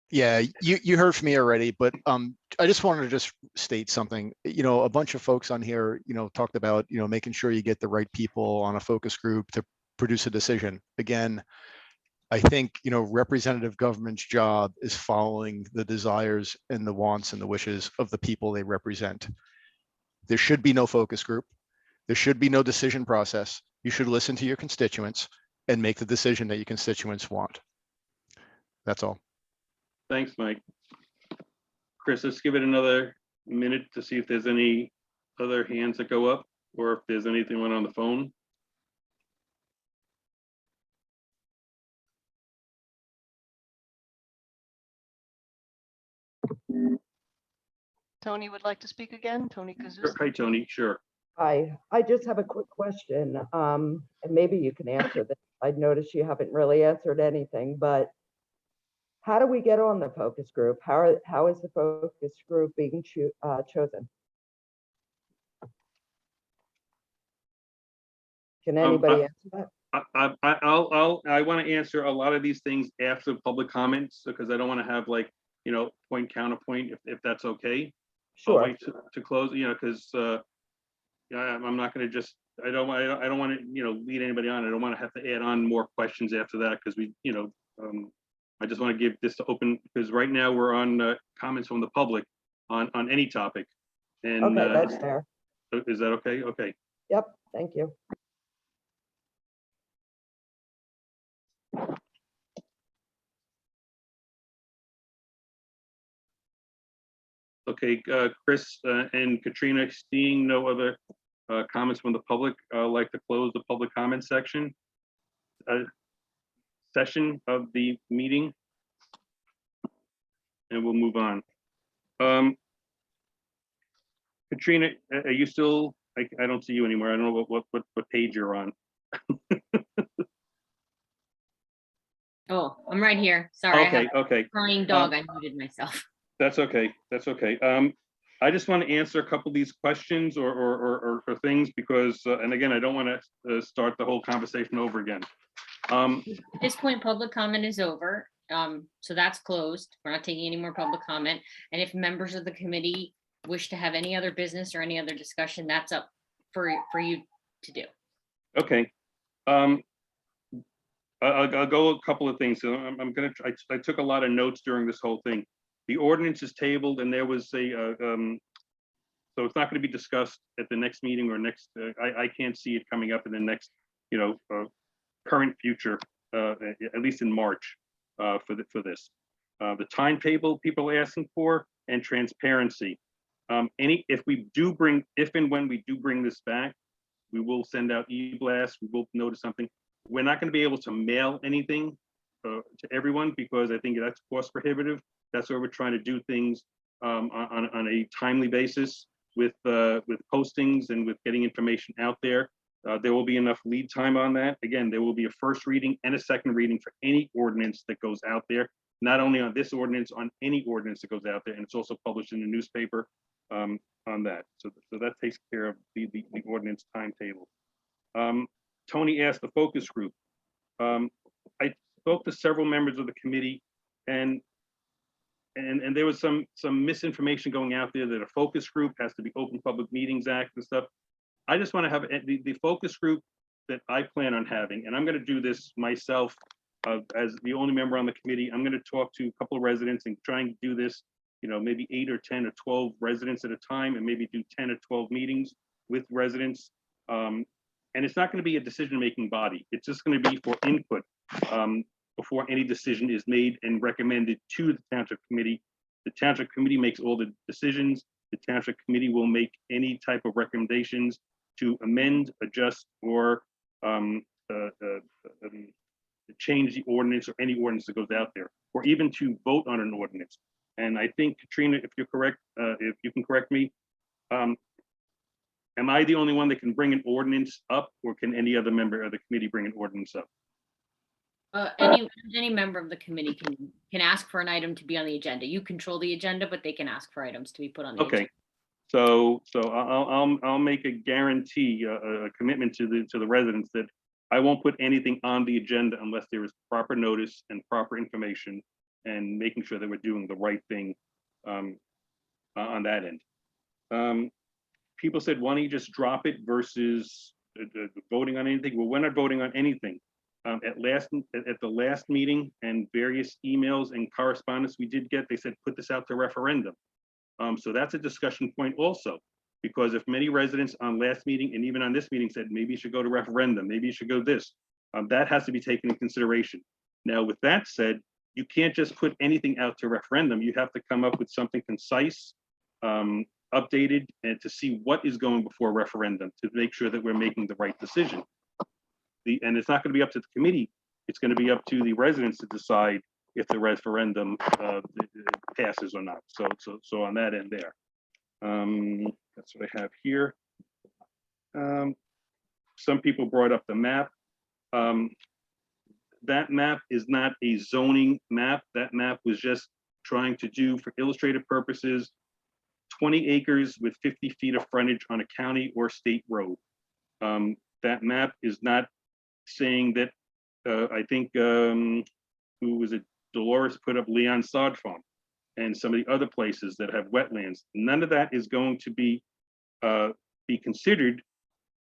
Yeah, you heard from me already, but I just wanted to just state something. You know, a bunch of folks on here, you know, talked about, you know, making sure you get the right people on a focus group to produce a decision. Again, I think, you know, representative government's job is following the desires and the wants and the wishes of the people they represent. There should be no focus group. There should be no decision process. You should listen to your constituents and make the decision that your constituents want. That's all. Thanks, Mike. Chris, let's give it another minute to see if there's any other hands that go up or if there's anything on the phone. Tony would like to speak again. Tony Kazus. Hi, Tony. Sure. Hi, I just have a quick question, and maybe you can answer this. I'd noticed you haven't really answered anything, but how do we get on the focus group? How is the focus group being chosen? Can anybody answer that? I want to answer a lot of these things after public comments because I don't want to have like, you know, point counterpoint if that's okay. Sure. I'll wait to close, you know, because I'm not going to just, I don't want to, you know, lead anybody on. I don't want to have to add on more questions after that because we, you know, I just want to give this to open because right now we're on comments from the public on any topic. And Okay, that's fair. Is that okay? Okay. Yep, thank you. Okay, Chris and Katrina, seeing no other comments from the public, I'd like to close the public comment section session of the meeting. And we'll move on. Katrina, are you still, I don't see you anymore. I don't know what page you're on. Oh, I'm right here. Sorry. Okay, I have a okay. crying dog. I muted myself. That's okay. That's okay. I just want to answer a couple of these questions or things because, and again, I don't want to start the whole conversation over again. At this point, public comment is over. So that's closed. We're not taking any more public comment. And if members of the committee wish to have any other business or any other discussion, that's up for you to do. Okay. I'll go a couple of things. So I took a lot of notes during this whole thing. The ordinance is tabled and there was a, so it's not going to be discussed at the next meeting or next, I can't see it coming up in the next, you know, current future, at least in March for this. The timetable people are asking for and transparency. If and when we do bring this back, we will send out e-blasts, we will notice something. We're not going to be able to mail anything to everyone because I think that's cost prohibitive. That's where we're trying to do things on a timely basis with postings and with getting information out there. There will be enough lead time on that. Again, there will be a first reading and a second reading for any ordinance that goes out there, not only on this ordinance, on any ordinance that goes out there. And it's also published in the newspaper on that. So that takes care of the ordinance timetable. Tony asked the focus group. I spoke to several members of the committee and there was some misinformation going out there that a focus group has to be Open Public Meetings Act and stuff. I just want to have the focus group that I plan on having, and I'm going to do this myself as the only member on the committee. I'm going to talk to a couple of residents and try and do this, you know, maybe 8 or 10 or 12 residents at a time and maybe do 10 or 12 meetings with residents. And it's not going to be a decision-making body. It's just going to be for input before any decision is made and recommended to the Township Committee. The Township Committee makes all the decisions. The Township Committee will make any type of recommendations to amend, adjust, or change the ordinance or any ordinance that goes out there, or even to vote on an ordinance. And I think, Katrina, if you're correct, if you can correct me, am I the only one that can bring an ordinance up, or can any other member of the committee bring an ordinance up? Any member of the committee can ask for an item to be on the agenda. You control the agenda, but they can ask for items to be put on the agenda. Okay. So I'll make a guarantee, a commitment to the residents that I won't put anything on the agenda unless there is proper notice and proper information and making sure that we're doing the right thing on that end. People said, why don't you just drop it versus voting on anything? Well, we're not voting on anything. At the last meeting and various emails and correspondence we did get, they said, put this out to referendum. So that's a discussion point also, because if many residents on last meeting and even on this meeting said, maybe you should go to referendum, maybe you should go this, that has to be taken into consideration. Now, with that said, you can't just put anything out to referendum. You have to come up with something concise, updated, and to see what is going before referendum to make sure that we're making the right decision. And it's not going to be up to the committee. It's going to be up to the residents to decide if the referendum passes or not. So on that end there. That's what I have here. Some people brought up the map. That map is not a zoning map. That map was just trying to do, for illustrative purposes, 20 acres with 50 feet of frontage on a county or state road. That map is not saying that, I think, who was it? Dolores put up Leon Sod Farm and some of the other places that have wetlands. None of that is going to be considered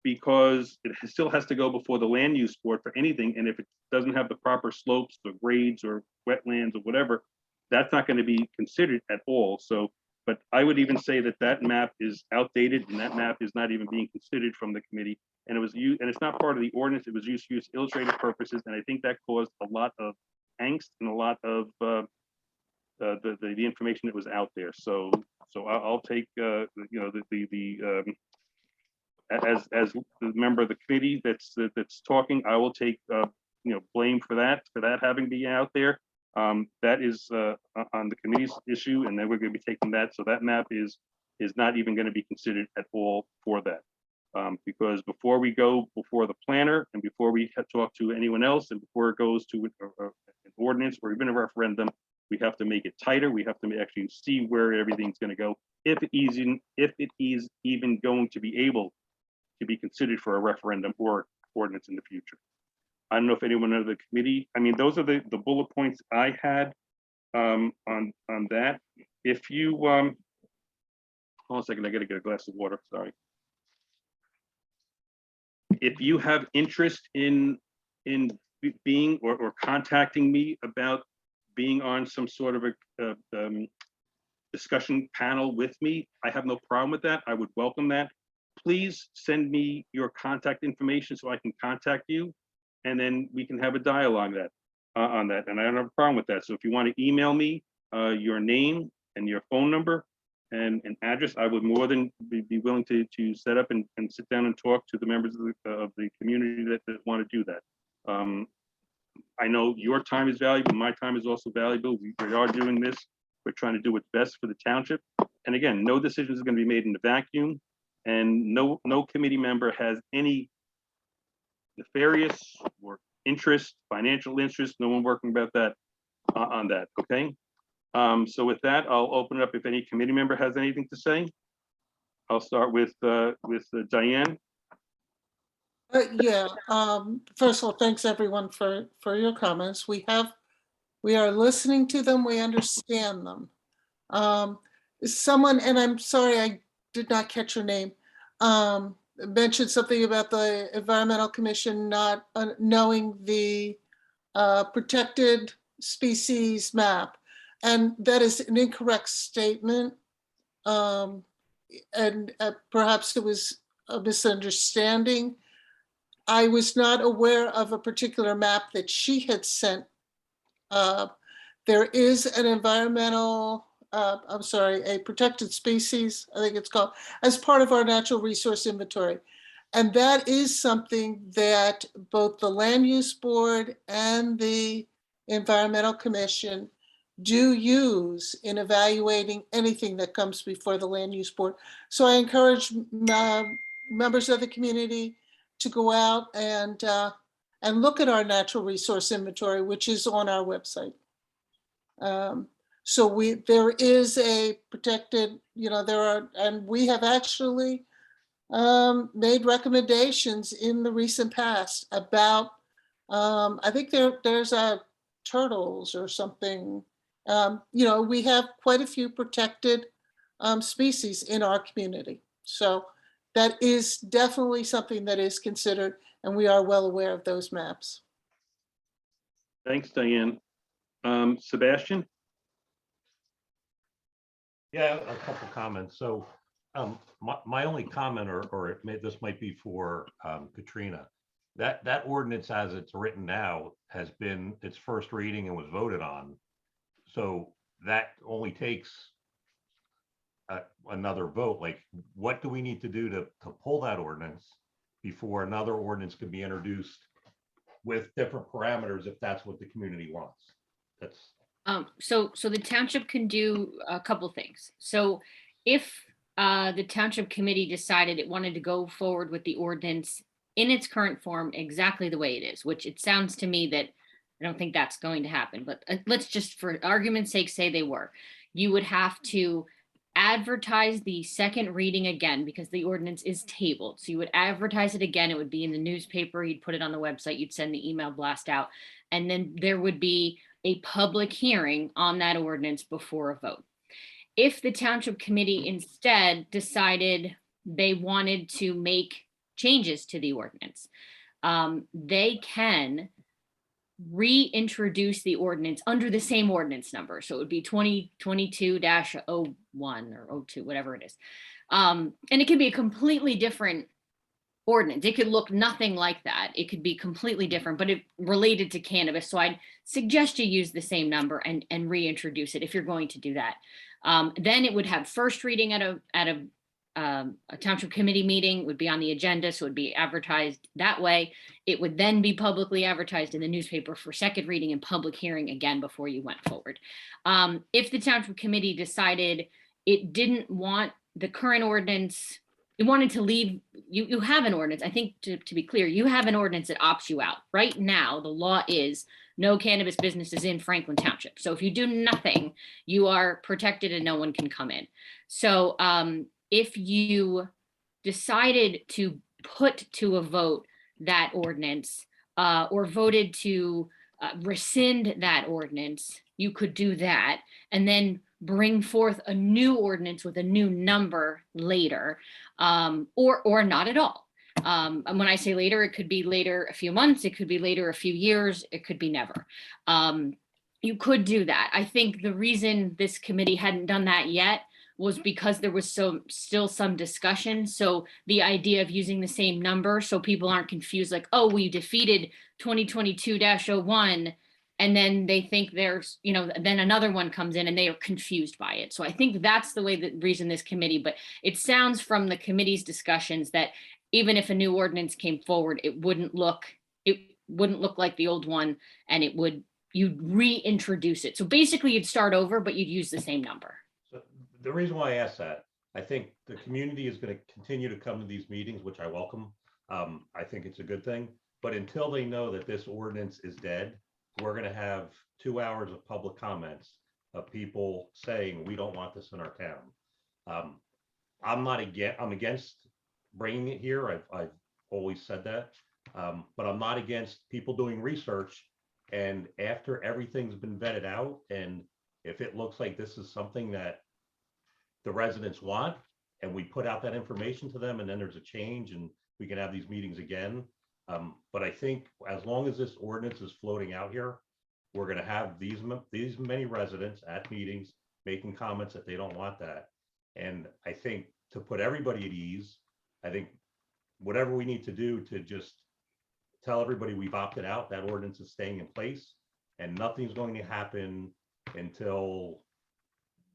because it still has to go before the land use board for anything. And if it doesn't have the proper slopes or grades or wetlands or whatever, that's not going to be considered at all. So, but I would even say that that map is outdated and that map is not even being considered from the committee. And it was used, and it's not part of the ordinance. It was used for illustrative purposes. And I think that caused a lot of angst and a lot of the information that was out there. So I'll take as the member of the committee that's talking, I will take blame for that having been out there. That is on the committee's issue, and then we're going to be taking that. So that map is not even going to be considered at all for that. Because before we go before the planner and before we talk to anyone else and before it goes to an ordinance or even a referendum, we have to make it tighter. We have to actually see where everything's going to go, if it is even going to be able to be considered for a referendum or ordinance in the future. I don't know if anyone on the committee, I mean, those are the bullet points I had on that. If you, hold on a second, I got to get a glass of water, sorry. If you have interest in being or contacting me about being on some sort of a discussion panel with me, I have no problem with that. I would welcome that. Please send me your contact information so I can contact you, and then we can have a dialogue on that. And I don't have a problem with that. So if you want to email me your name and your phone number and an address, I would more than be willing to set up and sit down and talk to the members of the community that want to do that. I know your time is valuable. My time is also valuable. We are doing this. We're trying to do what's best for the township. And again, no decision is going to be made in a vacuum. And no committee member has any nefarious or interest, financial interest, no one working about that on that, okay? So with that, I'll open it up if any committee member has anything to say. I'll start with Diane. First of all, thanks everyone for your comments. We are listening to them, we understand them. Someone, and I'm sorry, I did not catch your name, mentioned something about the Environmental Commission not knowing the protected species map. And that is an incorrect statement. And perhaps it was a misunderstanding. I was not aware of a particular map that she had sent. There is an environmental, a protected species, I think it's called, as part of our natural resource inventory. And that is something that both the Land Use Board and the Environmental Commission do use in evaluating anything that comes before the Land Use Board. So I encourage members of the community to go out and and look at our natural resource inventory, which is on our website. So there is a protected, and we have actually made recommendations in the recent past about, I think there's turtles or something. We have quite a few protected species in our community. So that is definitely something that is considered, and we are well aware of those maps. Thanks, Diane. Sebastian? Yeah, a couple comments. So my only comment, this might be for Katrina, that ordinance as it's written now has been its first reading and was voted on. So that only takes another vote. Like, what do we need to do to pull that ordinance before another ordinance can be introduced with different parameters if that's what the community wants? That's So the township can do a couple things. So if the township committee decided it wanted to go forward with the ordinance in its current form, exactly the way it is, which it sounds to me that I don't think that's going to happen, but let's just for argument's sake say they were. You would have to advertise the second reading again because the ordinance is tabled. So you would advertise it again. It would be in the newspaper. You'd put it on the website. You'd send the email blast out. And then there would be a public hearing on that ordinance before a vote. If the township committee instead decided they wanted to make changes to the ordinance, they can reintroduce the ordinance under the same ordinance number. So it would be 2022-01 or 02, whatever it is. And it could be a completely different ordinance. It could look nothing like that. It could be completely different, but it related to cannabis. So I'd suggest you use the same number and reintroduce it if you're going to do that. Then it would have first reading at a township committee meeting, would be on the agenda, so it would be advertised that way. It would then be publicly advertised in the newspaper for second reading and public hearing again before you went forward. If the township committee decided it didn't want the current ordinance, it wanted to leave, you have an ordinance. I think to be clear, you have an ordinance that opts you out. Right now, the law is no cannabis businesses in Franklin Township. So if you do nothing, you are protected and no one can come in. So if you decided to put to a vote that ordinance or voted to rescind that ordinance, you could do that and then bring forth a new ordinance with a new number later, or not at all. And when I say later, it could be later a few months, it could be later a few years, it could be never. You could do that. I think the reason this committee hadn't done that yet was because there was still some discussion. So the idea of using the same number so people aren't confused, like, oh, we defeated 2022-01, and then they think there's, then another one comes in and they are confused by it. So I think that's the reason this committee, but it sounds from the committee's discussions that even if a new ordinance came forward, it wouldn't look like the old one, and you'd reintroduce it. So basically you'd start over, but you'd use the same number. the reason why I asked that, I think the community is going to continue to come to these meetings, which I welcome. I think it's a good thing. But until they know that this ordinance is dead, we're going to have 2 hours of public comments of people saying we don't want this in our town. I'm against bringing it here. I've always said that, but I'm not against people doing research. And after everything's been vetted out, and if it looks like this is something that the residents want, and we put out that information to them, and then there's a change, and we can have these meetings again. But I think as long as this ordinance is floating out here, we're going to have these many residents at meetings making comments that they don't want that. And I think to put everybody at ease, I think whatever we need to do to just tell everybody we've opted out, that ordinance is staying in place, and nothing's going to happen until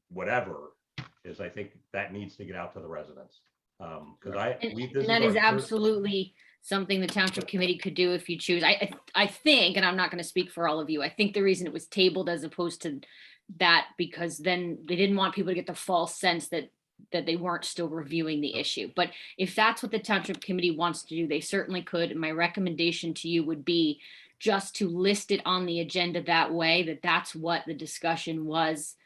whatever is. I think that needs to get out to the residents. Because that is absolutely something the township committee could do if you choose. I think, and I'm not going to speak for all of you, I think the reason it was tabled as opposed to that, because then they didn't want people to get the false sense that that they weren't still reviewing the issue. But if that's what the township committee wants to do, they certainly could. And my recommendation to you would be just to list it on the agenda that way, that that's what the discussion was.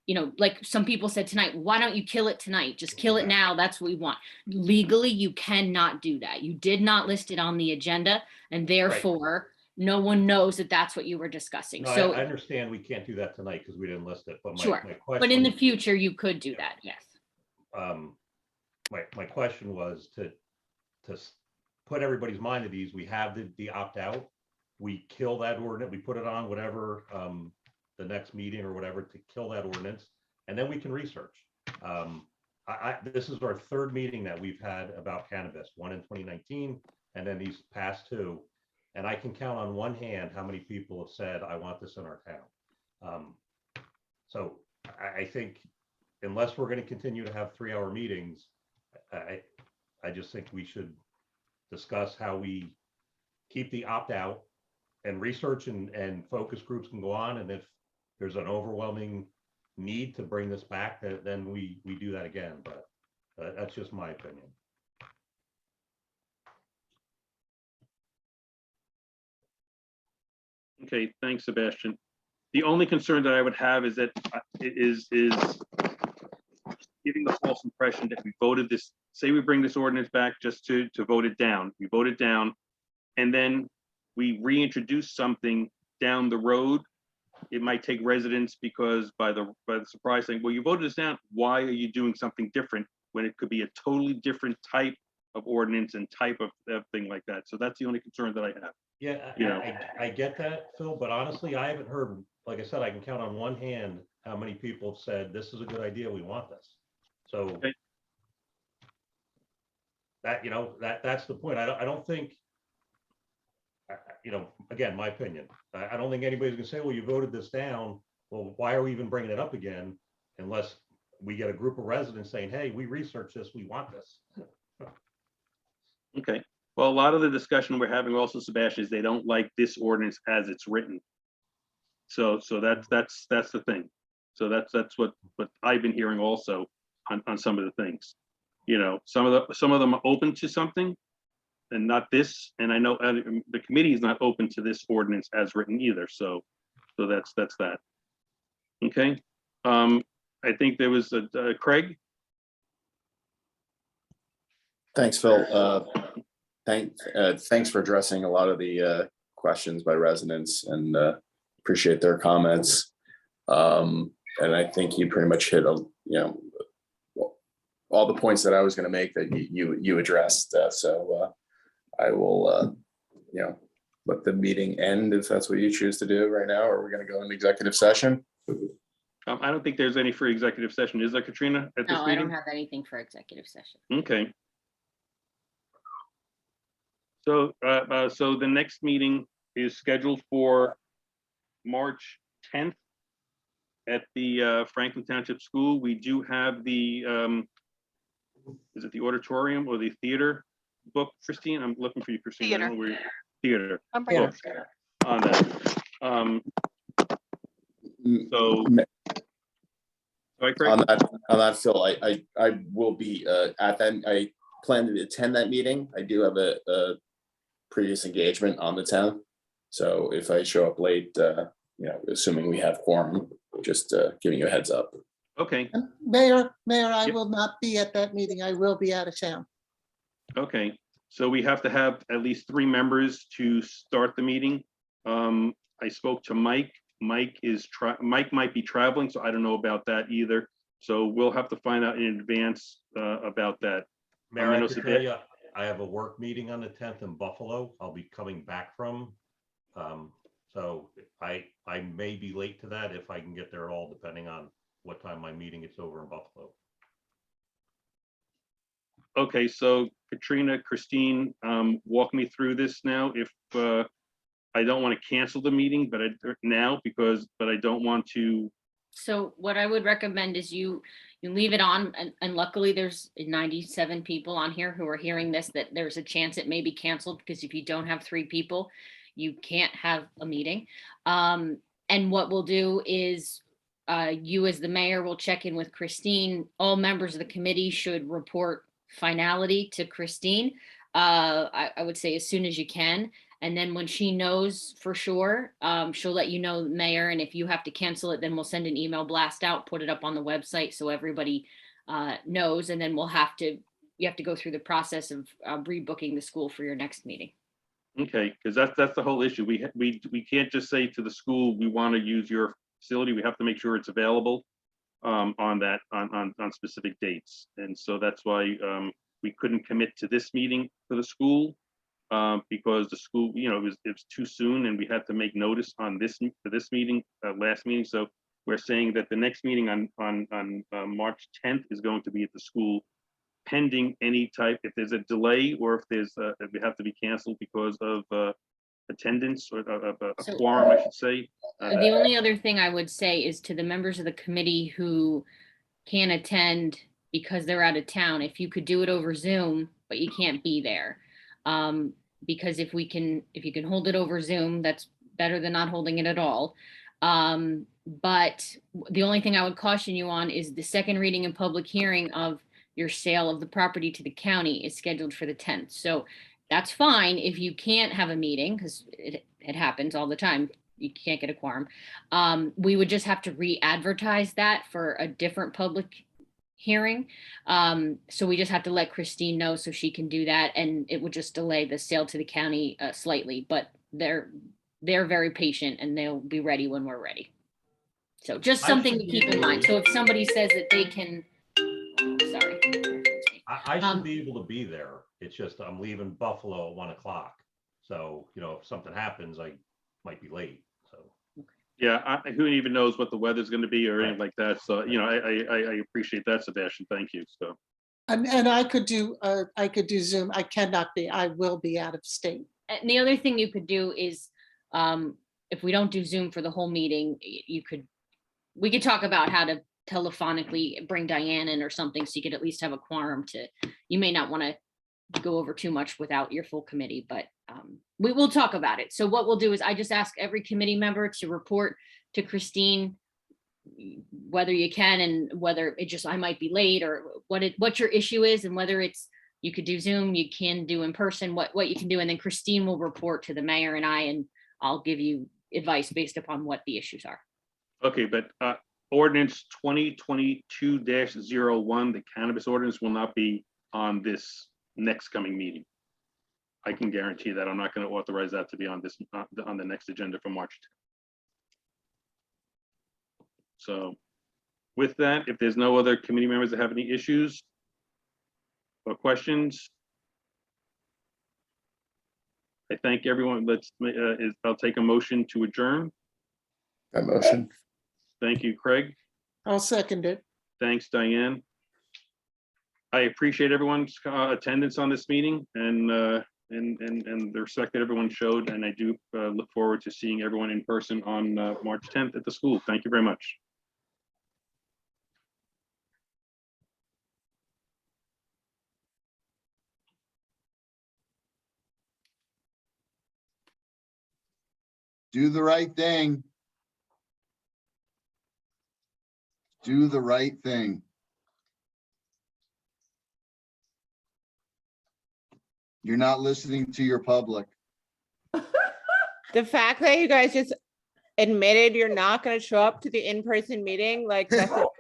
You know, like some people said tonight, why don't you kill it tonight? Just kill it now. That's what we want. Legally, you cannot do that. You did not list it on the agenda, and therefore no one knows that that's what you were discussing. No, So I understand we can't do that tonight because we didn't list it, but sure, my question. but in the future, you could do that. Yes. My question was to put everybody's mind at ease. We have the opt-out. We kill that ordinance, we put it on whatever, the next meeting or whatever to kill that ordinance, and then we can research. This is our third meeting that we've had about cannabis, one in 2019, and then these past two. And I can count on one hand how many people have said, I want this in our town. So I think unless we're going to continue to have 3-hour meetings, I just think we should discuss how we keep the opt-out, and research and focus groups can go on. And if there's an overwhelming need to bring this back, then we do that again. But that's just my opinion. Okay, thanks, Sebastian. The only concern that I would have is that is giving the false impression that we voted this, say we bring this ordinance back just to vote it down. We vote it down, and then we reintroduce something down the road. It might take residents because by the surprise saying, well, you voted this down, why are you doing something different when it could be a totally different type of ordinance and type of thing like that. So that's the only concern that I have. Yeah, You know, I get that, Phil, but honestly, I haven't heard, like I said, I can count on one hand how many people have said, this is a good idea, we want this. So okay. That, that's the point. I don't think, again, my opinion, I don't think anybody's gonna say, well, you voted this down. Well, why are we even bringing it up again? Unless we get a group of residents saying, hey, we researched this, we want this. Okay. Well, a lot of the discussion we're having also, Sebastian, is they don't like this ordinance as it's written. So that's the thing. So that's what I've been hearing also on some of the things. You know, some of them are open to something and not this. And I know the committee is not open to this ordinance as written either. So that's that. Okay. I think there was Craig. Thanks, Phil. Thanks for addressing a lot of the questions by residents, and appreciate their comments. And I think you pretty much hit all the points that I was going to make that you addressed. So I will let the meeting end if that's what you choose to do right now. Or we're going to go into executive session. I don't think there's any free executive session. Is there, Katrina, at this No, I meeting? don't have anything for executive session. Okay. So, so the next meeting is scheduled for March 10th at the Franklin Township School. We do have the, is it the auditorium or the theater book, Christine? I'm looking for you, Christine. I don't know where theater. I'm bringing book on that. So, sorry, Craig? On that, Phil, I will be at that. I plan to attend that meeting. I do have a previous engagement on the 10th. So if I show up late, assuming we have quorum, just giving you a heads up. Okay. Mayor, I will not be at that meeting. I will be out of town. Okay, so we have to have at least 3 members to start the meeting. I spoke to Mike. Mike might be traveling, so I don't know about that either. So we'll have to find out in advance about that. Mayor, I can tell you, I have a work meeting on the 10th in Buffalo. I'll be coming back from. So I may be late to that if I can get there at all, depending on what time my meeting is over in Buffalo. Okay, so Katrina, Christine, walk me through this now. If I don't want to cancel the meeting, but I don't want to. So what I would recommend is you leave it on, and luckily there's 97 people on here who are hearing this, that there's a chance it may be canceled, because if you don't have 3 people, you can't have a meeting. And what we'll do is you as the mayor will check in with Christine. All members of the committee should report finality to Christine. I would say as soon as you can. And then when she knows for sure, she'll let you know, Mayor. And if you have to cancel it, then we'll send an email blast out, put it up on the website so everybody knows. And then you have to go through the process of rebooking the school for your next meeting. Okay, because that's the whole issue. We can't just say to the school, we want to use your facility. We have to make sure it's available on specific dates. And so that's why we couldn't commit to this meeting for the school because the school, it was too soon, and we had to make notice on this meeting, last meeting. So we're saying that the next meeting on March 10th is going to be at the school, pending any type, if there's a delay or if we have to be canceled because of attendance or a quorum, I should say. The only other thing I would say is to the members of the committee who can't attend because they're out of town, if you could do it over Zoom, but you can't be there. Because if you can hold it over Zoom, that's better than not holding it at all. But the only thing I would caution you on is the second reading and public hearing of your sale of the property to the county is scheduled for the 10th. So that's fine if you can't have a meeting, because it happens all the time. You can't get a quorum. We would just have to re-advertise that for a different public hearing. So we just have to let Christine know so she can do that. And it would just delay the sale to the county slightly, but they're very patient and they'll be ready when we're ready. So just something to keep in mind. So if somebody says that they can, sorry. I should be able to be there. It's just I'm leaving Buffalo at 1 o'clock. So, if something happens, I might be late. So. Yeah, who even knows what the weather's going to be or anything like that. So, I appreciate that, Sebastian. Thank you. So. And I could do Zoom. I cannot be. I will be out of state. And the other thing you could do is, if we don't do Zoom for the whole meeting, we could talk about how to telephonically bring Diane in or something, so you could at least have a quorum you may not want to go over too much without your full committee, but we will talk about it. So what we'll do is I just ask every committee member to report to Christine whether you can and whether I might be late or what your issue is, and whether it's you could do Zoom, you can do in person, what you can do, and then Christine will report to the mayor and I'll give you advice based upon what the issues are. Okay, but ordinance 2022-01, the cannabis ordinance, will not be on this next coming meeting. I can guarantee that. I'm not going to authorize that to be on the next agenda for March 10th. So with that, if there's no other committee members that have any issues or questions, I thank everyone. I'll take a motion to adjourn. That motion. Thank you, Craig. I'll second it. Thanks, Diane. I appreciate everyone's attendance on this meeting and the respect that everyone showed. And I do look forward to seeing everyone in person on March 10th at the school. Thank you very much. Do the right thing. Do the right thing. You're not listening to your public. The fact that you guys just admitted you're not going to show up to the in-person meeting, like that's a